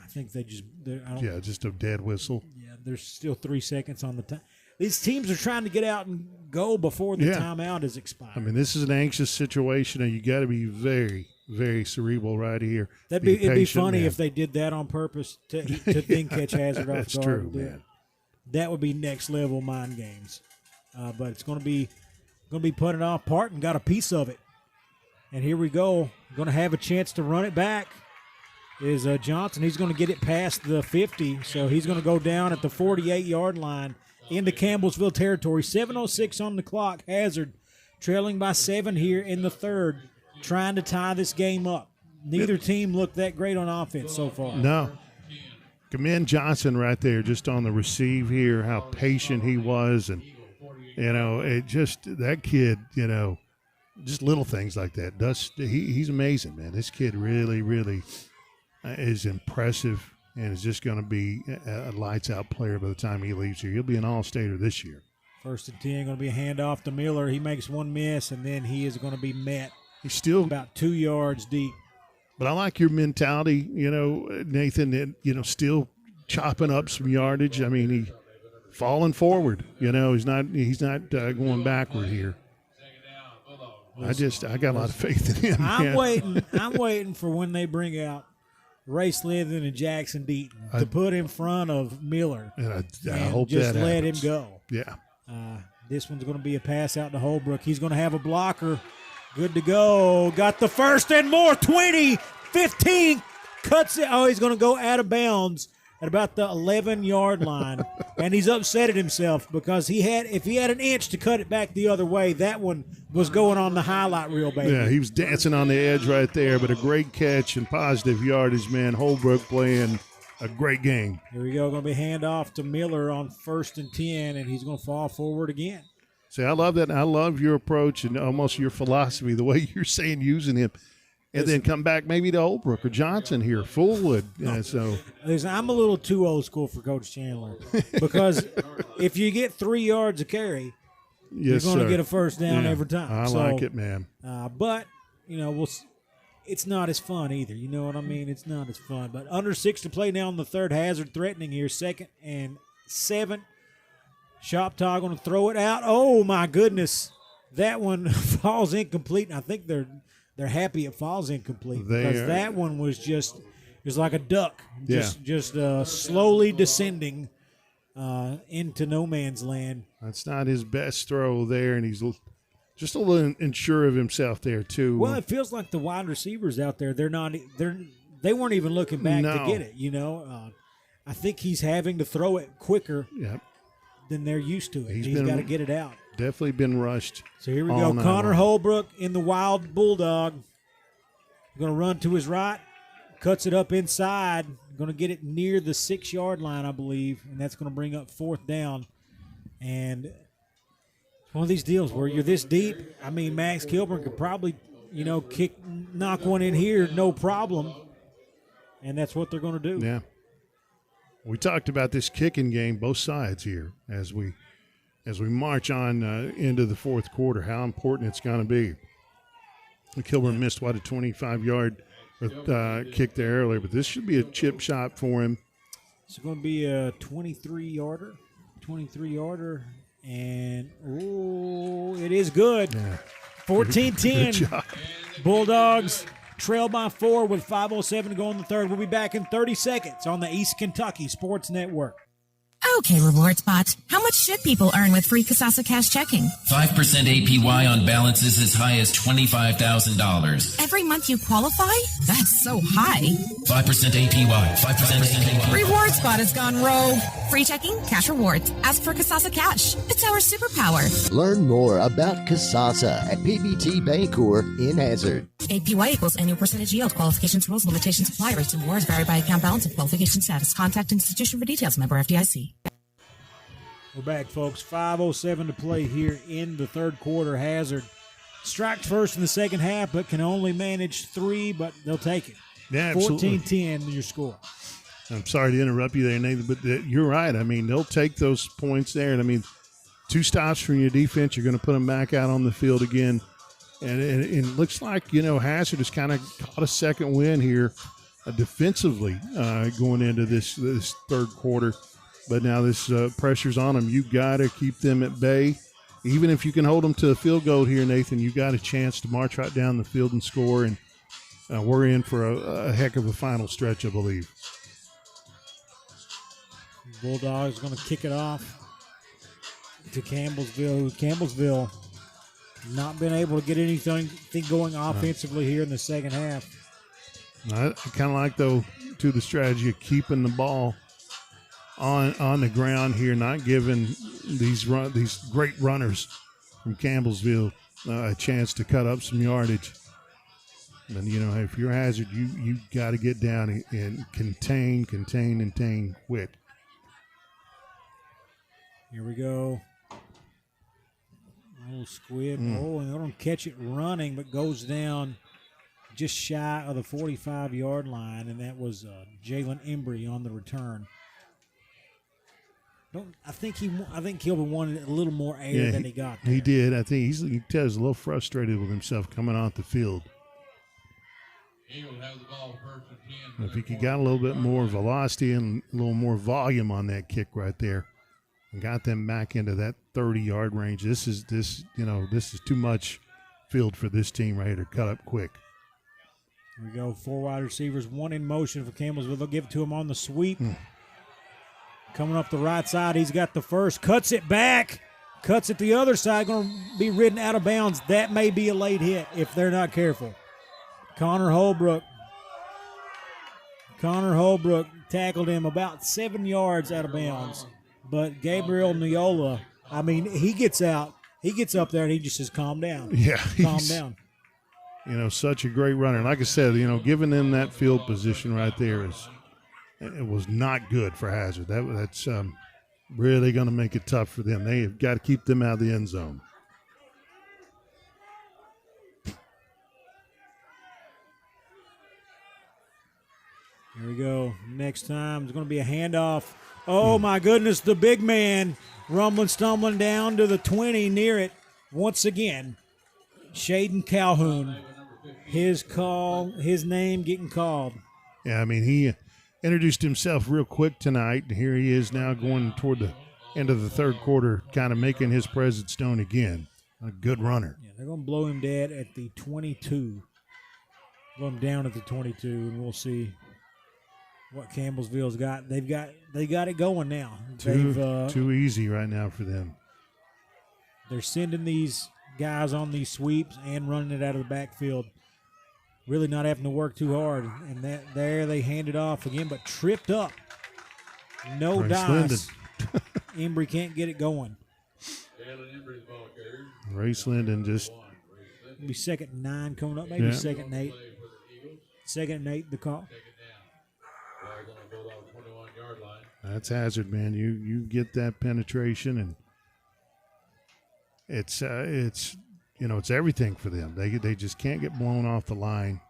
I think just a dead whistle. Yeah, there's still 3 seconds on the time. These teams are trying to get out and go before the timeout is expired. I mean, this is an anxious situation, and you got to be very, very cerebral right here. It'd be funny if they did that on purpose to then catch Hazard off guard. That's true, man. That would be next level mind games. But it's going to be putting off. Parton got a piece of it, and here we go. Going to have a chance to run it back. Is Johnson. He's going to get it past the 50, so he's going to go down at the 48-yard line into Campbellsville territory. 7:06 on the clock. Hazard trailing by 7 here in the 3rd, trying to tie this game up. Neither team looked that great on offense so far. No. Commend Johnson right there just on the receive here, how patient he was. And, that kid, just little things like that. He's amazing, man. This kid really, really is impressive and is just going to be a lights-out player by the time he leaves here. He'll be an all-stater this year. 1st and 10, going to be a handoff to Miller. He makes one miss, and then he is going to be met. He's still about 2 yards deep. But I like your mentality, Nathan, still chopping up some yardage. I mean, he falling forward. He's not going backward here. I got a lot of faith in him. I'm waiting for when they bring out Ray Slithen and Jackson Deaton to put in front of Miller. And I hope just that let happens. him go. Yeah. This one's going to be a pass out to Holbrook. He's going to have a blocker. Good to go. Got the first and more. 20, 15. Cuts it. Oh, he's going to go out of bounds at about the 11-yard line. And he's upset at himself because if he had an inch to cut it back the other way, that one was going on the highlight reel, baby. Yeah, he was dancing on the edge right there, but a great catch and positive yardage, man. Holbrook playing a great game. Here we go. Going to be handoff to Miller on 1st and 10, and he's going to fall forward again. See, I love that. I love your approach and almost your philosophy, the way you're saying using him. And then come back maybe to Holbrook or Johnson here, Fullwood. Listen, I'm a little too old school for Coach Chandler because if you get 3 yards a carry, you're going to get a first down every time. I like it, man. But, it's not as fun either. You know what I mean? It's not as fun. But under 6 to play now in the third. Hazard threatening here. 2nd and 7. Shoptag going to throw it out. Oh, my goodness. That one falls incomplete, and I think they're happy it falls incomplete because that one was it was like a duck, just slowly descending into no man's land. That's not his best throw there, and he's just a little unsure of himself there too. Well, it feels like the wide receivers out there they weren't even looking back to get it. I think he's having to throw it quicker than they're used to it. He's got to get it out. Definitely been rushed. So here we go. Connor Holbrook in the Wild Bulldog. Going to run to his right. Cuts it up inside. Going to get it near the 6-yard line, I believe. And that's going to bring up 4th down. And it's one of these deals where you're this deep. I mean, Max Kilburn could probably, knock one in here, no problem. And that's what they're going to do. Yeah. We talked about this kicking game, both sides here, as we march on into the fourth quarter, how important it's going to be. Kilburn missed, a 25-yard kick there earlier, but this should be a chip shot for him. It's going to be a 23-yarder, and, it is good. Yeah. 14-10. Bulldogs trail by 4 with 5:07 to go in the third. We'll be back in 30 seconds on the East Kentucky Sports Network. Okay, Reward Spot. How much should people earn with free Kasasa Cash checking? 5% APY on balances as high as $25,000. Every month you qualify? That's so high. 5% APY. 5% APY. Reward Spot has gone rogue. Free checking, cash rewards. Ask for Kasasa Cash. It's our superpower. Learn more about Kasasa at PBT Bancorp in Hazard. APY equals annual percentage yield. Qualifications, rules, limitations apply. Rates and rewards vary by account balance and qualification status. Contact institution for details. Member FDIC. We're back, folks. 5:07 to play here in the third quarter. Hazard strikes first in the second half, but can only manage 3, but they'll take it. Yeah, absolutely. 14-10 your score. I'm sorry to interrupt you there, Nathan, but you're right. I mean, they'll take those points there. And, 2 stops from your defense, you're going to put them back out on the field again. And it looks like, Hazard has kind of caught a second win here defensively going into this third quarter. But now this pressure's on them. You got to keep them at bay. Even if you can hold them to a field goal here, Nathan, you got a chance to march right down the field and score. And we're in for a heck of a final stretch, I believe. Bulldogs going to kick it off to Campbellsville. Campbellsville not been able to get anything going offensively here in the second half. I kind of like, though, to the strategy of keeping the ball on the ground here, not giving these great runners from Campbellsville a chance to cut up some yardage. And, if you're Hazard, you got to get down and contain quick. Here we go. Little squib. Oh, and they don't catch it running, but goes down just shy of the 45-yard line, and that was Jalen Embry on the return. I think Kilburn wanted a little more air than he got there. He did. I think you can tell he's a little frustrated with himself coming off the field. Eagles have the ball first and 10. If he got a little bit more velocity and a little more volume on that kick right there, and got them back into that 30-yard range. This is too much field for this team right here to cut up quick. Here we go. 4 wide receivers, 1 in motion for Campbellsville. They'll give it to him on the sweep. Coming up the right side, he's got the first. Cuts it back. Cuts it the other side. Going to be ridden out of bounds. That may be a late hit if they're not careful. Connor Holbrook tackled him about 7 yards out of bounds. But Gabriel Neola, I mean, he gets out. He gets up there and he just says, calm down. Yeah. Calm down. Such a great runner. Like I said, giving them that field position right there it was not good for Hazard. That's really going to make it tough for them. They have got to keep them out of the end zone. Here we go. Next time it's going to be a handoff. Oh, my goodness, the big man rumbling, stumbling down to the 20 near it once again. Shaden Calhoun, his name getting called. Yeah, I mean, he introduced himself real quick tonight. Here he is now going toward the end of the third quarter, kind of making his presence known again. A good runner. Yeah, they're going to blow him dead at the 22. Blow him down at the 22, and we'll see what Campbellsville's got. They got it going now. Too easy right now for them. They're sending these guys on these sweeps and running it out of the backfield. Really not having to work too hard. And there they hand it off again, but tripped up. No dice. Embry can't get it going. Race Linden just. It'll be 2nd and 9 coming up, maybe 2nd and 8. 2nd and 8, the call. That's Hazard, man. You get that penetration, and it's everything for them. They just can't get blown off the line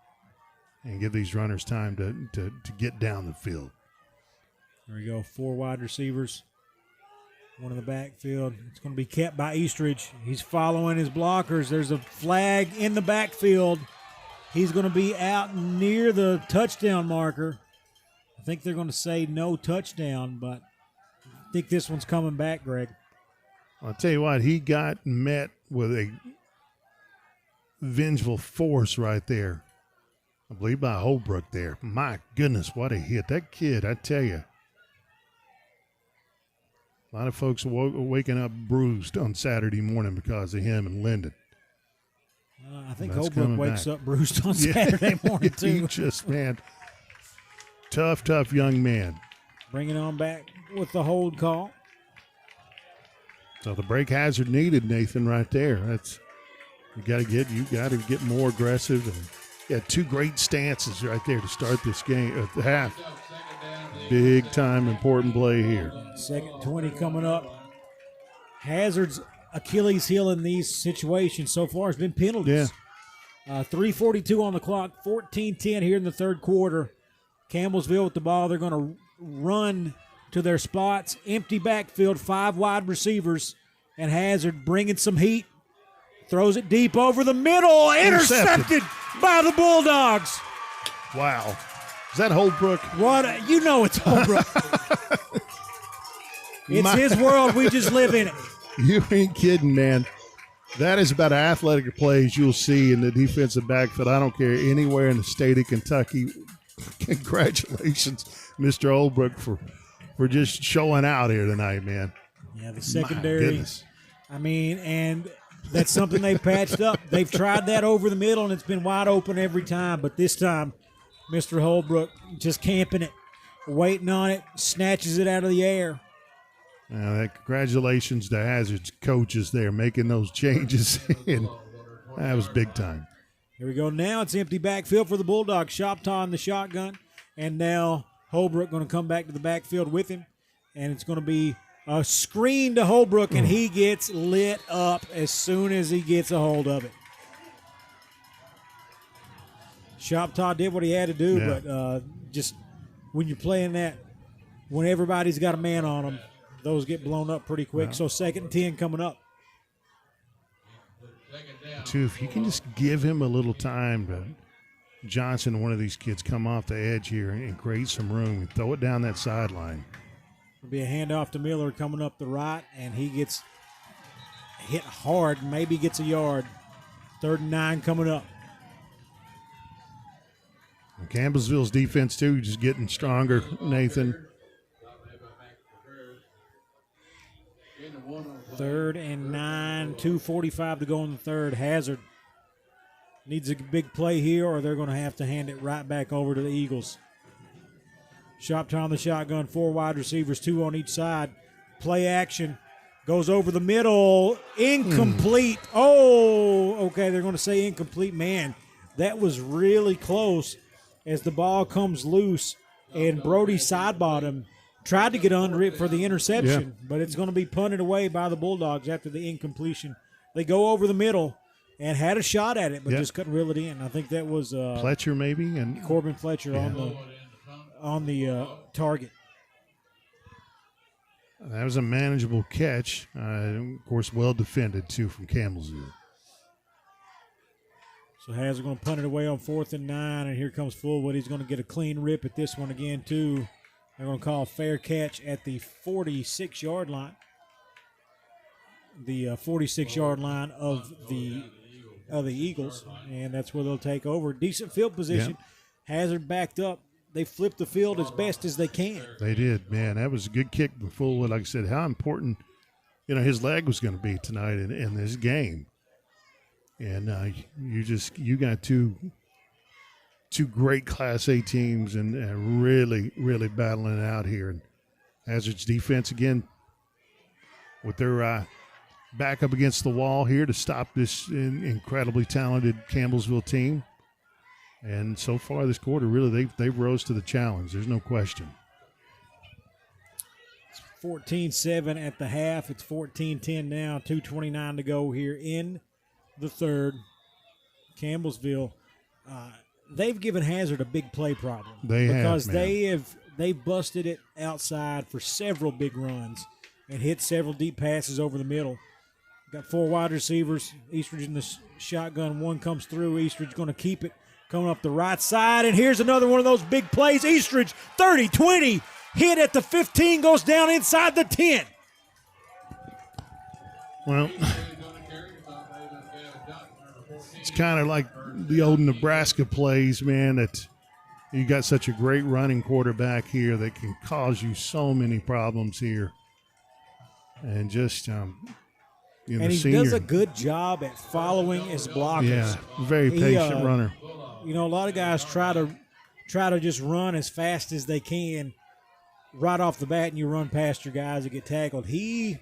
and give these runners time to get down the field. There we go. 4 wide receivers. 1 in the backfield. It's going to be kept by Eastridge. He's following his blockers. There's a flag in the backfield. He's going to be out near the touchdown marker. I think they're going to say no touchdown, but I think this one's coming back, Greg. I'll tell you what, he got met with a vengeful force right there. I believe by Holbrook there. My goodness, what a hit. That kid, I tell you. A lot of folks are waking up bruised on Saturday morning because of him and Linden. I think Holbrook wakes up bruised on Saturday morning, too. He just, man, tough young man. Bringing on back with the hold call. So the break Hazard needed, Nathan, right there. That's you got to get more aggressive, and 2 great stances right there to start this game at the half. Big time important play here. 2nd 20 coming up. Hazard's Achilles heel in these situations so far has been penalties. Yeah. 3:42 on the clock, 14-10 here in the third quarter. Campbellsville with the ball. They're going to run to their spots. Empty backfield, 5 wide receivers, and Hazard bringing some heat. Throws it deep over the middle. Intercepted by the Bulldogs. Wow. Is that Holbrook? What? You know it's Holbrook. It's his world. We just live in it. You ain't kidding, man. That is about as athletic a play as you'll see in the defensive backfield. I don't care anywhere in the state of Kentucky. Congratulations, Mr. Holbrook, for just showing out here tonight, man. Yeah, the secondary. I mean, and that's something they've patched up. They've tried that over the middle, and it's been wide open every time. But this time, Mr. Holbrook just camping it, waiting on it, snatches it out of the air. Congratulations to Hazard's coaches there making those changes. And that was big time. Here we go. Now it's empty backfield for the Bulldogs. Shoptaw in the shotgun. And now Holbrook going to come back to the backfield with him. And it's going to be a screen to Holbrook, and he gets lit up as soon as he gets a hold of it. Shoptaw did what he had to do, but just when you're playing that, when everybody's got a man on them, those get blown up pretty quick. So 2nd and 10 coming up. Too, if you can just give him a little time to Johnson, one of these kids, come off the edge here and create some room and throw it down that sideline. It'll be a handoff to Miller coming up the right, and he gets hit hard, maybe gets a yard. 3rd and 9 coming up. Campbellsville's defense, too, just getting stronger, Nathan. 3rd and 9, 2:45 to go in the third. Hazard needs a big play here, or they're going to have to hand it right back over to the Eagles. Shop time on the shotgun, 4 wide receivers, 2 on each side. Play action, goes over the middle, incomplete. Oh, okay, they're going to say incomplete. Man, that was really close as the ball comes loose, and Brody side bottom tried to get under it for the interception, but it's going to be punted away by the Bulldogs after the incompletion. They go over the middle and had a shot at it, but just couldn't reel it in. I think that was Fletcher maybe, and Corbin Fletcher on the target. That was a manageable catch. Of course, well defended, too, from Campbellsville. So Hazard going to punt it away on 4th and 9, and here comes Fullwood. He's going to get a clean rip at this one again, too. They're going to call a fair catch at the 46-yard line. The 46-yard line of the Eagles, and that's where they'll take over. Decent field position. Hazard backed up. They flipped the field as best as they can. They did, man. That was a good kick from Fullwood. Like I said, how important, his leg was going to be tonight in this game. And you got two great Class A teams and really, really battling it out here. And Hazard's defense, again, with their back up against the wall here to stop this incredibly talented Campbellsville team. And so far this quarter, really, they've rose to the challenge. There's no question. It's 14-7 at the half. It's 14-10 now. 2:29 to go here in the third. Campbellsville, they've given Hazard a big play problem. Because they've busted it outside for several big runs and hit several deep passes over the middle. Got 4 wide receivers. Eastridge in the shotgun. One comes through. Eastridge going to keep it. Coming up the right side, and here's another one of those big plays. Eastridge, 30-20, hit at the 15, goes down inside the 10. Well, it's kind of like the old Nebraska plays, man, that you got such a great running quarterback here that can cause you so many problems here. And just, and he does a good job at following his blockers. Yeah, very patient runner. A lot of guys try to just run as fast as they can right off the bat, and you run past your guys that get tackled. He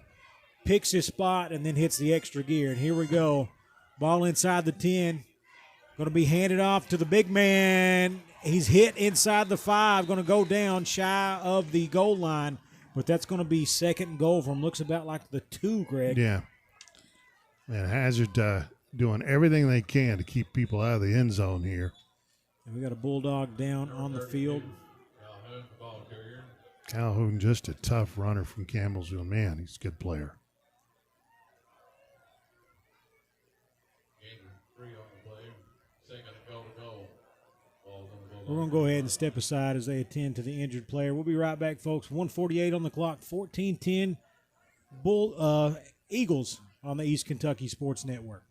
picks his spot and then hits the extra gear. And here we go. Ball inside the 10. Going to be handed off to the big man. He's hit inside the 5. Going to go down shy of the goal line. But that's going to be 2nd and goal from looks about like the 2, Greg. Yeah. And Hazard doing everything they can to keep people out of the end zone here. And we got a Bulldog down on the field. Calhoun, just a tough runner from Campbellsville. Man, he's a good player. We're going to go ahead and step aside as they attend to the injured player. We'll be right back, folks. 1:48 on the clock, 14-10 Eagles on the East Kentucky Sports Network.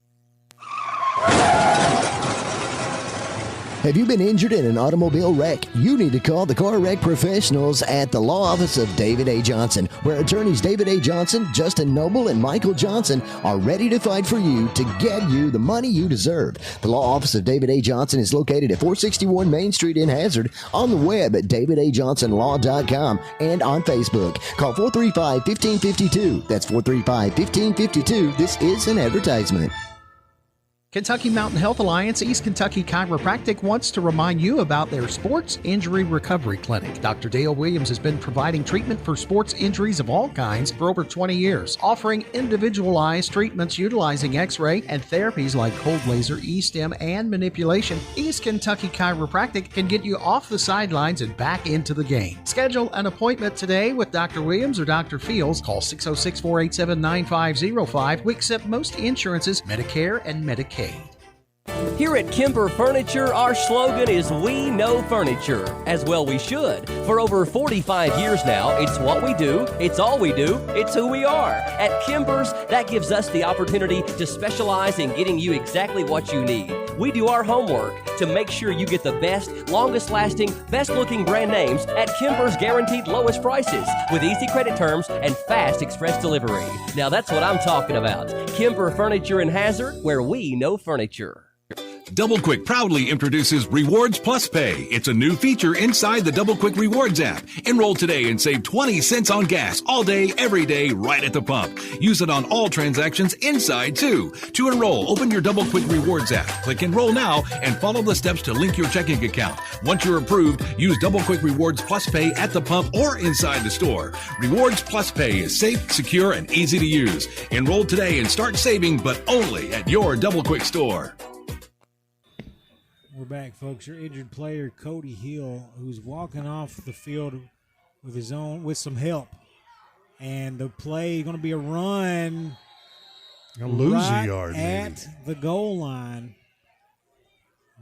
Have you been injured in an automobile wreck? You need to call the car wreck professionals at the law office of David A. Johnson, where attorneys David A. Johnson, Justin Noble, and Michael Johnson are ready to fight for you to get you the money you deserve. The law office of David A. Johnson is located at 461 Main Street in Hazard, on the web at davidajohnsonlaw.com, and on Facebook. Call 435-1552. That's 435-1552. This is an advertisement. Kentucky Mountain Health Alliance East Kentucky Chiropractic wants to remind you about their Sports Injury Recovery Clinic. Dr. Dale Williams has been providing treatment for sports injuries of all kinds for over 20 years, offering individualized treatments utilizing X-ray and therapies like cold laser, E-stim, and manipulation. East Kentucky Chiropractic can get you off the sidelines and back into the game. Schedule an appointment today with Dr. Williams or Dr. Fields. Call 606-487-9505. We accept most insurances, Medicare and Medicaid. Here at Kemper Furniture, our slogan is "We know furniture." As well we should. For over 45 years now, it's what we do, it's all we do, it's who we are. At Kemper's, that gives us the opportunity to specialize in getting you exactly what you need. we do our homework to make sure you get the best, longest lasting, best looking brand names at Kimber's guaranteed lowest prices with easy credit terms and fast express delivery. Now that's what I'm talking about. Kimber Furniture in Hazard, where we know furniture. Double Quick proudly introduces Rewards Plus Pay. It's a new feature inside the Double Quick Rewards app. Enroll today and save 20 cents on gas all day, every day, right at the pump. Use it on all transactions inside, too. To enroll, open your Double Quick Rewards app. Click Enroll now and follow the steps to link your checking account. Once you're approved, use Double Quick Rewards Plus Pay at the pump or inside the store. Rewards Plus Pay is safe, secure, and easy to use. Enroll today and start saving, but only at your Double Quick store. We're back, folks. Your injured player, Cody Hill, who's walking off the field with some help. And the play is going to be a run. He'll lose right a yard at the goal line.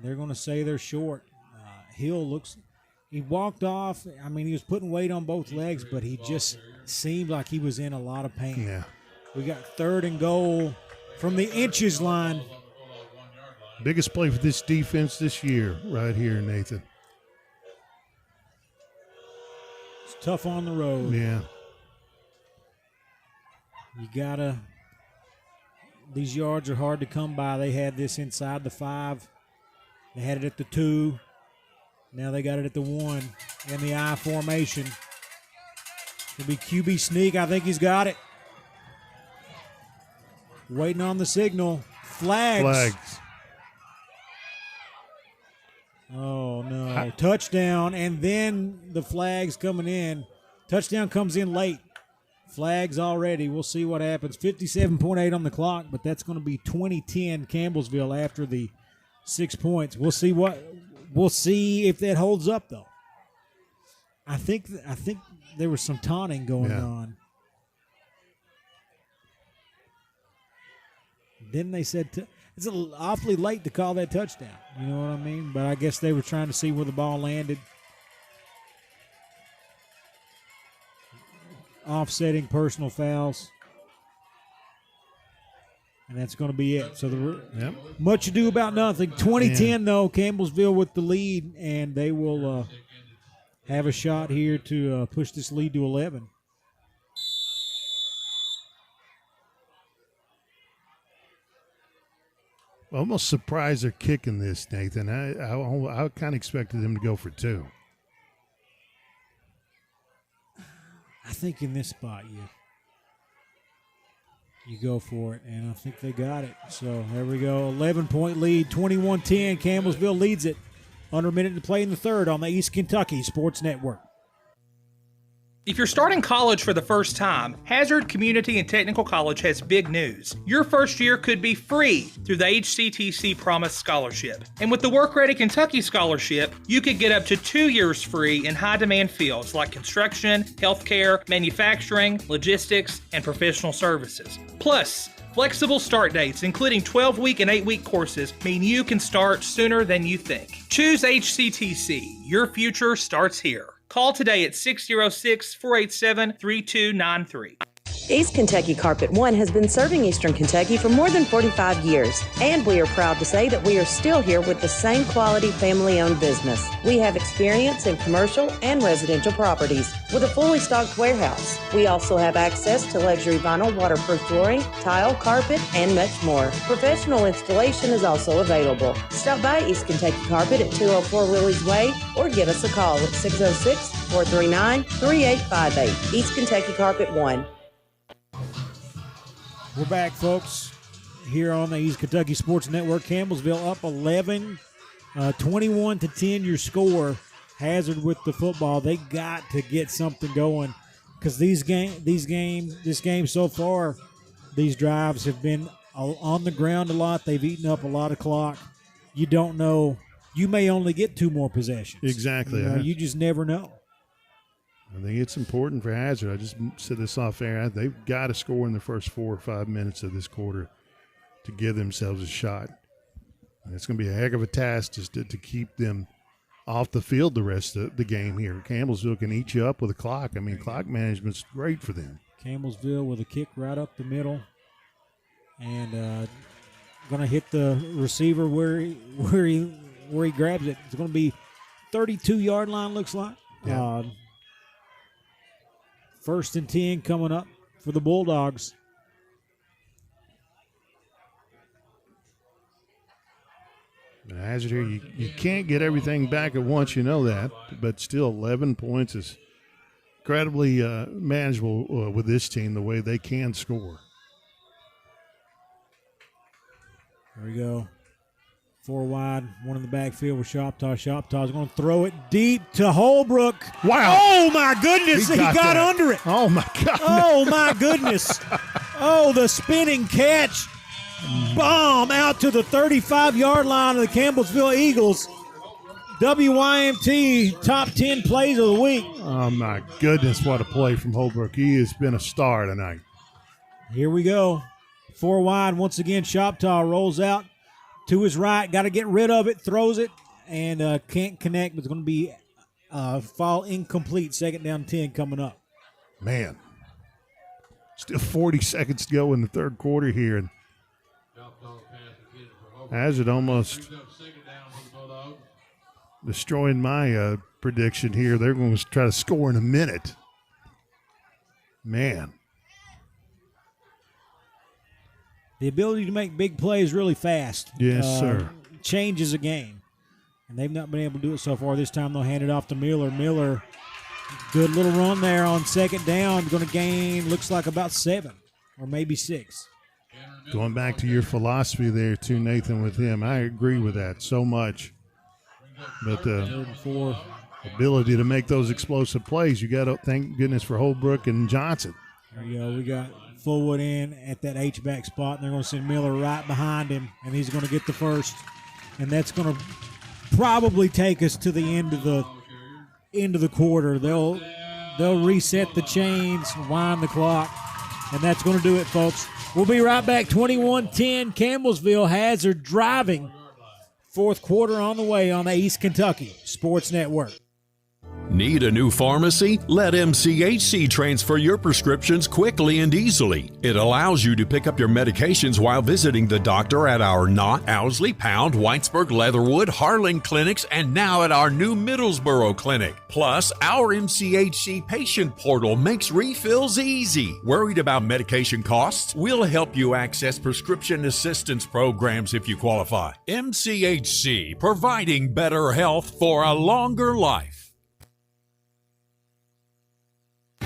They're going to say they're short. Hill he walked off. I mean, he was putting weight on both legs, but he just seemed like he was in a lot of pain. Yeah. We got 3rd and goal from the inches line. Biggest play for this defense this year right here, Nathan. It's tough on the road. Yeah. These yards are hard to come by. They had this inside the 5. They had it at the 2. Now they got it at the 1 in the I formation. It'll be QB sneak. I think he's got it. Waiting on the signal. Flags. Oh, no. Touchdown, and then the flags coming in. Touchdown comes in late. Flags already. We'll see what happens. 57.8 on the clock, but that's going to be 20-10 Campbellsville after the 6 points. We'll see if that holds up, though. I think there was some taunting going on. Then they said it's awfully late to call that touchdown. You know what I mean? But I guess they were trying to see where the ball landed. Offsetting personal fouls. And that's going to be it. So much ado about nothing. 2010, though, Campbellsville with the lead, and they will have a shot here to push this lead to 11. Almost surprised they're kicking this, Nathan. I kind of expected them to go for 2. I think in this spot you go for it, and I think they got it. So there we go, 11-point lead, 21-10. Campbellsville leads it. Under a minute to play in the third on the East Kentucky Sports Network. If you're starting college for the first time, Hazard Community and Technical College has big news. Your first year could be free through the HCTC Promise Scholarship. And with the Work Ready Kentucky Scholarship, you could get up to 2 years free in high-demand fields like construction, healthcare, manufacturing, logistics, and professional services. Plus, flexible start dates, including 12-week and 8-week courses, mean you can start sooner than you think. Choose HCTC. Your future starts here. Call today at 606-487-3293. East Kentucky Carpet One has been serving Eastern Kentucky for more than 45 years, and we are proud to say that we are still here with the same quality family-owned business. We have experience in commercial and residential properties with a fully stocked warehouse. We also have access to luxury vinyl waterproof flooring, tile, carpet, and much more. Professional installation is also available. Stop by East Kentucky Carpet at 204 Willie's Way or give us a call at 606-439-3858. East Kentucky Carpet One. We're back, folks, here on the East Kentucky Sports Network. Campbellsville up 11, 21-10 your score. Hazard with the football. They got to get something going because this game so far, these drives have been on the ground a lot. They've eaten up a lot of clock. You don't know. You may only get 2 more possessions. Exactly. You just never know. I think it's important for Hazard. I just said this off air. They've got to score in the first 4 or 5 minutes of this quarter to give themselves a shot. And it's going to be a heck of a task just to keep them off the field the rest of the game here. Campbellsville can eat you up with a clock. I mean, clock management's great for them. Campbellsville with a kick right up the middle. And going to hit the receiver where he grabs it. It's going to be 32-yard line, looks like. Yeah. 1st and 10 coming up for the Bulldogs. Hazard here, you can't get everything back at once, you know that, but still 11 points is incredibly manageable with this team, the way they can score. There we go. 4 wide, one in the backfield with Shoptaw. Shoptaw's going to throw it deep to Holbrook. Wow. Oh, my goodness. He got under it. Oh, my God. Oh, my goodness. Oh, the spinning catch. Bomb out to the 35-yard line of the Campbellsville Eagles. WYMT top 10 plays of the week. Oh, my goodness, what a play from Holbrook. He has been a star tonight. Here we go. 4 wide. Once again, Shoptaw rolls out to his right. Got to get rid of it. Throws it and can't connect. But it's going to be fall incomplete. 2nd down 10 coming up. Man. Still 40 seconds to go in the 3rd quarter here. And Hazard almost destroying my prediction here. They're going to try to score in a minute. Man. The ability to make big plays really fast. Yes, sir. Changes a game. And they've not been able to do it so far. This time they'll hand it off to Miller. Miller, good little run there on 2nd down. Going to gain, looks like about 7 or maybe 6. Going back to your philosophy there too, Nathan, with him. I agree with that so much. But the ability to make those explosive plays, you got to thank goodness for Holbrook and Johnson. There you go. We got Fullwood in at that H-back spot, and they're going to send Miller right behind him, and he's going to get the first. And that's going to probably take us to the end of the quarter. They'll reset the chains, wind the clock, and that's going to do it, folks. We'll be right back. 21-10, Campbellsville. Hazard driving. 4th quarter on the way on the East Kentucky Sports Network. Need a new pharmacy? Let MCHC transfer your prescriptions quickly and easily. It allows you to pick up your medications while visiting the doctor at our Knott, Owsley, Pound, Whitesburg, Leatherwood, Harlan clinics, and now at our new Middlesboro clinic. Plus, our MCHC patient portal makes refills easy. Worried about medication costs? We'll help you access prescription assistance programs if you qualify. MCHC, providing better health for a longer life.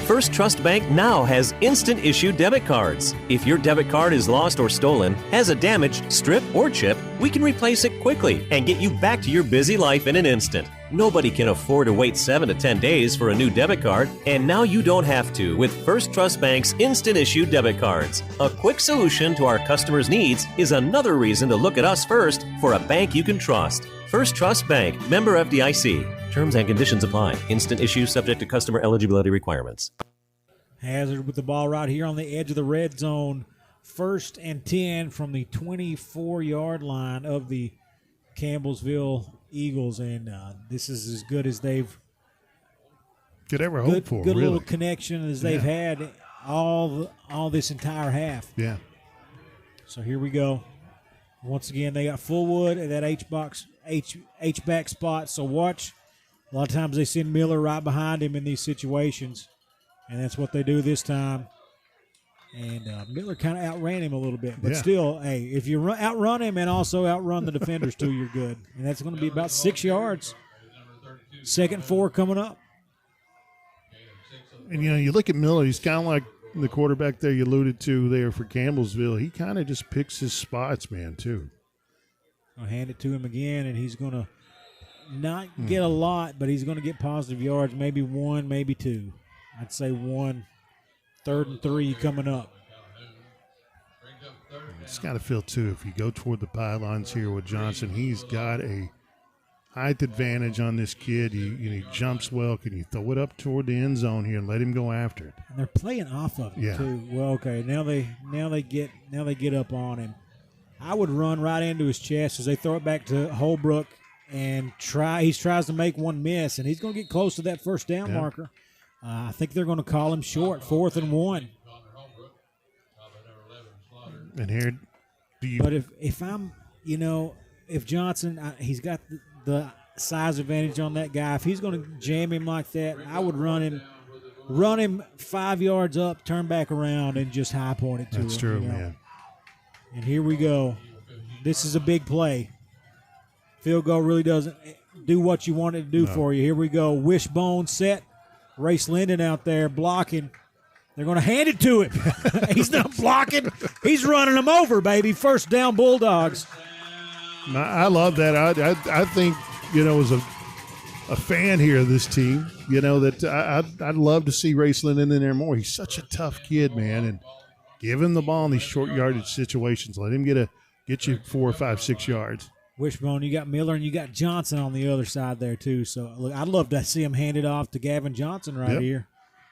First Trust Bank now has instant issue debit cards. If your debit card is lost or stolen, has a damaged strip or chip, we can replace it quickly and get you back to your busy life in an instant. Nobody can afford to wait 7 to 10 days for a new debit card, and now you don't have to with First Trust Bank's instant issue debit cards. A quick solution to our customers' needs is another reason to look at us first for a bank you can trust. First Trust Bank, member FDIC. Terms and conditions apply. Instant issue subject to customer eligibility requirements. Hazard with the ball right here on the edge of the red zone. 1st and 10 from the 24-yard line of the Campbellsville Eagles. And this is as good as they've could ever hope for. Good really. Little connection as they've had all this entire half. Yeah. So here we go. Once again, they got Fullwood at that H-back spot. So watch. A lot of times they send Miller right behind him in these situations, and that's what they do this time. And Miller kind of outran him a little bit. But still, hey, if you outrun him and also outrun the defenders too, you're good. And that's going to be about 6 yards. 2nd 4 coming up. And, you look at Miller, he's kind of like the quarterback there you alluded to there for Campbellsville. He kind of just picks his spots, man, too. I'll hand it to him again, and he's going to not get a lot, but he's going to get positive yards, maybe 1, maybe 2. I'd say 1. 3rd and 3 coming up. It's got to feel, too, if you go toward the pylons here with Johnson, he's got a height advantage on this kid. He jumps well. Can you throw it up toward the end zone here and let him go after it? And they're playing off of him, too. Well, okay, now they get up on him. I would run right into his chest as they throw it back to Holbrook and he tries to make one miss, and he's going to get close to that 1st down marker. I think they're going to call him short, 4th and 1. And here But if I'm, if Johnson, he's got the size advantage on that guy. If he's going to jam him like that, I would run him 5 yards up, turn back around, and just high point it to him. That's true, man. And here we go. This is a big play. Field goal really doesn't do what you want it to do for you. Here we go. Wishbone set. Race Linden out there blocking. They're going to hand it to him. He's not blocking. He's running them over, baby. First down, Bulldogs. I love that. I think, as a fan here of this team, that I'd love to see Race Linden in there more. He's such a tough kid, man, and give him the ball in these short yardage situations. Let him get you 4 or 5, 6 yards. Wishbone, you got Miller and you got Johnson on the other side there too. So look, I'd love to see him hand it off to Gavin Johnson right here.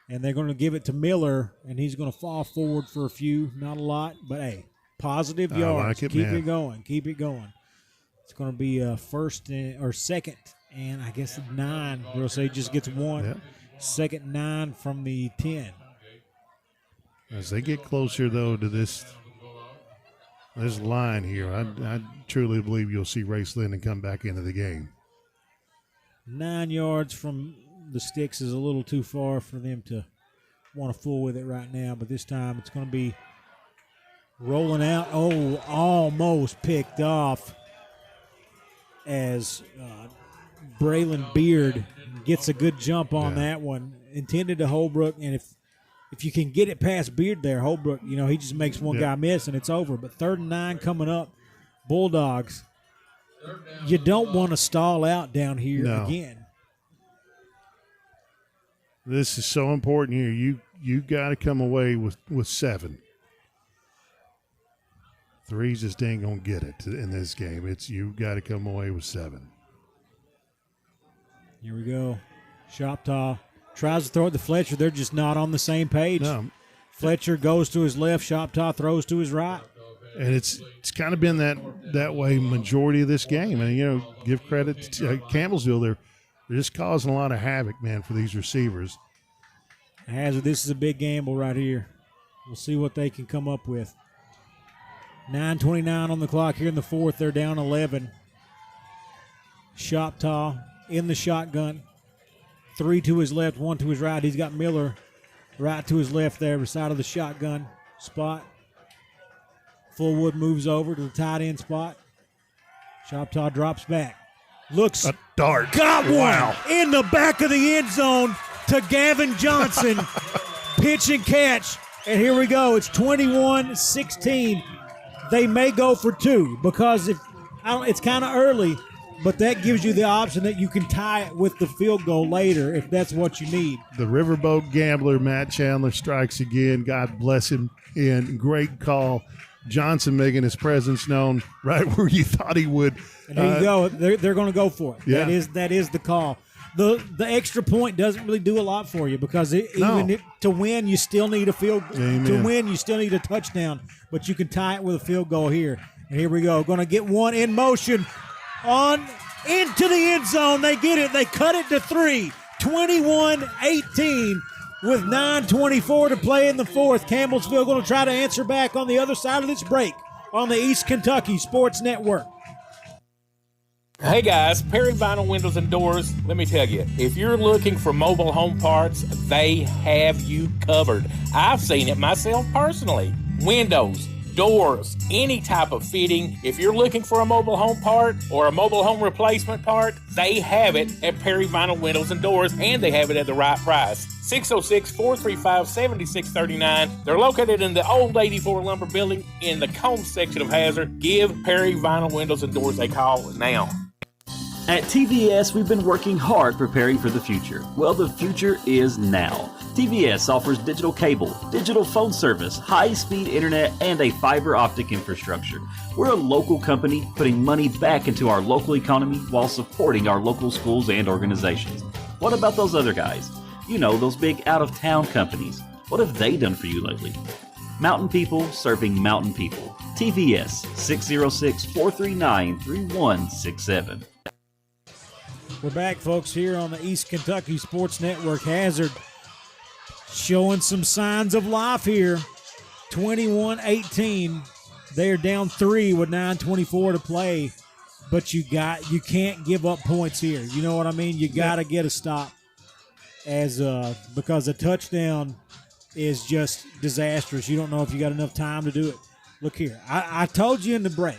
And they're going to give it to Miller, and he's going to fall forward for a few, not a lot, but hey, positive yards. Keep it going. Keep it going. It's going to be first or second, and I guess 9. We'll say just gets 1. Yep. Second 9 from the 10. As they get closer, though, to this line here, I truly believe you'll see Race Linden come back into the game. 9 yards from the sticks is a little too far for them to want to fool with it right now, but this time it's going to be rolling out. Oh, almost picked off as Braylon Beard gets a good jump on that one. Intended to Holbrook, and if you can get it past Beard there, Holbrook, he just makes one guy miss and it's over. But 3rd and 9 coming up, Bulldogs. You don't want to stall out down here again. This is so important here. You got to come away with 7. 3 just ain't gonna get it in this game. You got to come away with 7. Here we go. Shoptaw tries to throw it to Fletcher. They're just not on the same page. No. Fletcher goes to his left. Shoptaw throws to his right. And it's kind of been that way majority of this game. And give credit to Campbellsville. They're just causing a lot of havoc, man, for these receivers. Hazard, this is a big gamble right here. We'll see what they can come up with. 9:29 on the clock here in the 4th. They're down 11. Shoptaw in the shotgun. 3 to his left, 1 to his right. He's got Miller right to his left there, beside of the shotgun spot. Fullwood moves over to the tight end spot. Shoptaw drops back. Looks. A dart. Got one. Wow. In the back of the end zone to Gavin Johnson. Pitch and catch. And here we go. It's 21-16. They may go for 2 because it's kind of early, but that gives you the option that you can tie it with the field goal later if that's what you need. The Riverboat Gambler, Matt Chandler, strikes again. God bless him. And great call. Johnson making his presence known right where you thought he would. And there you go. They're going to go for it. Yeah. That is the call. The extra point doesn't really do a lot for you because to win, you still need a field. Amen. To win, you still need a touchdown, but you can tie it with a field goal here. And here we go. Going to get one in motion on into the end zone. They get it. They cut it to 3. 21-18 with 9:24 to play in the 4th. Campbellsville going to try to answer back on the other side of this break on the East Kentucky Sports Network. Hey guys, Perry Vinyl Windows and Doors. Let me tell you, if you're looking for mobile home parts, they have you covered. I've seen it myself personally. Windows, doors, any type of fitting. If you're looking for a mobile home part or a mobile home replacement part, they have it at Perry Vinyl Windows and Doors, and they have it at the right price. 606-435-7639. They're located in the old 84 Lumber Building in the Combs section of Hazard. Give Perry Vinyl Windows and Doors a call now. At TVS, we've been working hard preparing for the future. Well, the future is now. TVS offers digital cable, digital phone service, high-speed internet, and a fiber optic infrastructure. We're a local company putting money back into our local economy while supporting our local schools and organizations. What about those other guys? Those big out-of-town companies. What have they done for you lately? Mountain people serving mountain people. TVS, 606-439-3167. We're back, folks, here on the East Kentucky Sports Network. Hazard showing some signs of life here. 21-18. They're down 3 with 9:24 to play, but you can't give up points here. You know what I mean? You got to get a stop because a touchdown is just disastrous. You don't know if you got enough time to do it. Look here. I told you in the break.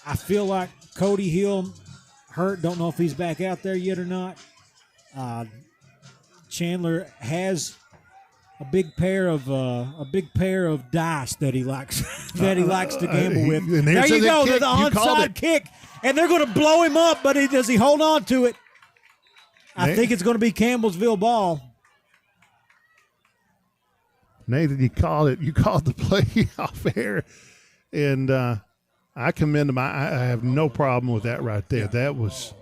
I feel like Cody Hill hurt. Don't know if he's back out there yet or not. Chandler has a big pair of dice that he likes to gamble with. There you go. The onside kick, and they're going to blow him up. But does he hold on to it? I think it's going to be Campbellsville ball. Nathan, you called it. You called the play off air, and I commend him. I have no problem with that right there. That was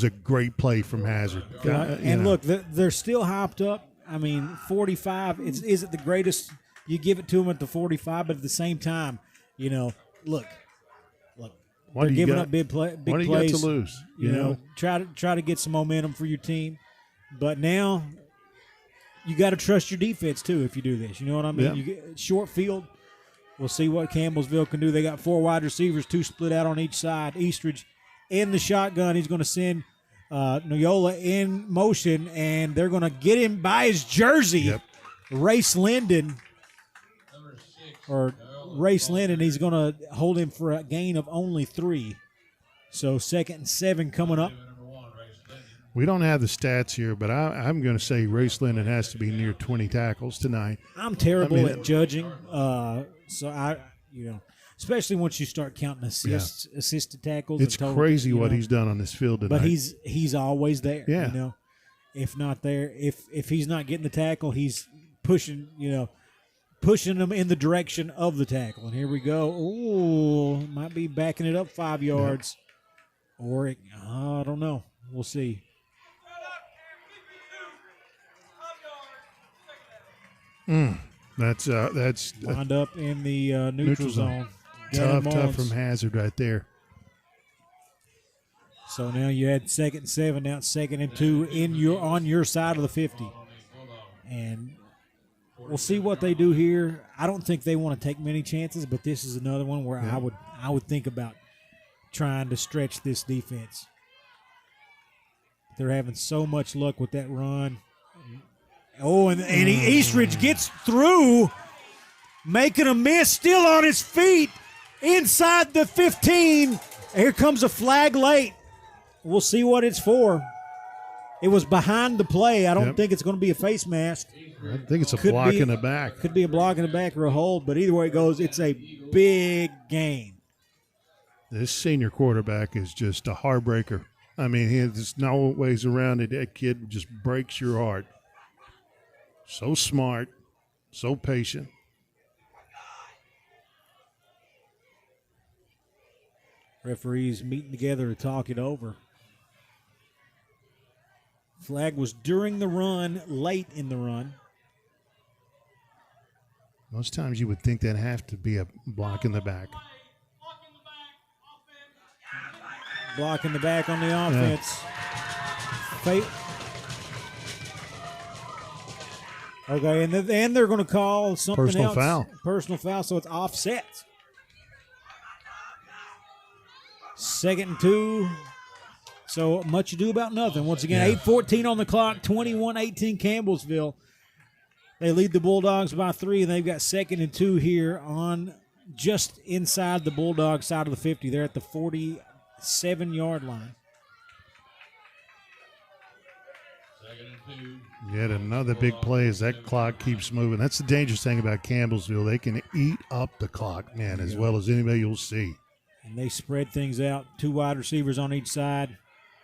a great play from Hazard. Look, they're still hyped up. I mean, 45 is it the greatest? You give it to them at the 45, but at the same time, look. They're giving up big plays. What do you got to lose? You know, try to get some momentum for your team, but now you got to trust your defense too if you do this. You know what I mean? Yeah. You get short field. We'll see what Campbellsville can do. They got 4 wide receivers, 2 split out on each side. Eastridge in the shotgun. He's going to send Noyola in motion, and they're going to get him by his jersey. Yep. Race Linden. He's going to hold him for a gain of only 3. So 2nd and 7 coming up. We don't have the stats here, but I'm going to say Race Linden has to be near 20 tackles tonight. I'm terrible at judging, so especially once you start counting assisted tackles. It's crazy what he's done on this field tonight. But he's always there. Yeah. If not there, if he's not getting the tackle, he's pushing them in the direction of the tackle. And here we go. Ooh, might be backing it up 5 yards, or I don't know. We'll see. That's lined up in the neutral zone. Tough from Hazard right there. So now you had 2nd and 7. Now it's 2nd and 2 on your side of the 50, and we'll see what they do here. I don't think they want to take many chances, but this is another one where I would think about trying to stretch this defense. They're having so much luck with that run. Oh, and Eastridge gets through, making a miss, still on his feet, inside the 15. Here comes a flag late. We'll see what it's for. It was behind the play. I don't think it's going to be a face mask. I think it's a block in the back. Could be a block in the back or a hold, but either way it goes, it's a big gain. This senior quarterback is just a heartbreaker. I mean, there's no ways around it. That kid just breaks your heart. So smart, so patient. Referees meeting together to talk it over. Flag was during the run, late in the run. Most times you would think that'd have to be a block in the back. Block in the back on the offense. Okay, and they're going to call something Personal else. foul. Personal foul, so it's offset. 2nd and 2. So much ado about nothing. Once again, 8:14 on the clock, 21-18 Campbellsville. They lead the Bulldogs by 3, and they've got 2nd and 2 here on just inside the Bulldog side of the 50. They're at the 47-yard line. Yet another big play as that clock keeps moving. That's the dangerous thing about Campbellsville. They can eat up the clock, man, as well as anybody you'll see. And they spread things out. 2 wide receivers on each side.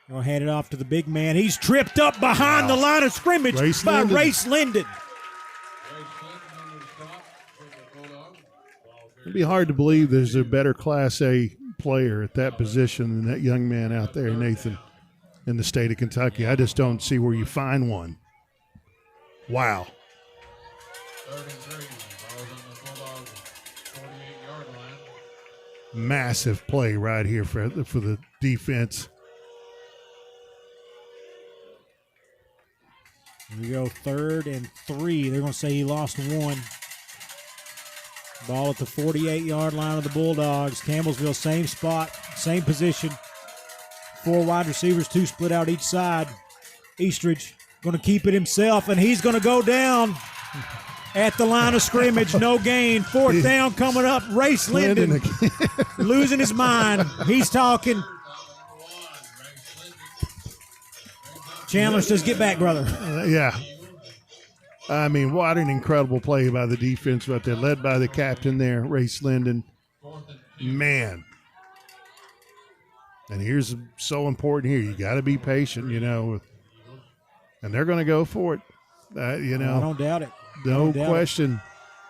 They'll hand it off to the big man. He's tripped up behind the line of scrimmage by Race Linden. It'd be hard to believe there's a better Class A player at that position than that young man out there, Nathan, in the state of Kentucky. I just don't see where you find one. Wow. 3rd and 3. Ball's on the Bulldogs' 48-yard line. Massive play right here for the defense. Here we go, 3rd and 3. They're going to say he lost 1. Ball at the 48-yard line of the Bulldogs. Campbellsville, same spot, same position. 4 wide receivers, 2 split out each side. Eastridge going to keep it himself, and he's going to go down at the line of scrimmage. No gain. 4th down coming up. Race Linden losing his mind. He's talking. Chandler says, get back, brother. Yeah. I mean, what an incredible play by the defense right there, led by the captain there, Race Linden. Man. And here's so important here. You got to be patient, and they're going to go for it. I don't doubt it. No question.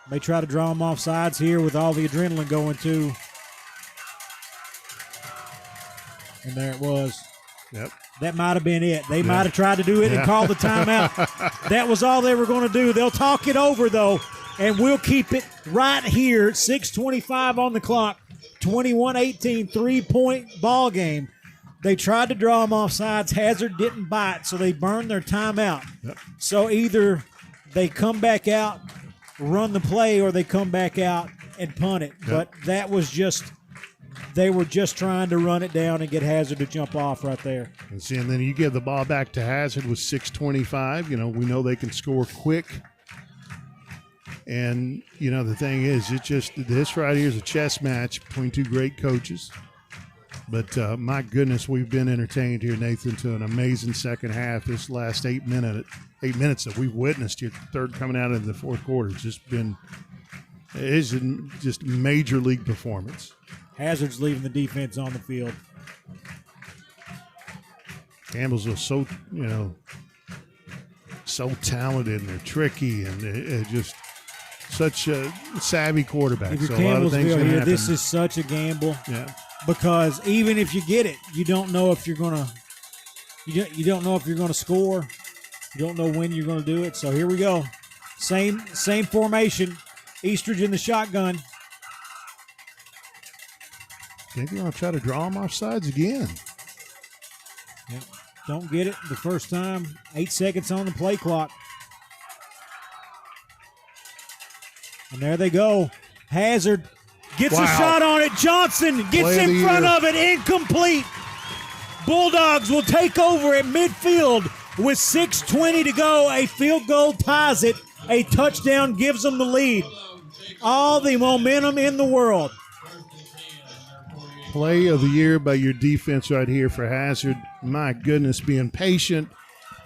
They try to draw them off sides here with all the adrenaline going too. And there it was. Yep. That might have been it. They might have tried to do it and called the timeout. That was all they were going to do. They'll talk it over, though, and we'll keep it right here. 6:25 on the clock. 21-18, 3-point ball game. They tried to draw them off sides. Hazard didn't bite, so they burned their timeout. Yep. So either they come back out, run the play, or they come back out and punt it. Yep. But that was just – they were just trying to run it down and get Hazard to jump off right there. And then you give the ball back to Hazard with 6:25. We know they can score quick. And, the thing is, this right here is a chess match between 2 great coaches. But, my goodness, we've been entertained here, Nathan, to an amazing second half. This last 8 minutes that we've witnessed here, third coming out of the fourth quarter. It's just major league performance. Hazard's leaving the defense on the field. Campbellsville so talented, and they're tricky, and they're just such a savvy quarterback. If you're so a lot of things Campbellsville can here, happen. this is such a gamble. Yeah. Because even if you get it, you don't know if you're gonna. You don't know if you're gonna score. You don't know when you're gonna do it. So here we go. Same formation. Eastridge in the shotgun. Maybe you're going to try to draw them off sides again. Yep. Don't get it the first time. 8 seconds on the play clock. And there they go. Hazard gets a shot on it. Johnson gets in front of it. Incomplete. Bulldogs will take over at midfield with 6:20 to go. A field goal ties it. A touchdown gives them the lead. All the momentum in the world. Play of the year by your defense right here for Hazard. My goodness, being patient.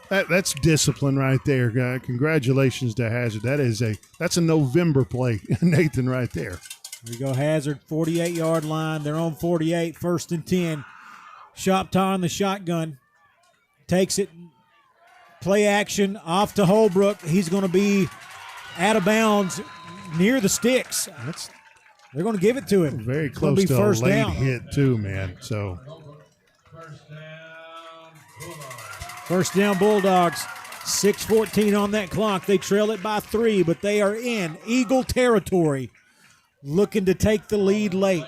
That's discipline right there, guy. Congratulations to Hazard. That's a November play, Nathan, right there. Here we go, Hazard, 48-yard line. They're on 48, 1st and 10. Shoptaw on the shotgun. Takes it. Play action off to Holbrook. He's going to be out of bounds near the sticks. They're going to give it to him. Very close to a late hit, too, man. So, first down, Bulldogs. 6:14 on that clock. They trail it by 3, but they are in Eagle territory, looking to take the lead late.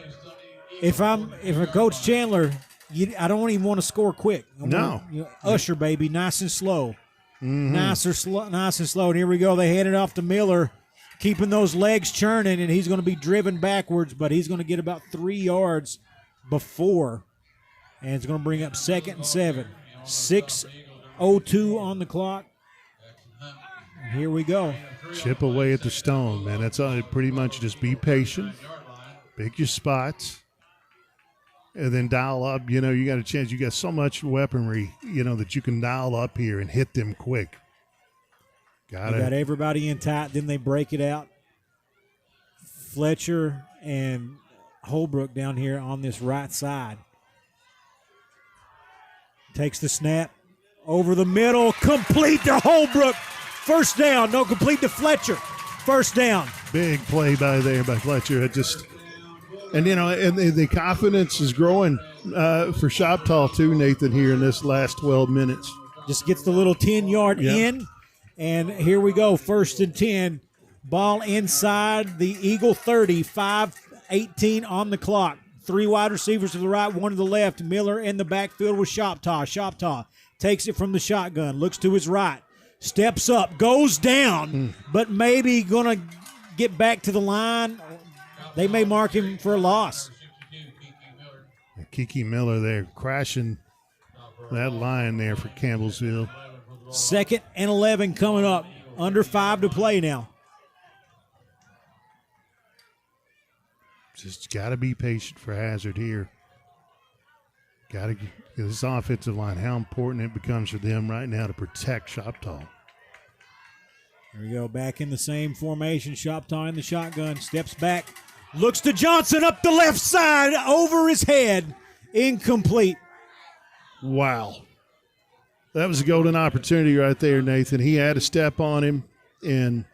If I'm Coach Chandler, I don't even want to score quick. Usher, baby, nice and slow. Mm-hmm. Nice and slow. And here we go. They hand it off to Miller, keeping those legs churning, and he's going to be driven backwards, but he's going to get about 3 yards before, and it's going to bring up 2nd and 7. 6:02 on the clock. And here we go. Chip away at the stone, man. That's all. Pretty much just be patient, pick your spots, and then dial up. You got a chance. You got so much weaponry, that you can dial up here and hit them quick. Got everybody in tight. Then they break it out. Fletcher and Holbrook down here on this right side. Takes the snap over the middle. Complete to Holbrook. First down. No, complete to Fletcher. First down. Big play by Fletcher. And the confidence is growing for Shoptaw too, Nathan, here in this last 12 minutes. Just gets the little 10-yard in. And here we go, 1st and 10. Ball inside the Eagle 30, 5:18 on the clock. 3 wide receivers to the right, 1 to the left. Miller in the backfield with Shoptaw. Shoptaw takes it from the shotgun, looks to his right, steps up, goes down, but maybe going to get back to the line. they may mark him for a loss. Kiki Miller there crashing that line there for Campbellsville. 2nd and 11 coming up. Under 5 to play now. Just got to be patient for Hazard here. Got to this offensive line, how important it becomes for them right now to protect Shoptaw. Here we go, back in the same formation. Shoptaw in the shotgun, steps back, looks to Johnson up the left side, over his head, incomplete. Wow. That was a golden opportunity right there, Nathan. He had a step on him, and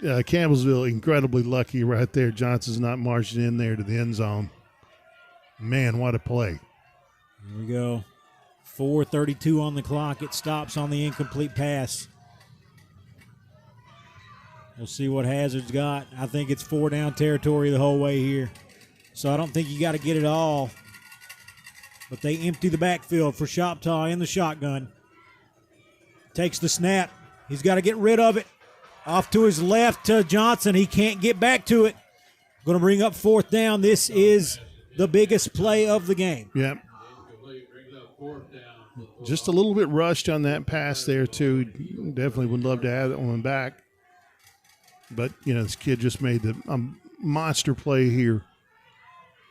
Campbellsville incredibly lucky right there. Johnson's not marching in there to the end zone. Man, what a play. Here we go. 4:32 on the clock. It stops on the incomplete pass. We'll see what Hazard's got. I think it's 4-down territory the whole way here. So I don't think you got to get it all. But they empty the backfield for Shoptaw in the shotgun. Takes the snap. He's got to get rid of it. Off to his left to Johnson. He can't get back to it. Going to bring up 4th down. This is the biggest play of the game. Yep. Just a little bit rushed on that pass there, too. Definitely would love to have that one back. But, this kid just made the monster play here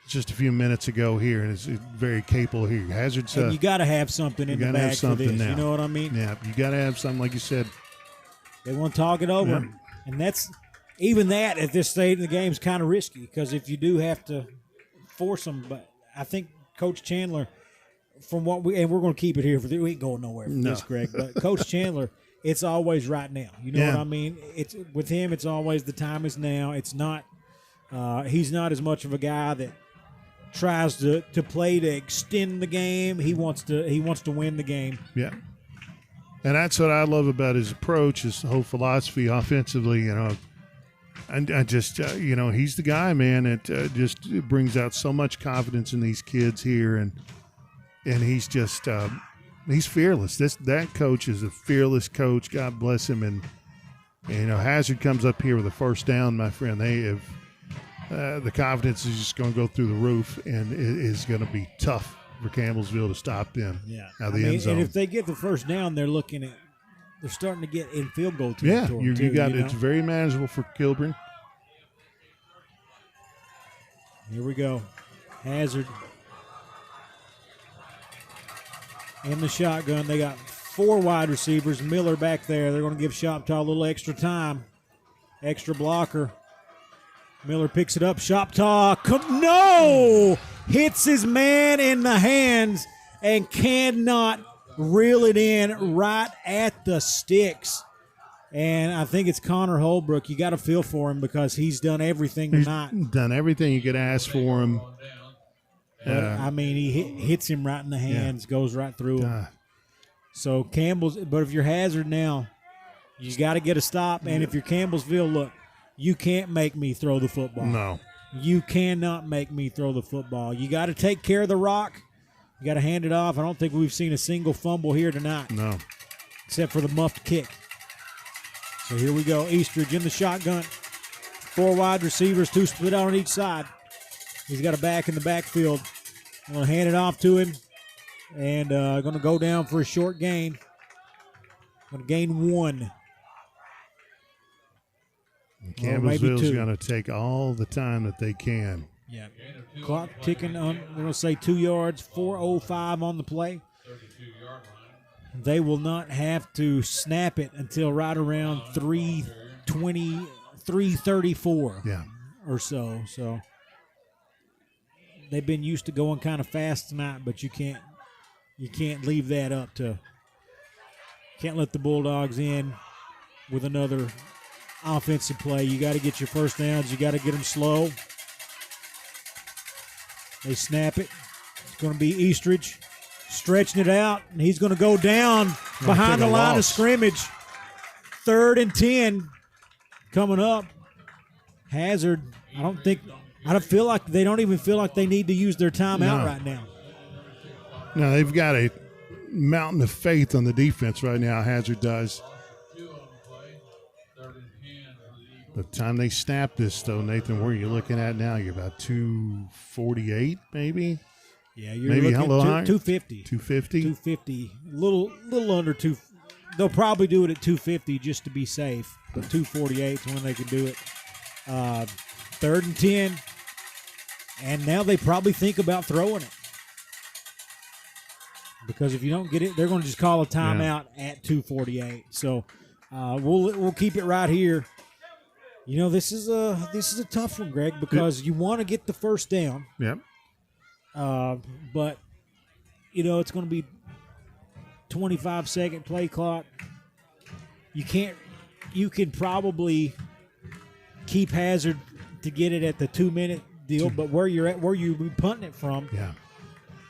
just a few minutes ago here, and is very capable here. Hazard's and you got to have something in the bag for this. Now. You know what I mean? Yeah, you got to have something, like you said. They want to talk it over. Yeah. And that's even that at this stage in the game is kind of risky, because if you do have to force them, but I think Coach Chandler, from what we're going to keep it here for we ain't going nowhere for this, Greg. But Coach Chandler, it's always right now. You know what I mean? It's with him. It's always the time is now. It's not. He's not as much of a guy that tries to play to extend the game. He wants to win the game. Yeah. And that's what I love about his approach, his whole philosophy offensively. And I just, he's the guy, man. It just brings out so much confidence in these kids here, and he's just he's fearless. That coach is a fearless coach. God bless him. And Hazard comes up here with a 1st down, my friend. They have the confidence is just going to go through the roof, and it is going to be tough for Campbellsville to stop them. Yeah, out of the end zone. And if they get the 1st down, they're starting to get in field goal territory. Yeah, you got it's very manageable for Kilburn. Here we go. Hazard in the shotgun. They got 4 wide receivers. Miller back there. They're going to give Shoptaw a little extra time. Extra blocker. Miller picks it up. Shoptaw. No! Hits his man in the hands and cannot reel it in right at the sticks. And I think it's Connor Holbrook. You got to feel for him, because he's done everything tonight. He's done everything you could ask for him. He hits him right in the hands, goes right through him. So but if you're Hazard now, you got to get a stop. And if you're Campbellsville, look, you can't make me throw the football. No. You cannot make me throw the football. You got to take care of the rock. You got to hand it off. I don't think we've seen a single fumble here tonight. No. Except for the muffed kick. So here we go. Eastridge in the shotgun. 4 wide receivers, 2 split out on each side. He's got a back in the backfield. I'm going to hand it off to him. And going to go down for a short gain. Going to gain 1. Campbellsville's going to take all the time that they can. Yeah. Clock ticking on, we're going to say 2 yards, 4:05 on the play. They will not have to snap it until right around 3:20, 3:34 or so. So they've been used to going kind of fast tonight, but you can't leave that up to, can't let the Bulldogs in with another offensive play. You got to get your 1st downs. You got to get them slow. They snap it. It's going to be Eastridge stretching it out, and he's going to go down behind the line of scrimmage. 3rd and 10 coming up. Hazard, I don't feel like they don't even feel like they need to use their timeout right now. No, they've got a mountain of faith on the defense right now. Hazard does. The time they snap this, though, Nathan, where are you looking at now? You're about 248, maybe? Yeah, you're maybe looking at 250. 250? 250. Little under 2. They'll probably do it at 250 just to be safe, but 248 is when they can do it. 3rd and 10, and now they probably think about throwing it. Because if you don't get it, they're going to just call a timeout at 2:48. So we'll keep it right here. You know, this is a tough one, Greg, because you want to get the first down. Yep. But you know it's going to be 25-second play clock. You can probably keep Hazard to get it at the 2-minute deal, but where you be punting it from,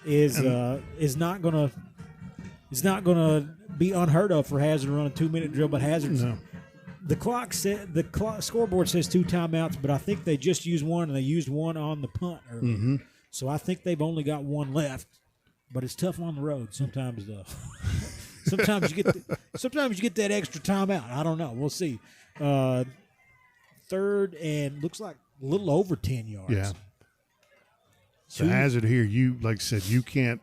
is not gonna be unheard of for Hazard to run a 2-minute drill. But Hazard's the scoreboard says 2 timeouts, but I think they just used one, and they used one on the punt earlier. Mm-hmm. So I think they've only got one left. But it's tough on the road sometimes, though. sometimes you get that extra timeout. I don't know. We'll see. 3rd and looks like a little over 10 yards. Yeah. So Hazard here, you like I said, you can't,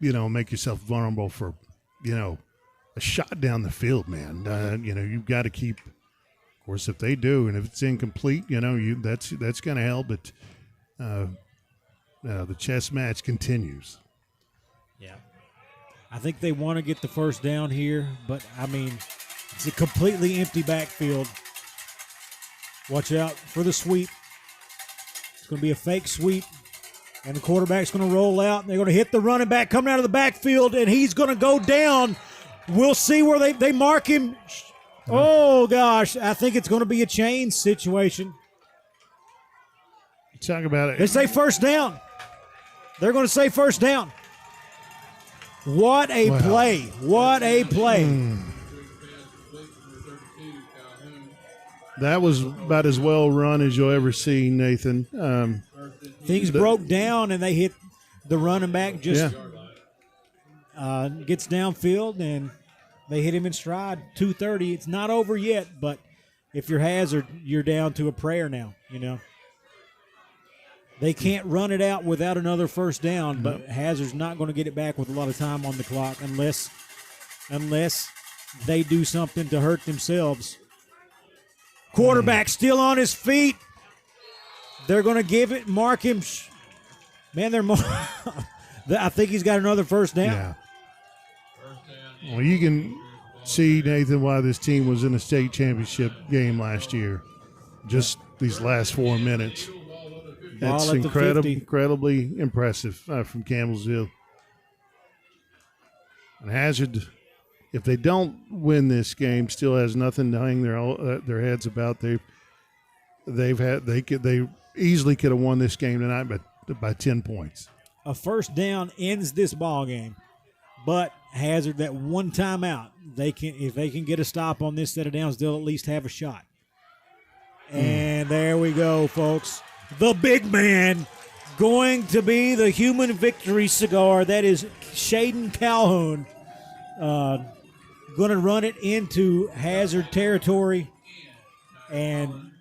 make yourself vulnerable for, a shot down the field, man. You've got to keep. Of course, if they do, and if it's incomplete, that's going to help. But the chess match continues. Yeah. I think they want to get the first down here, but, it's a completely empty backfield. Watch out for the sweep. It's going to be a fake sweep, and the quarterback's going to roll out, and they're going to hit the running back coming out of the backfield, and he's going to go down. We'll see where they mark him. Oh, gosh. I think it's going to be a chain situation. Talk about it. They say first down. They're going to say first down. What a play. What a play. That was about as well run as you'll ever see, Nathan. Things broke down, and they hit the running back gets downfield, and they hit him in stride. 2:30. It's not over yet, but if you're Hazard, you're down to a prayer now, They can't run it out without another first down, but Hazard's not going to get it back with a lot of time on the clock unless they do something to hurt themselves. Quarterback still on his feet. They're going to give it, mark him. Man, I think he's got another first down. Yeah. Well, you can see, Nathan, why this team was in a state championship game last year. Just these last 4 minutes. It's incredibly impressive from Campbellsville. And Hazard, if they don't win this game, still has nothing to hang their heads about. They easily could have won this game tonight by 10 points. A first down ends this ball game, but Hazard, that one timeout, if they can get a stop on this set of downs, they'll at least have a shot. And there we go, folks. The big man going to be the human victory cigar. That is Shaden Calhoun. Going to run it into Hazard territory, and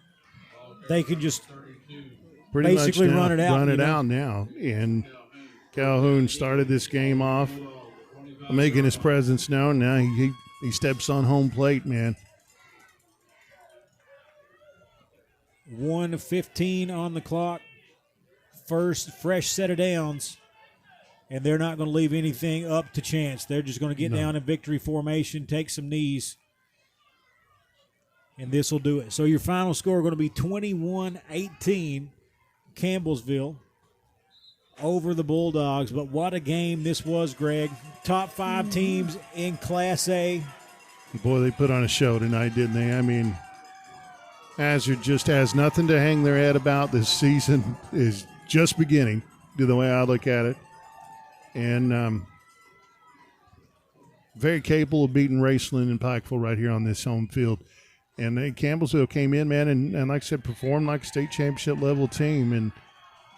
they can just basically run it out. Run it out now. And Calhoun started this game off making his presence known. Now he steps on home plate, man. 1:15 on the clock. First fresh set of downs. And they're not going to leave anything up to chance. They're just going to get down in victory formation, take some knees, and this will do it. So your final score going to be 21-18, Campbellsville over the Bulldogs. But what a game this was, Greg. Top 5 teams in Class A. Boy, they put on a show tonight, didn't they? Hazard just has nothing to hang their head about. This season is just beginning, the way I look at it. And very capable of beating Raceland and Pikeville right here on this home field. And Campbellsville came in, man, and like I said, performed like a state championship level team.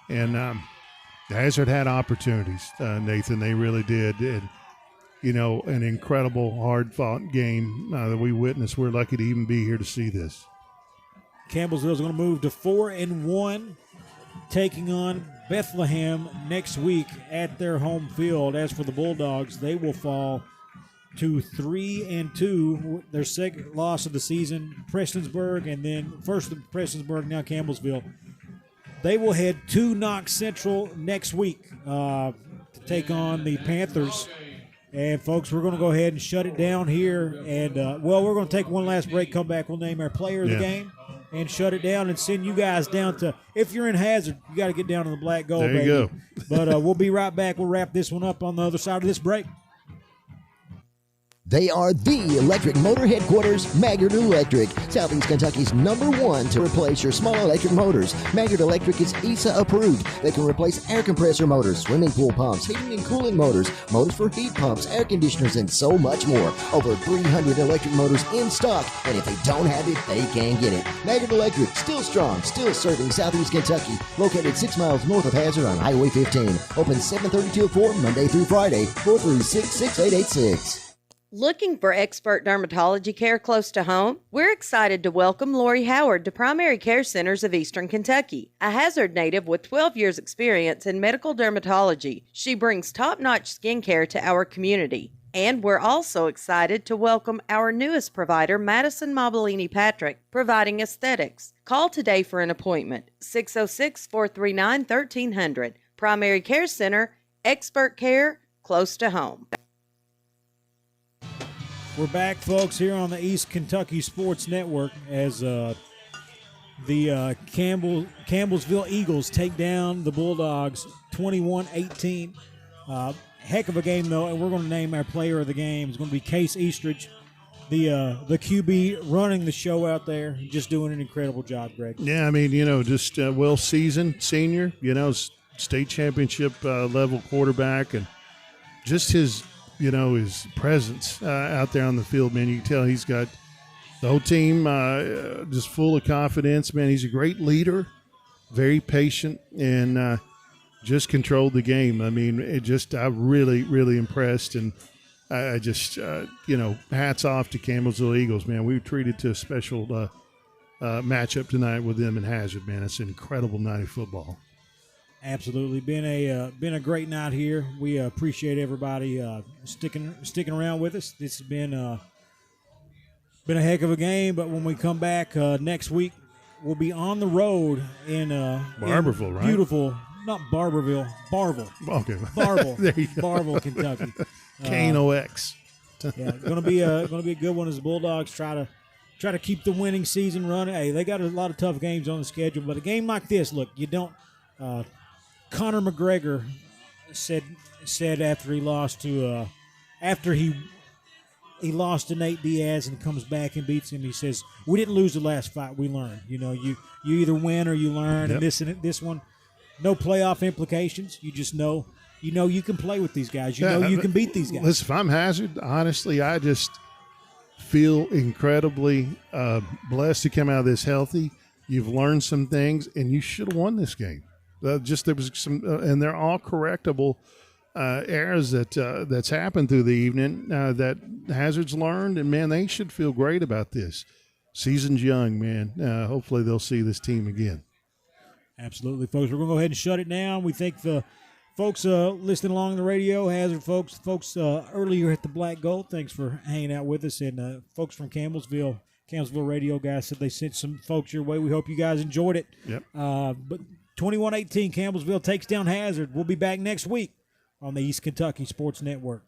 And Hazard had opportunities, Nathan. They really did. And, an incredible, hard-fought game that we witnessed. We're lucky to even be here to see this. Campbellsville is going to move to 4-1, taking on Bethlehem next week at their home field. As for the Bulldogs, they will fall to 3-2. Their second loss of the season, Prestonsburg, and then first Prestonsburg, now Campbellsville. They will head to Knox Central next week to take on the Panthers. And, folks, we're going to go ahead and shut it down here. And, we're going to take one last break, come back. We'll name our player of the game and shut it down and send you guys down to – if you're in Hazard, you got to get down to the Black Gold, baby. There you go. But we'll be right back. We'll wrap this one up on the other side of this break. They are the electric motor headquarters, Maggard Electric, Southeast Kentucky's #1 to replace your small electric motors. Maggard Electric is ESA approved. They can replace air compressor motors, swimming pool pumps, heating and cooling motors, motors for heat pumps, air conditioners, and so much more. Over 300 electric motors in stock, and if they don't have it, they can get it. Maggard Electric, still strong, still serving Southeast Kentucky. Located 6 miles north of Hazard on Highway 15. Open 7:30 till 4, Monday through Friday, 436-6886. Looking for expert dermatology care close to home? We're excited to welcome Lori Howard to Primary Care Centers of Eastern Kentucky. A Hazard native with 12 years experience in medical dermatology, she brings top-notch skincare to our community. And we're also excited to welcome our newest provider, Madison Mobilini Patrick, providing aesthetics. Call today for an appointment, 606-439-1300. Primary Care Center, expert care close to home. We're back, folks, here on the East Kentucky Sports Network as the Campbellsville Eagles take down the Bulldogs 21-18. Heck of a game, though, and we're going to name our player of the game. It's going to be Case Eastridge, the QB running the show out there, just doing an incredible job, Greg. Yeah, I mean, just well-seasoned senior, state championship level quarterback, and just his presence out there on the field, man. You can tell he's got the whole team just full of confidence, man. He's a great leader, very patient, and just controlled the game. I mean, I'm really, really impressed, and I just, hats off to Campbellsville Eagles, man. We were treated to a special matchup tonight with them in Hazard, man. It's an incredible night of football. Absolutely, been a great night here. We appreciate everybody sticking around with us. This has been a heck of a game. But when we come back next week, we'll be on the road in Barberville, right? Beautiful, not Barberville, Barville. Okay, Barville, there you go. Barville, Kentucky. KNOX. Yeah, gonna be a good one as the Bulldogs try to keep the winning season running. Hey, they got a lot of tough games on the schedule, but a game like this, look, you don't. Conor McGregor said after he lost to he lost to Nate Diaz and comes back and beats him. He says, "We didn't lose the last fight. We learned. You either win or you learn." Yep. And this one, no playoff implications. You just know you can play with these guys. You can beat these guys. Listen, if I'm Hazard, honestly, I just feel incredibly blessed to come out of this healthy. You've learned some things, and you should have won this game. There was some, and they're all correctable errors that's happened through the evening that Hazard's learned, and man, they should feel great about this. Season's young, man. Hopefully, they'll see this team again. Absolutely, folks. We're gonna go ahead and shut it down. We thank the folks listening along the radio, Hazard folks earlier at the Black Gold. Thanks for hanging out with us, and folks from Campbellsville radio guys said they sent some folks your way. We hope you guys enjoyed it. Yep. But 21-18, Campbellsville takes down Hazard. We'll be back next week on the East Kentucky Sports Network.